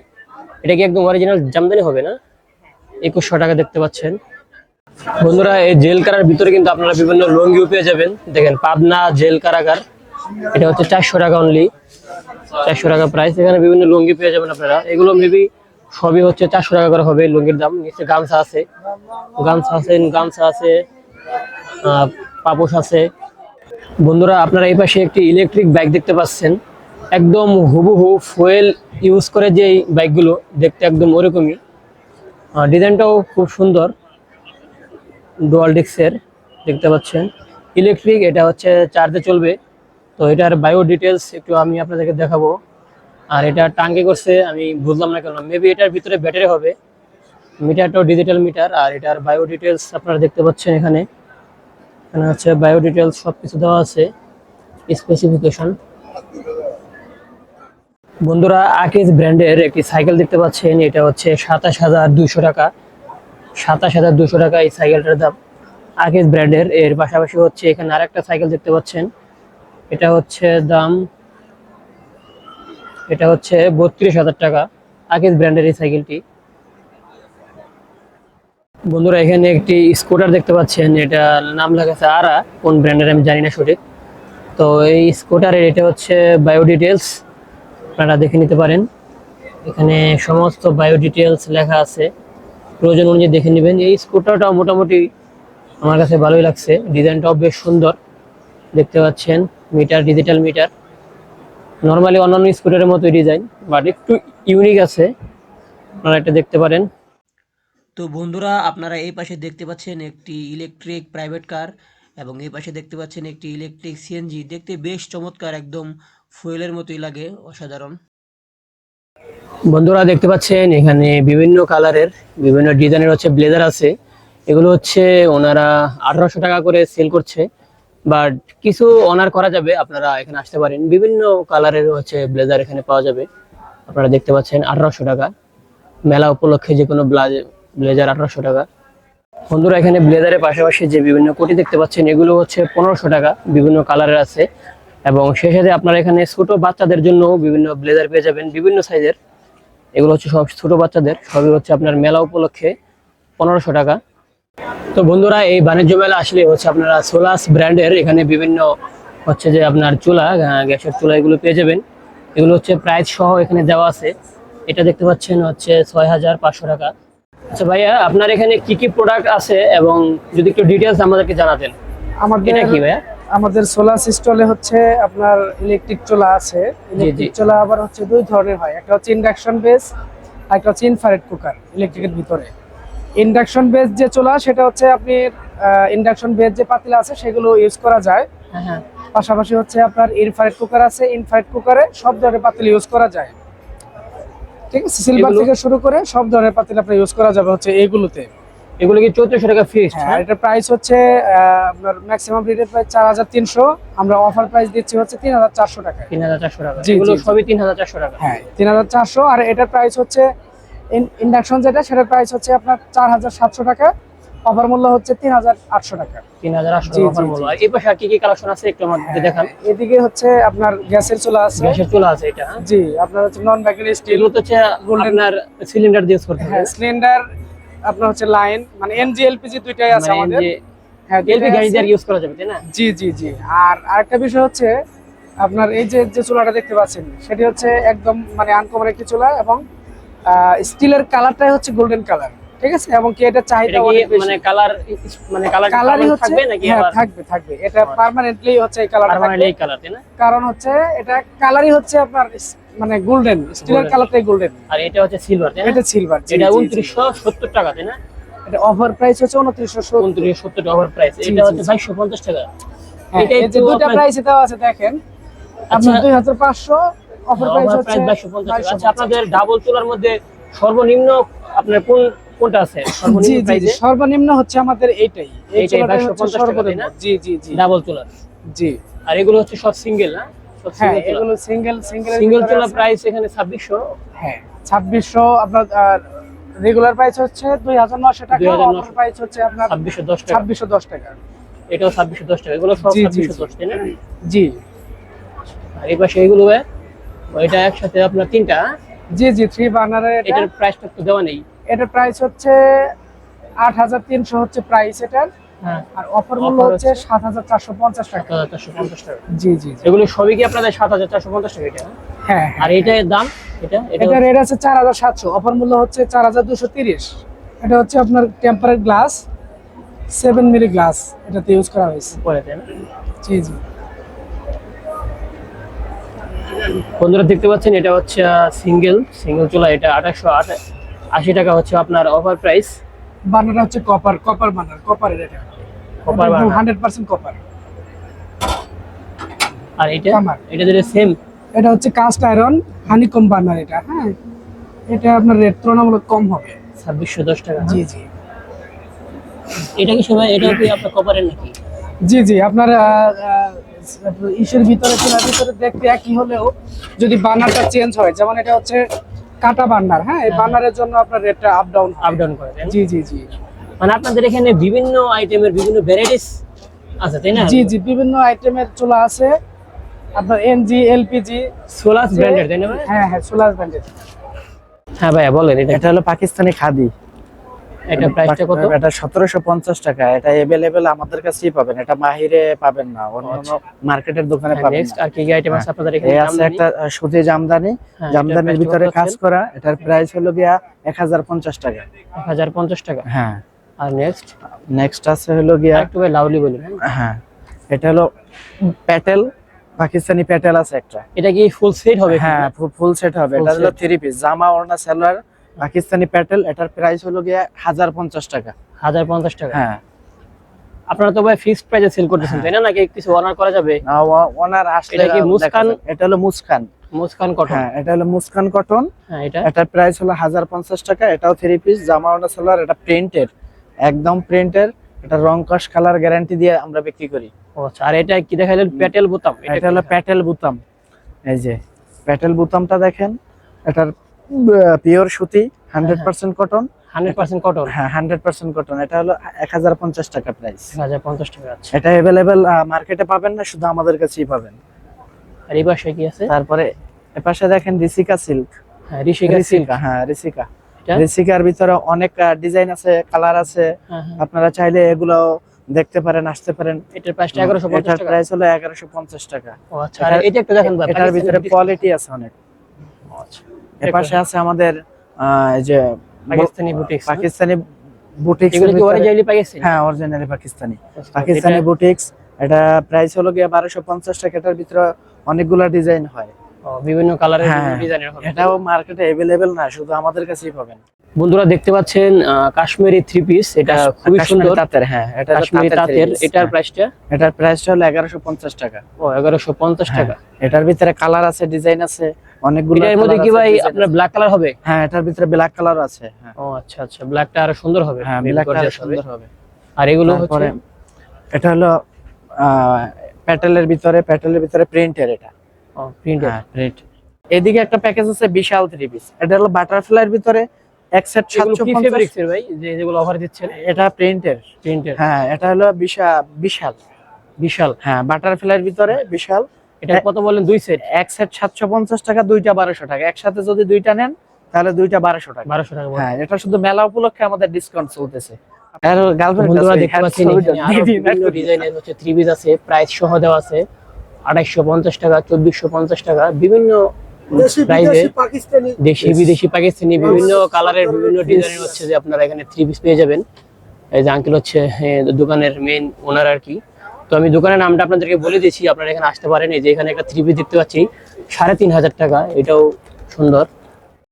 এটা কি একদম অরিজিনাল জামদানি হবে না? 2100 টাকা দেখতে পাচ্ছেন। বন্ধুরা এই জেল কারার ভিতরে কিন্তু আপনারা বিভিন্ন লুঙ্গিও পেয়ে যাবেন। দেখেন পাবনা জেল কারাগার, এটা হচ্ছে 400 টাকা অনলি, 400 টাকা প্রাইস। এখানে বিভিন্ন লুঙ্গি পেয়ে যাবেন আপনারা। এগুলো মেবি সবই হচ্ছে 400 টাকা করে হবে লুঙ্গির দাম। নিচে গামছা আছে, গামছা আছে, পাপোশ আছে। বন্ধুরা আপনারা এই পাশে একটি ইলেকট্রিক বাইক দেখতে পাচ্ছেন, একদম হুবহু ফুয়েল ইউজ করে যে বাইকগুলো দেখতে একদম ওরকমই। ডিজাইনটাও খুব সুন্দর, ডুয়াল ডিস্কের দেখতে পাচ্ছেন, ইলেকট্রিক। এটা হচ্ছে চার্জে চলবে। তো এটার বায়ো ডিটেলস একটু আমি আপনাদেরকে দেখাবো। আর এটা টাঙ্কি করছে আমি বুঝলাম না কেন, মেবি এটার ভিতরে ব্যাটারি হবে। মিটারটাও ডিজিটাল মিটার। আর এটার বায়ো ডিটেলস আপনারা দেখতে পাচ্ছেন এখানে হচ্ছে বায়ো ডিটেলস সবকিছু দেওয়া আছে, স্পেসিফিকেশন। বন্ধুরা আকিজ ব্র্যান্ডের একটি সাইকেল দেখতে পাচ্ছেন, এটা হচ্ছে 27,200 টাকা, 27,200 টাকা এই সাইকেলটার দাম, আকিজ ব্র্যান্ডের। এর পাশাপাশি হচ্ছে এখানে আরেকটা সাইকেল দেখতে পাচ্ছেন, এটা হচ্ছে দাম, এটা হচ্ছে 32,000 টাকা, আকিজ ব্র্যান্ডের এই সাইকেলটি। বন্ধুরা এখানে একটি স্কুটার দেখতে পাচ্ছেন, এটা নাম লেখা আরা, কোন ব্র্যান্ডের আমি জানি না সঠিক। তো এই স্কুটারের এটা হচ্ছে বায়ো ডিটেলস, আপনারা দেখে নিতে পারেন। এখানে সমস্ত বায়ো ডিটেলস লেখা আছে, প্রয়োজন অনুযায়ী দেখে নেবেন। এই স্কুটারটাও মোটামুটি আমার কাছে ভালোই লাগছে, ডিজাইনটাও বেশ সুন্দর দেখতে পাচ্ছেন। মিটার ডিজিটাল মিটার, নর্মালি অন্যান্য স্কুটারের মতো ডিজাইন, বাট একটু ইউনিক আছে, আপনারা এটা দেখতে পারেন। তো বন্ধুরা আপনারা এই পাশে দেখতে পাচ্ছেন একটি ইলেকট্রিক প্রাইভেট কার, এবং এই পাশে দেখতে পাচ্ছেন একটি ইলেকট্রিক সিএনজি, দেখতে বেশ চমৎকার, একদম ফুয়েলের মতোই লাগে, অসাধারণ। বন্ধুরা দেখতে পাচ্ছেন এখানে বিভিন্ন কালারের বিভিন্ন ডিজাইনের হচ্ছে ব্লেজার আছে। এগুলো হচ্ছে ওনারা 1800 টাকা করে সেল করছে, বাট কিছু অনার করা যাবে, আপনারা এখানে আসতে পারেন। বিভিন্ন কালারের হচ্ছে ব্লেজার এখানে পাওয়া যাবে, আপনারা দেখতে পাচ্ছেন 1800 টাকা। মেলা উপলক্ষে যে কোনো ব্লেজার 1800 টাকা। বন্ধুরা এখানে ব্লেজারের পাশাপাশি যে বিভিন্ন কোটি দেখতে পাচ্ছেন, এগুলো হচ্ছে 1500 টাকা, বিভিন্ন কালারের আছে। এবং সেই সাথে আপনারা এখানে ছোট বাচ্চাদের জন্য বিভিন্ন ব্লেজার পেয়ে যাবেন, বিভিন্ন সাইজের। এগুলো হচ্ছে সব ছোট বাচ্চাদের, সবই হচ্ছে আপনার মেলা উপলক্ষে 1500 টাকা। তো বন্ধুরা এই বাণিজ্য মেলা আসলে হচ্ছে আপনারা সোলাস ব্র্যান্ডের এখানে বিভিন্ন হচ্ছে যে আপনার চুলা, গ্যাসের চুলা, এগুলো পেয়ে যাবেন। এগুলো হচ্ছে প্রাইস সহ এখানে দেওয়া আছে। এটা দেখতে পাচ্ছেন হচ্ছে 6500 টাকা। আচ্ছা ভাইয়া, আপনার এখানে কি কি প্রোডাক্ট আছে এবং যদি একটু ডিটেলস আমাদেরকে জানাতেন। আমাদের এটা কি ভাইয়া? আমাদের সোলার সিস্টেমে হচ্ছে আপনার ইলেকট্রিক চুলা আছে। ইলেকট্রিক চুলা আবার হচ্ছে দুই ধরনের হয়, একটা হচ্ছে ইন্ডাকশন বেস, আর একটা হচ্ছে ইনফ্রারেড কুকার। ইলেকট্রিকের ভিতরে ইন্ডাকশন বেস যে চুলা, সেটা হচ্ছে আপনি ইন্ডাকশন বেস যে পাতিলা আছে সেগুলো ইউজ করা যায়। হ্যাঁ, পাশাপাশি হচ্ছে আপনার ইনফ্রারেড কুকার আছে, ইনফ্রারেড কুকারে সব ধরনের পাতিলা ইউজ করা যায়। ঠিক আছে, সিলভার থেকে শুরু করে সব ধরনের পাতিল আপনি ইউজ করা যাবে হচ্ছে এইগুলোতে। এগুলো কি 1400 টাকা ফিক্সড? হ্যাঁ, এটা প্রাইস হচ্ছে আপনার ম্যাক্সিমাম রিটেল প্রাইস 4300, আমরা অফার প্রাইস দিচ্ছি হচ্ছে 3400 টাকা। 3400 টাকা, এগুলো সবই 3400 টাকা। হ্যাঁ 3400। আর এটার প্রাইস হচ্ছে ইন্ডাকশন যেটা, সেটার প্রাইস হচ্ছে আপনার 4700 টাকা, অফার মূল্য হচ্ছে 3800 টাকা। 3800 টাকা অফার মূল্য। আর এই পাশে কি কি কালেকশন আছে একটু আমাদের দেখান। এদিকে হচ্ছে আপনার গ্যাসের চুলা আছে। গ্যাসের চুলা আছে এটা? জি, আপনার হচ্ছে নন ব্যাকেরি স্টিল। এগুলো তো হচ্ছে আপনার সিলিন্ডার দিয়ে ইউজ করতে হবে। হ্যাঁ, সিলিন্ডার আপনার হচ্ছে লাইন, মানে এনজি এলপিজি দুইটাই আছে আমাদের। হ্যাঁ, এলপি গাড়ি দিয়ে ইউজ করা যাবে তাই না? জি জি জি। আর আরেকটা বিষয় হচ্ছে আপনার এই যে চুলাটা দেখতে পাচ্ছেন, সেটি হচ্ছে একদম মানে আনকমন একটি চুলা, এবং স্টিলের কালারটাই হচ্ছে গোল্ডেন কালার। ঠিক আছে, এবং কি এটা চাহিদা অনেক বেশি। মানে কালারই হচ্ছে, থাকবে নাকি? হ্যাঁ থাকবে। এটা পার্মানেন্টলি হচ্ছে এই কালারটা পার্মানেন্টলি এই কালার তাই না? কারণ হচ্ছে এটা কালারই হচ্ছে আপনার মানে গোল্ডেন, স্টিলের কালারটাই গোল্ডেন। আর এটা হচ্ছে সিলভার তাই না? এটা সিলভার। এটা 2970 টাকা তাই না? এটা অফার প্রাইস হচ্ছে 2970 টাকা অফার প্রাইস। এটা হচ্ছে 2250 টাকা। এটা এই যে দুটো প্রাইস দেওয়া আছে দেখেন, আপনার 2500 অফার প্রাইস হচ্ছে 2250 টাকা। আচ্ছা, আপনাদের ডাবল চুলার মধ্যে সর্বনিম্ন আপনার কোনটা আছে জি সর্বনিম্ন জি জি, প্রাইসে? সর্বনিম্ন হচ্ছে আমাদের এইটাই, এই এইটাই চুলাটাই হচ্ছে 2250 টাকা, তাই সর্বনিম্ন। না? জি জি জি ডাবল চুলার। জি। আর এগুলো হচ্ছে সব সিঙ্গেল না? সব হ্যাঁ, সিঙ্গেল চুলা। এগুলো সিঙ্গেল সিঙ্গেল চুলা প্রাইস এখানে 2600। হ্যাঁ 2600 আপনার রেগুলার প্রাইস হচ্ছে 2900 টাকা, 2900 অফার প্রাইস হচ্ছে আপনার 2610 টাকা। 2610 টাকা। এটাও 2610 টাকা। এগুলো সব জি, জি, 2610, তাই না? জি আর এই পাশে এগুলো ওইটা একসাথে আপনার তিনটা। জি জি 3 বার্নারের এটার প্রাইসটা তো দেওয়া নেই। এটার প্রাইস হচ্ছে 8300 হচ্ছে প্রাইস এটার। হ্যাঁ। আর অফার মূল্য হচ্ছে 7450 টাকা। 7450 টাকা। জি জি জি। এগুলো সবই কি আপনাদের 7450 টাকা এটা? হ্যাঁ। আর এইটার দাম এটা এটা রেট আছে 4700, অফার মূল্য হচ্ছে 4230। এটা হচ্ছে আপনার টেম্পারেট গ্লাস 7 মিলি গ্লাস এটাতে ইউজ করা হয়েছে। পরে দেন। জি জি। বন্ধুরা দেখতে পাচ্ছেন এটা হচ্ছে সিঙ্গেল চুলা, এটা 2880 টাকা হচ্ছে আপনার অফার প্রাইস। বার্নারটা হচ্ছে কপার বার্নার, কপারের এটা। Copper burner 100% copper. আর এটা যেটা সেম, এটা হচ্ছে কাস্ট আয়রন হানিকম বার্নার এটা। হ্যাঁ, এটা আপনার রেট তুলনামূলক কম হবে, 2610 টাকা। জি জি। এটা কি সবাই, এটা কি আপনার কপারের নাকি? জি জি, আপনার ইসের ভিতরে চুলার ভিতরে দেখতে একই হলেও যদি বার্নারটা চেঞ্জ হয়, যেমন এটা হচ্ছে কাটা বার্নার। হ্যাঁ, এই বার্নারের জন্য আপনার রেটটা আপ ডাউন করে। জি জি জি। মানে আপনাদের এখানে বিভিন্ন আইটেমের বিভিন্ন ভ্যারাইটিস আছে, তাই না? জি জি, বিভিন্ন আইটেমের চুলা আছে আপনার এনজি এলপিজি সোলাস ব্র্যান্ডের, তাই না? হ্যাঁ হ্যাঁ, সোলাস ব্র্যান্ডের। হ্যাঁ ভাইয়া বলেন। এটা হলো পাকিস্তানি খাদি। এটা প্রাইসটা কত? এটা 1750 টাকা। এটা अवेलेबल আমাদের কাছেই পাবেন, এটা মাহিরে পাবেন না, অন্য মার্কেটের দোকানে পাবেন। নেক্সট আর কি আইটেম আছে আপনাদের এখানে? এই আছে একটা সুতি জামদানি, জামদানির ভিতরে কাজ করা। এটার প্রাইস হলো গিয়া 1050 টাকা। 1050 টাকা। হ্যাঁ। আর নেক্সট আছে হলো গিয়া একটু ভাই লাউলি বলেন। হ্যাঁ, এটা হলো প্যাটেল, পাকিস্তানি প্যাটেল আছে একটা। এটা কি ফুল সেট হবে? হ্যাঁ, ফুল সেট হবে। এটা হলো 3 পিস, জামা ওড়না সালোয়ার, পাকিস্তানি প্যাটেল। এটার প্রাইস হলো গিয়া 1050 টাকা। 1050 টাকা। হ্যাঁ। আপনারা তো ভাই ফিক্সড প্রাইসে সেল করতেছেন, তাই না? নাকি কিছু অনার করা যাবে? ওনার আসলে এটা কি মুস্কান? এটা হলো মুস্কান কটন। হ্যাঁ, এটা হলো মুস্কান কটন। হ্যাঁ, এটার প্রাইস হলো 1050 টাকা। এটাও 3 পিস, জামা ওড়না সালোয়ার। এটা প্রিন্টের, একদম প্রিন্টের। এটা রং কস কালার গ্যারান্টি দিয়ে আমরা বিক্রি করি। আচ্ছা, আর এটা কি দেখাইলেন? প্যাটেল বোতাম। এটা হলো প্যাটেল বোতাম। এই যে প্যাটেল বোতামটা দেখেন, এটার পিওর সুতি, 100% কটন। 100% কটন। হ্যাঁ, 100% কটন। এটা হলো 1050 টাকা প্রাইস। 1050 টাকা। আচ্ছা, এটা अवेलेबल মার্কেটে পাবেন না, শুধু আমাদের কাছেই পাবেন। আর এই পাশে কি আছে? তারপরে এপাশে দেখেন রিসিকা সিল্ক। হ্যাঁ, রিসিকা সিল্ক। হ্যাঁ, রিসিকার ভিতরে অনেক ডিজাইন আছে, কালার আছে। আপনারা চাইলে এগুলো দেখতে পারেন, আসতে পারেন। এটার প্রাইসটা 1150 টাকা। এটার প্রাইস হলো 1150 টাকা। ও আচ্ছা, আর এটা একটু দেখেন ভাই, এটার ভিতরে কোয়ালিটি আছে অনেক। আচ্ছা, এপাশে আছে আমাদের এই যে পাকিস্তানি বুটিক্স। পাকিস্তানি বুটিক্স। এগুলো কি অরিজিনালি পাকিস্তানি? হ্যাঁ, অরিজিনালি পাকিস্তানি বুটিক্স। এটা প্রাইস হলো গিয়া 1250 টাকা। এটার ভিতরে অনেকগুলা ডিজাইন হয়, বিভিন্ন কালারের, বিভিন্ন ডিজাইনের হবে। এটাও মার্কেটে अवेलेबल না, শুধু আমাদের কাছেই পাবেন। বন্ধুরা দেখতে পাচ্ছেন কাশ্মীরি 3 পিস, এটা খুবই সুন্দর তাঁতের। হ্যাঁ, এটা কাশ্মীরি তাঁতের। এটার প্রাইসটা? এটার প্রাইসটা হলো 1150 টাকা। ও, 1150 টাকা। এটার ভিতরে কালার আছে, ডিজাইন আছে অনেকগুলো। এর মধ্যে কি ভাই আপনার ব্ল্যাক কালার হবে? হ্যাঁ, এটার ভিতরে ব্ল্যাক কালার আছে। হ্যাঁ। ও আচ্ছা আচ্ছা, ব্ল্যাকটা আরো সুন্দর হবে। হ্যাঁ, ব্ল্যাকটা আরো সুন্দর হবে। আর এগুলো হচ্ছে, এটা হলো প্যাটেলের ভিতরে প্রিন্টের। এটা প্রিন্টের। হ্যাঁ, প্রিন্ট। এদিকে একটা প্যাকেজ আছে বিশাল 3 পিস। এটা হলো বাটারফ্লাইয়ের ভিতরে এক সেট 750 ফেব্রিক্সের ভাই, যেগুলো অফার দিচ্ছেন। এটা প্রিন্টের। হ্যাঁ, এটা হলো বিশাল। হ্যাঁ, বাটারফ্লাইয়ের ভিতরে বিশাল। এটা কত বলেন? 2 সেট। এক সেট 750 টাকা, দুইটা 1200 টাকা। একসাথে যদি দুইটা নেন তাহলে দুইটা 1200 টাকা। 1200 টাকা। হ্যাঁ, এটা শুধু মেলা উপলক্ষে আমাদের ডিসকাউন্ট চলতেছে। আর গার্লফ্রেন্ড বন্ধুরা দেখতে পাচ্ছেন এখানে আরো বিভিন্ন ডিজাইনের হচ্ছে 3 পিস আছে, প্রাইস সহ দেওয়া আছে 2850 টাকা, 2450 টাকা, বিভিন্ন প্রাইসে। দেশি বিদেশি পাকিস্তানি বিভিন্ন কালারের, বিভিন্ন ডিজাইনের হচ্ছে যে আপনারা এখানে 3 পিস পেয়ে যাবেন। এই যে আঙ্কেল হচ্ছে দোকানের মেইন ওনার আর কি। তো আমি দোকানের নামটা আপনাদেরকে বলে দিয়েছি, আপনারা এখানে আসতে পারেন। এই যে এখানে একটা 3 পিস দেখতে পাচ্ছি 3500 টাকা, এটাও সুন্দর।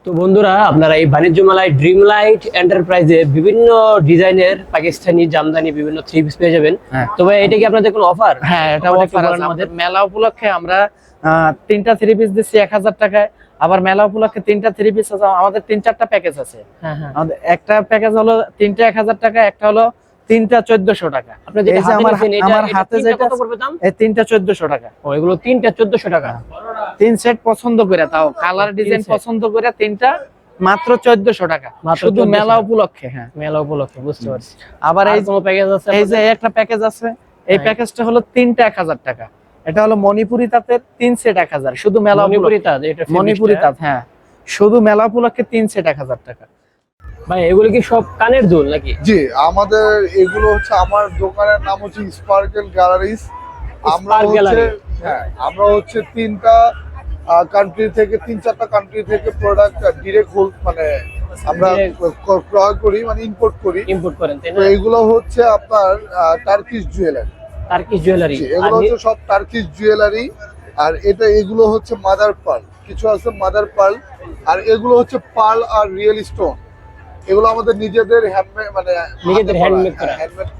তো বন্ধুরা, আপনারা এই বাণিজ্য মেলায় ড্রিম লাইট এন্টারপ্রাইজে বিভিন্ন ডিজাইনের পাকিস্তানি জামদানি বিভিন্ন থ্রি পিস পেয়ে যাবেন। তবে এটা কি আপনাদের কোনো অফার? হ্যাঁ, এটা অফার আছে আমাদের মেলা উপলক্ষে। আমরা 3টা থ্রি পিস দিচ্ছি 1000 টাকায়। আবার মেলা উপলক্ষে 3টা থ্রি পিস আছে আমাদের, 3-4টা প্যাকেজ আছে। আমাদের একটা প্যাকেজ হলো 3টা 1000 টাকা, একটা হলো 3টা 1400 টাকা। আপনি যেটা আমার হাতে যেটা কত পড়বে দাম? এই 3টা 1400 টাকা। ও, এগুলো 3টা 1400 টাকা। 3 সেট পছন্দ করে, তাও কালার ডিজাইন পছন্দ করে 3টা মাত্র 1400 টাকা, শুধু মেলা উপলক্ষে। হ্যাঁ, মেলা উপলক্ষে, বুঝতে পারছি। আবার এই কোনো প্যাকেজ আছে? এই যে একটা প্যাকেজ আছে, এই প্যাকেজটা হলো 3টা 1000 টাকা। এটা হলো মণিপুরি তাঁতের 3 সেট 1000, শুধু মেলা মণিপুরি তাঁত। এটা মণিপুরি তাঁত, হ্যাঁ, শুধু মেলা উপলক্ষে 3 সেট 1000 টাকা। ভাই, এগুলো কি সব কানের দুল নাকি? জি, আমাদের এগুলো হচ্ছে, আমার দোকানের নাম হচ্ছে স্পার্কেল গ্যালারিজ। আমরা হচ্ছে 3টা কান্ট্রি থেকে, 3-4টা কান্ট্রি থেকে প্রোডাক্ট ডিরেক্ট মানে আমরা ক্রয় করি, মানে ইম্পোর্ট করেন। তো এগুলো হচ্ছে আপনার টার্কিশ জুয়েলারি। এগুলো হচ্ছে সব টার্কিশ জুয়েলারি। আর এগুলো হচ্ছে মাদার পার্ল, কিছু আছে মাদার পার্ল, আর এগুলো হচ্ছে পার্ল আর রিয়েল স্টোন। এগুলো আমাদের নিজেদের হ্যান্ডমেড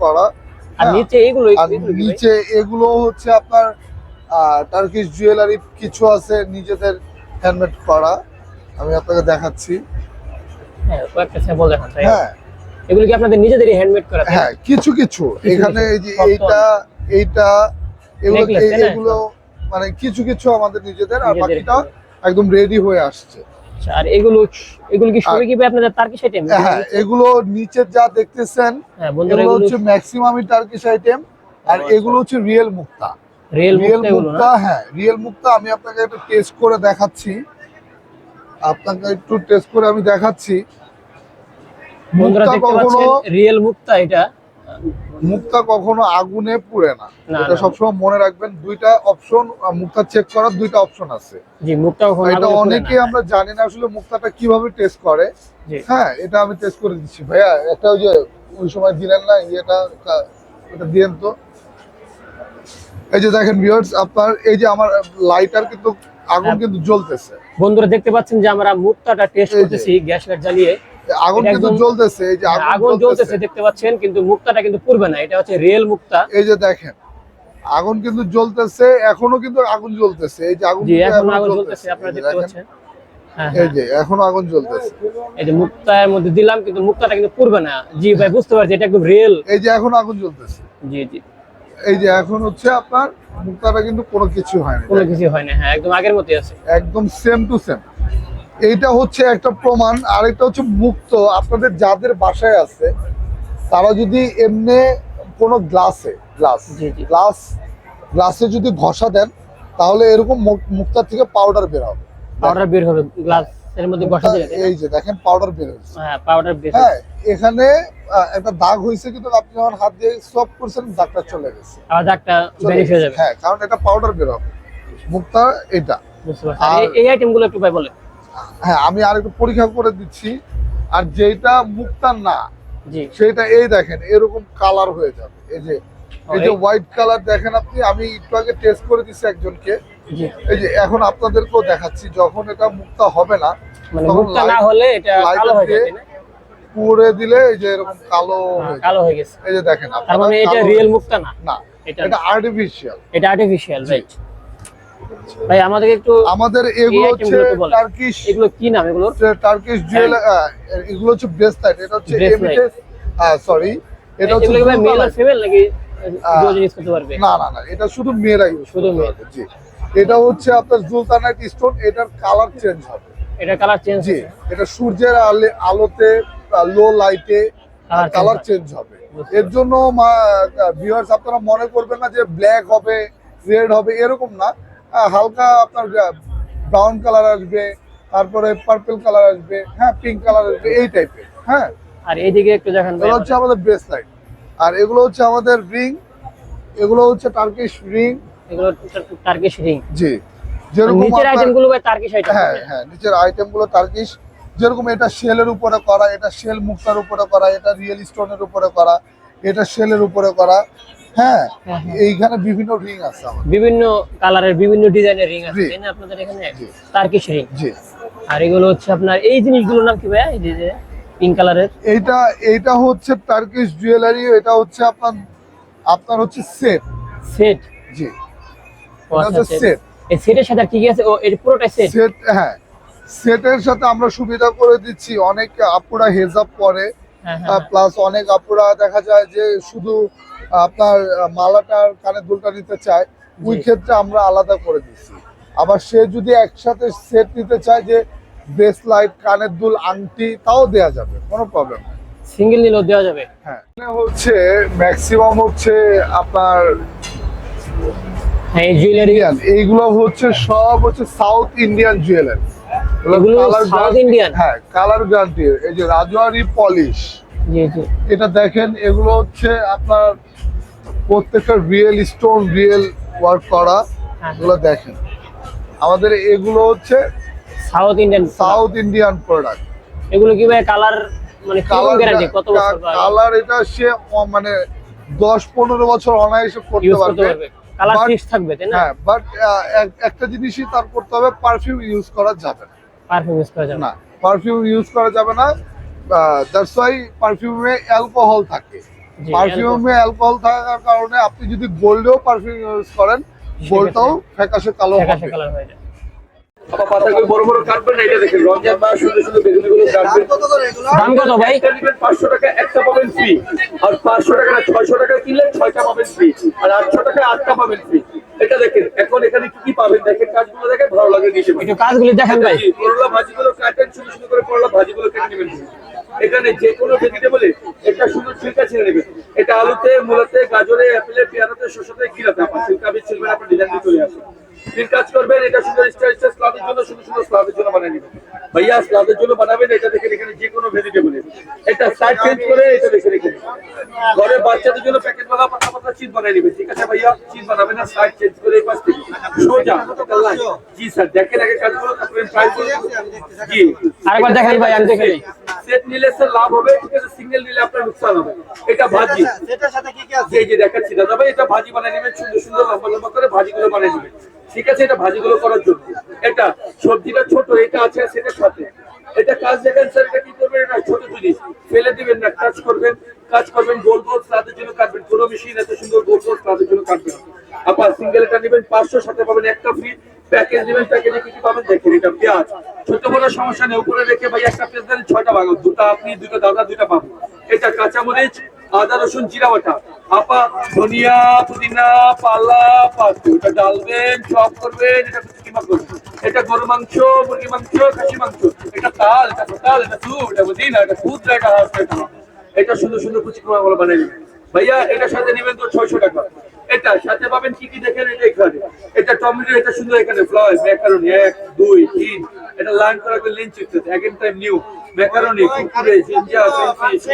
করা। আর নিচে এগুলো হচ্ছে আপনার টার্কিশ জুয়েলারি, কিছু আছে নিজেদের হ্যান্ডমেড করা। আমি আপনাকে দেখাচ্ছি। হ্যাঁ, কয়েকটা স্যাম্পল দেখান। হ্যাঁ, এগুলো কি আপনাদের নিজেদেরই হ্যান্ডমেড করা? হ্যাঁ, কিছু এখানে এই যে এইটা এগুলো মানে কিছু আমাদের নিজেদের, আর বাকিটা একদম রেডি হয়ে আসছে। আর এগুলো কি সবই কি আপনাদের টার্কিশ আইটেম? হ্যাঁ, এগুলো নিচে যা দেখতেছেন এগুলো হচ্ছে ম্যাক্সিমামই টার্কিশ আইটেম। আর এগুলো হচ্ছে রিয়েল মুক্তা। রিয়েল মুক্তা, হ্যাঁ, রিয়েল মুক্তা। আমি আপনাকে একটু টেস্ট করে দেখাচ্ছি। রিয়েল মুক্তা, এটা মুক্তা কখনো আগুনে পুড়ে না, এটা সবসময় মনে রাখবেন। 2টা অপশন, মুক্তা চেক করার 2টা অপশন আছে। জি, মুক্তা কখনো এটা অনেকে আমরা জানি না আসলে মুক্তাটা কিভাবে টেস্ট করে। হ্যাঁ, এটা আমি টেস্ট করে দিচ্ছি। ভাইয়া, একটা ওই সময় দিলেন না এটা দিয়েন তো। এই যে দেখেন ভিউয়ার্স, আপনার এই যে আমার লাইটার কিন্তু আগুন কিন্তু জ্বলতেছে। বন্ধুরা দেখতে পাচ্ছেন যে আমরা মুক্তাটা টেস্ট করতেছি গ্যাস লাইট জ্বালিয়ে। আগুন কিন্তু জ্বলতেছে, এই যে আগুন জ্বলতেছে দেখতে পাচ্ছেন, কিন্তু মুক্তাটা কিন্তু পুড়বে না। এটা হচ্ছে রিয়েল মুক্তা। এই যে দেখেন আগুন কিন্তু জ্বলতেছে, এখনো কিন্তু আগুন জ্বলতেছে। এই যে আগুন জ্বলতেছে, আপনারা দেখতে পাচ্ছেন। এই যে এখনো আগুন জ্বলতেছে। এই যে মুক্তার মধ্যে দিলাম, কিন্তু মুক্তাটা কিন্তু পুড়বে না। জি ভাই, বুঝতে পারছি, এটা একদম রিয়েল। এই যে এখনো আগুন জ্বলতেছে। জি। এই যে এখন হচ্ছে আপনার মুক্তাটা কিন্তু কোনো কিছু হয় না, হ্যাঁ, একদম আগের মতই আছে, একদম সেম টু সেম। এইটা হচ্ছে একটা প্রমাণ। আরেকটা হচ্ছে মুক্ত আপনাদের যাদের বাসায় আছে, তারা যদি এমনি কোনো গ্লাসে যদি ঘষা দেন, তাহলে এরকম মুক্তার থেকে পাউডার বের হবে। গ্লাসের মধ্যে ঘষা দিলে এই যে দেখেন পাউডার বের হচ্ছে। হ্যাঁ, পাউডার বের। হ্যাঁ, এখানে একটা দাগ হয়েছে, কিন্তু আপনি যখন হাত দিয়ে সফট করছেন দাগটা চলে গেছে। আর দাগটা বেরিয়ে হয়ে যাবে। হ্যাঁ, কারণ এটা পাউডার বের হবে মুক্তা এটা। আর এই আইটেমগুলো একটু ভাই বলেন। হ্যাঁ, আমি আরেকটু পরীক্ষা করে দিচ্ছি। আর যেটা মুক্তা না, সেটা এই দেখেন এরকম কালার হয়ে যাবে। এই যে হোয়াইট কালার দেখেন আপনি। আমি একটু আগে টেস্ট করে দিচ্ছি একজনকে। এই যে এখন আপনাদেরকেও দেখাচ্ছি, যখন এটা মুক্তা হবে না, মানে মুক্তা না হলে এটা কালো হয়ে যাবে, পুড়ে দিলে এই যে এরকম কালো হয়ে গেছে। এই যে দেখেন, তার মানে এটা রিয়েল মুক্তা না, এটা আর্টিফিশিয়াল। রাইট। ভাই, আমাদের একটু, আমাদের এগুলো হচ্ছে টার্কিশ। এগুলো কি নাম? এগুলো টার্কিশ জুয়েলারি। এগুলো হচ্ছে ব্রেসলেট। এটা হচ্ছে এমএস, সরি, এটা হচ্ছে ভাই মেল আর ফিমেল নাকি দুজন ইউজ করতে পারবে? না, এটা শুধু মেয়েরা ইউজ শুধু মেয়ে। জি, এটা হচ্ছে আপনার জুলতানাইট স্টোন। এটার কালার চেঞ্জ হবে। এটা কালার চেঞ্জ? জি, এটা সূর্যের আলোতে, লো লাইটে কালার চেঞ্জ হবে। এর জন্য ভিউয়ার্স আপনারা মনে করবেন না যে ব্ল্যাক হবে, রেড হবে, এরকম না। হালকা আপনার ব্রাউন কালার আসবে, তারপরে পার্পল কালার আসবে, হ্যাঁ, পিঙ্ক কালার আসবে, এই টাইপের। হ্যাঁ, আর এইদিকে একটু দেখেন। এগুলো হচ্ছে আমাদের ব্রেসলেট। আর এগুলো হচ্ছে আমাদের রিং। এগুলো হচ্ছে টার্কিশ রিং। এগুলো টার্কিশ রিং। জি, যেরকম নিচের আইটেমগুলো ভাই টার্কিশ আইটেম। হ্যাঁ, নিচের আইটেমগুলো টার্কিশ। যেরকম এটা শেলের উপরে করা, এটা শেল মুক্তার উপরে করা, এটা রিয়েল স্টোনের উপরে করা, এটা শেলের উপরে করা। হ্যাঁ, এইখানে বিভিন্ন রিং আছে, বিভিন্ন কালারের বিভিন্ন ডিজাইনের রিং আছে, তাই না আপনাদের এখানে? Turkish ring. জি, আর এগুলো হচ্ছে আপনার এই জিনিসগুলোর নাম কি ভাইয়া, এই যে পিঙ্ক কালারের? এইটা হচ্ছে টার্কিশ জুয়েলারি, এটা হচ্ছে আপনার হচ্ছে সেট। সেট? জি, আচ্ছা সেট। এই সেটের সাথে আর কি কি আছে? ও এর পুরোটাই সেট? সেট, হ্যাঁ। সেটের সাথে আমরা সুবিধা করে দিচ্ছি, অনেক আপুরা হেজাব পরে, প্লাস অনেক আপুরা দেখা যায় যে শুধু আপনার মালাটার কানের দুলটা নিতে চায়, ওই ক্ষেত্রে আমরা আলাদা করে দিচ্ছি। আবার সে যদি একসাথে সেট নিতে চায়, যে ব্রেসলাইট, কানের দুল, আংটি, তাও দেয়া যাবে, কোনো প্রবলেম নেই। সিঙ্গেল নিলেও দেওয়া যাবে? হ্যাঁ, হচ্ছে ম্যাক্সিমাম হচ্ছে আপনার এইগুলো হচ্ছে সব হচ্ছে south Indian jewellery. South Indian? হ্যাঁ, কালার গ্যারান্টি। এই যে রাজওয়ারি পলিশ, এটা দেখেন, এগুলো হচ্ছে আপনার প্রত্যেকটা রিয়েল স্টোন, রিয়েল ওয়ার্ক করা। এগুলো দেখেন, আমাদের এগুলো হচ্ছে সাউথ ইন্ডিয়ান প্রোডাক্ট। এগুলো কি ভাই কালার মানে কালার গ্যারান্টি কত বছর? কালার এটা সে মানে 10-15 বছর অনায়াসে করতে পারবে। কালার ফিক্স থাকবে, তাই না? হ্যাঁ, বাট একটা জিনিসই তার করতে হবে, পারফিউম ইউজ করা যাবে না। পারফিউম ইউজ করা যাবে না, পারফিউম ইউজ করা যাবে না। দ্যাটস ওয়াই পারফিউমে অ্যালকোহল থাকে। পারফিউমে অ্যালকোহল থাকার কারণে আপনি যদি গোল্ডেও পারফিউম ইউজ করেন, গোল্ডটাও ফ্যাকাশে কালো হবে। বড় বড় কাটবেন, এটা দেখেন রমজান মাস, সুন্দর সুন্দর বেগুনিগুলো কাটবেন। দাম কত ভাই? একটা নেবেন 500 টাকা, একটা পাবেন ফ্রি। আর 500 টাকা না 600 টাকা কিনলে 6টা পাবেন ফ্রি, আর 800 টাকা 8টা পাবেন ফ্রি। এটা দেখেন, এখন এখানে কি কি পাবেন দেখেন, কাজগুলো দেখেন, ভালো লাগে নিচে একটু কাজগুলো দেখেন ভাই। করলা ভাজিগুলো কাটেন, ছোট ছোট করে করলা ভাজিগুলো কেটে নেবেন। এখানে যে কোনো ভেজিটেবলে একটা সুন্দর ছিলকা ছিঁড়ে নেবেন। এটা আলুতে, মূলাতে, গাজরে, অ্যাপেলে, পেয়ারাতে, শসাতে, ঘিরাতে আপনার ছিলকা বীজ ছিলবেন, আপনার ডিজাইন দিয়ে চলে আসে। ফির কাজ করবেন, এটা সুন্দর স্টাইল স্লাদের জন্য, সুন্দর সুন্দর স্লাদের জন্য বানিয়ে নেবেন ভাইয়া। স্লাদের জন্য বানাবেন, এটা দেখেন এখানে যে কোনো ভেজিটেবলে এটা সাইড চেঞ্জ করে এটা দেখে রেখে ঘরে বাচ্চাদের জন্য প্যাকেট বানা পাতা পাতা চিজ বানিয়ে নেবেন। ঠিক আছে ভাইয়া, চিজ বানাবেন না, সাইড চেঞ্জ করে এই পাশ থেকে সোজা। জি স্যার, দেখেন আগে কাজগুলো, তারপরে ট্রাই করুন। জি, আরেকবার দেখেন ভাই, আমি দেখে নেই। সেট নিলে স্যার লাভ হবে, ঠিক আছে, সিঙ্গেল নিলে আপনার লোকসান হবে। এটা ভাজি, এটার সাথে কি কি আছে? এই যে দেখাচ্ছি দাদা ভাই, এটা ভাজি বানিয়ে নেবেন, সুন্দর সুন্দর লম্বা লম্বা করে ভাজিগুলো বানিয়ে নেবেন। ঠিক আছে, এটা ভাজিগুলো করার জন্য। এটা সবজিটা ছোট, এটা আছে সেটার সাথে। এটা কাজ দেখেন স্যার, এটা কি করবেন, এটা ছোট জিনিস ফেলে দিবেন না, কাজ করবেন গোল গোল স্লাদের জন্য কাটবেন। কোনো মেশিন এত সুন্দর গোল গোল স্লাদের জন্য কাটবেন। আবার সিঙ্গেল এটা নেবেন 500, সাথে পাবেন একটা ফ্রি। প্যাকেজ নেবেন, প্যাকেজে কি কি পাবেন দেখেন। এটা পেঁয়াজ, ছোট বড় সমস্যা নেই, উপরে রেখে ভাই একটা পেঁয়াজ দেন, 6টা ভাগ, 2টা আপনি, 2টা দাদা, 2টা পাবেন। এটা কাঁচামরিচ, আদা রসুন জিরা বাটা, আপা ধনিয়া, পুদিনা, পালা, পাতা, এটা ডালবেন, চপ করবেন, এটা কিমা করবেন। এটা গরু মাংস, মুরগি মাংস, খাসি মাংস, এটা তাল, এটা কোতাল, এটা দুধ, এটা পুদিনা, এটা কুদরা, এটা হাঁস, এটা সুন্দর সুন্দর কুচি কুমা গুলো বানিয়ে নেবেন ভাইয়া। এটা সাথে নেবেন তো 600 টাকা। এটা সাথে পাবেন কি কি দেখেন, এটা এখানে, এটা টমেটো, এটা সুন্দর, এখানে ফ্লাওয়ার, ম্যাকারনি 1 2 3, এটা লাইন করা করে lane chips, again time new macaroni, কুকুরে, জিঞ্জার, ফ্রেঞ্চ,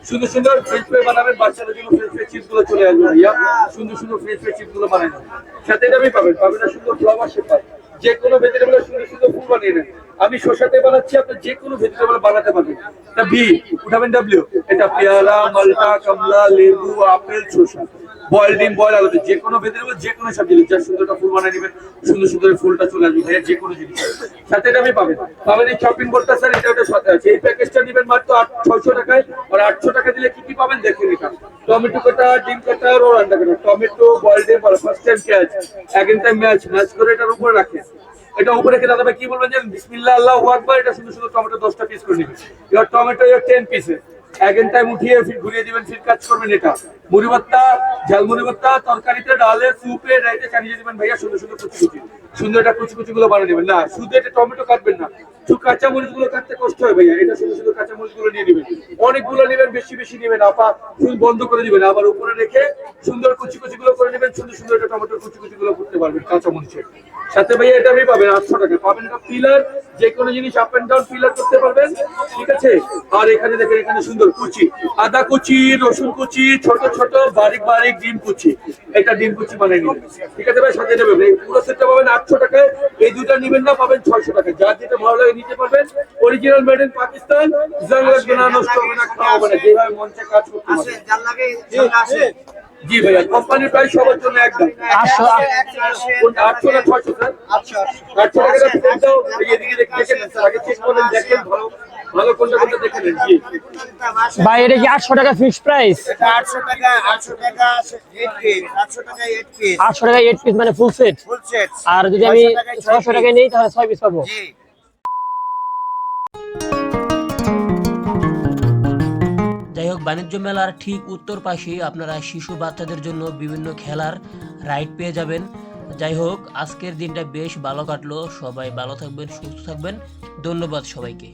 সুন্দর সুন্দর ফ্রেঞ্চ ফ্রাই বানাবেন। বাচ্চাদের জন্য ফ্রেঞ্চ ফ্রাই চিপস গুলো চলে আসবে ভাইয়া, সুন্দর সুন্দর ফ্রেঞ্চ ফ্রাই চিপস গুলো বানাবেন। সাথে এটা আমি পাবেন না সুন্দর ফ্লাওয়ার শেপার, যে কোনো ভেজিটেবলের সুন্দর সুন্দর ফুল বানিয়ে নেন। আমি শসাতে বানাচ্ছি, আপনি যে কোনো ভেজিটেবল বানাতে পারবেন। এটা ভি উঠাবেন, ডাব্লিউ, এটা পেয়ারা, মালটা, কমলা, লেবু, আপেল, শসা, বয়েল ডিম, বয়েল আলুতে, যে কোনো ভেজিটেবল, যে কোনো সবজি, যার সুন্দরটা ফুল বানিয়ে নেবেন, সুন্দর সুন্দর ফুলটা চলে আসবে ভাইয়া, যে কোনো জিনিস। সাথে এটা আমি পাবেন এই শপিং বোর্ডটা স্যার, এটা ওটা সাথে আছে। এই প্যাকেজটা নেবেন মাত্র 600 টাকায়, আর 800 টাকা দিলে কি কি পাবেন দেখেন। এটা টমেটো কাটা, ডিম কাটা, রোল আন্ডা কাটা, টমেটো, বয়েল ডিম, ফার্স্ট টাইম পেঁয়াজ, এগেন টাইম ম্যাচ করে এটার উপরে রাখেন। এটা উপরে রেখে দাদা ভাই কি বলবেন যে বিসমিল্লাহ আল্লাহু আকবার, এটা সুন্দর সুন্দর টমেটো 10টা পিস করে নেবেন। এবার টমেটো 10 পিসে এগেন টাইম উঠিয়ে ফির ঘুরিয়ে দিবেন, ফির কাজ করবেন। এটা মুড়ি ভর্তা, ঝালমুড়ি ভর্তা, তরকারিতে, ডালে, স্যুপে, রাইতে চালিয়ে দিবেন ভাইয়া, সুন্দর সুন্দর কুচি কুচি, সুন্দর এটা কুচি কুচি গুলো বানিয়ে নেবেন। না শুধু এটা টমেটো কাটবেন না, শুধু কাঁচা মরিচ গুলো কাটতে কষ্ট হয় ভাইয়া, এটা সুন্দর সুন্দর কাঁচা মরিচ গুলো নিয়ে নেবেন, অনেকগুলো নেবেন, বেশি বেশি নেবেন, আপা শুধু বন্ধ করে দিবেন, আবার উপরে রেখে সুন্দর কুচি কুচি গুলো করে নেবেন, সুন্দর সুন্দর এটা টমেটোর কুচি কুচি গুলো করতে পারবেন কাঁচা মরিচের সাথে ভাইয়া। এটা আপনি পাবেন 800 টাকা, পাবেন এটা পিলার, যে কোনো জিনিস আপ এন্ড ডাউন পিলার করতে পারবেন। ঠিক আছে, আর এখানে দেখেন, এখানে সুন্দর কুচি, আদা কুচি, রসুন কুচি, ছোট ছোট বারিক বারিক ডিম কুচি, এটা ডিম কুচি বানিয়ে নেবেন। ঠিক আছে ভাই, সাথে নেবেন পুরো সেটটা পাবেন 800 টাকায়। এই দুটা নেবেন না, পাবেন 600 টাকা, যার যেটা ভালো লাগে নিতে পারবেন। অরিজিনাল মেড ইন পাকিস্তান, জং লাগবে না, নষ্ট হবে না, খাওয়া হবে না, যেভাবে মন চায় কাজ করতে পারবেন। জি ভাইয়া, কোম্পানির প্রাইস সবার জন্য একদম 800 না 600 স্যার? 800 টাকা ফোন দাও, এদিকে দেখেন স্যার, আগে চেক করেন, দেখেন ভালো ভালো কোনটা কোনটা দেখে নেন। জি ভাই এটা কি 800 টাকা ফিক্সড প্রাইস? 800 টাকা 8 পিস 800 টাকা 8 পিস 800 টাকা 8 পিস মানে ফুল সেট। Full set. আর যদি আমি 600 টাকায় নেই তাহলে 6 পিস পাবো। জি। যাই হোক, বাণিজ্য মেলার ঠিক উত্তর পাশেই আপনারা শিশু বাচ্চাদের জন্য বিভিন্ন খেলার রাইড পেয়ে যাবেন। যাই হোক, আজকের দিনটা বেশ ভালো কাটলো। সবাই ভালো থাকবেন, সুস্থ থাকবেন। ধন্যবাদ সবাইকে।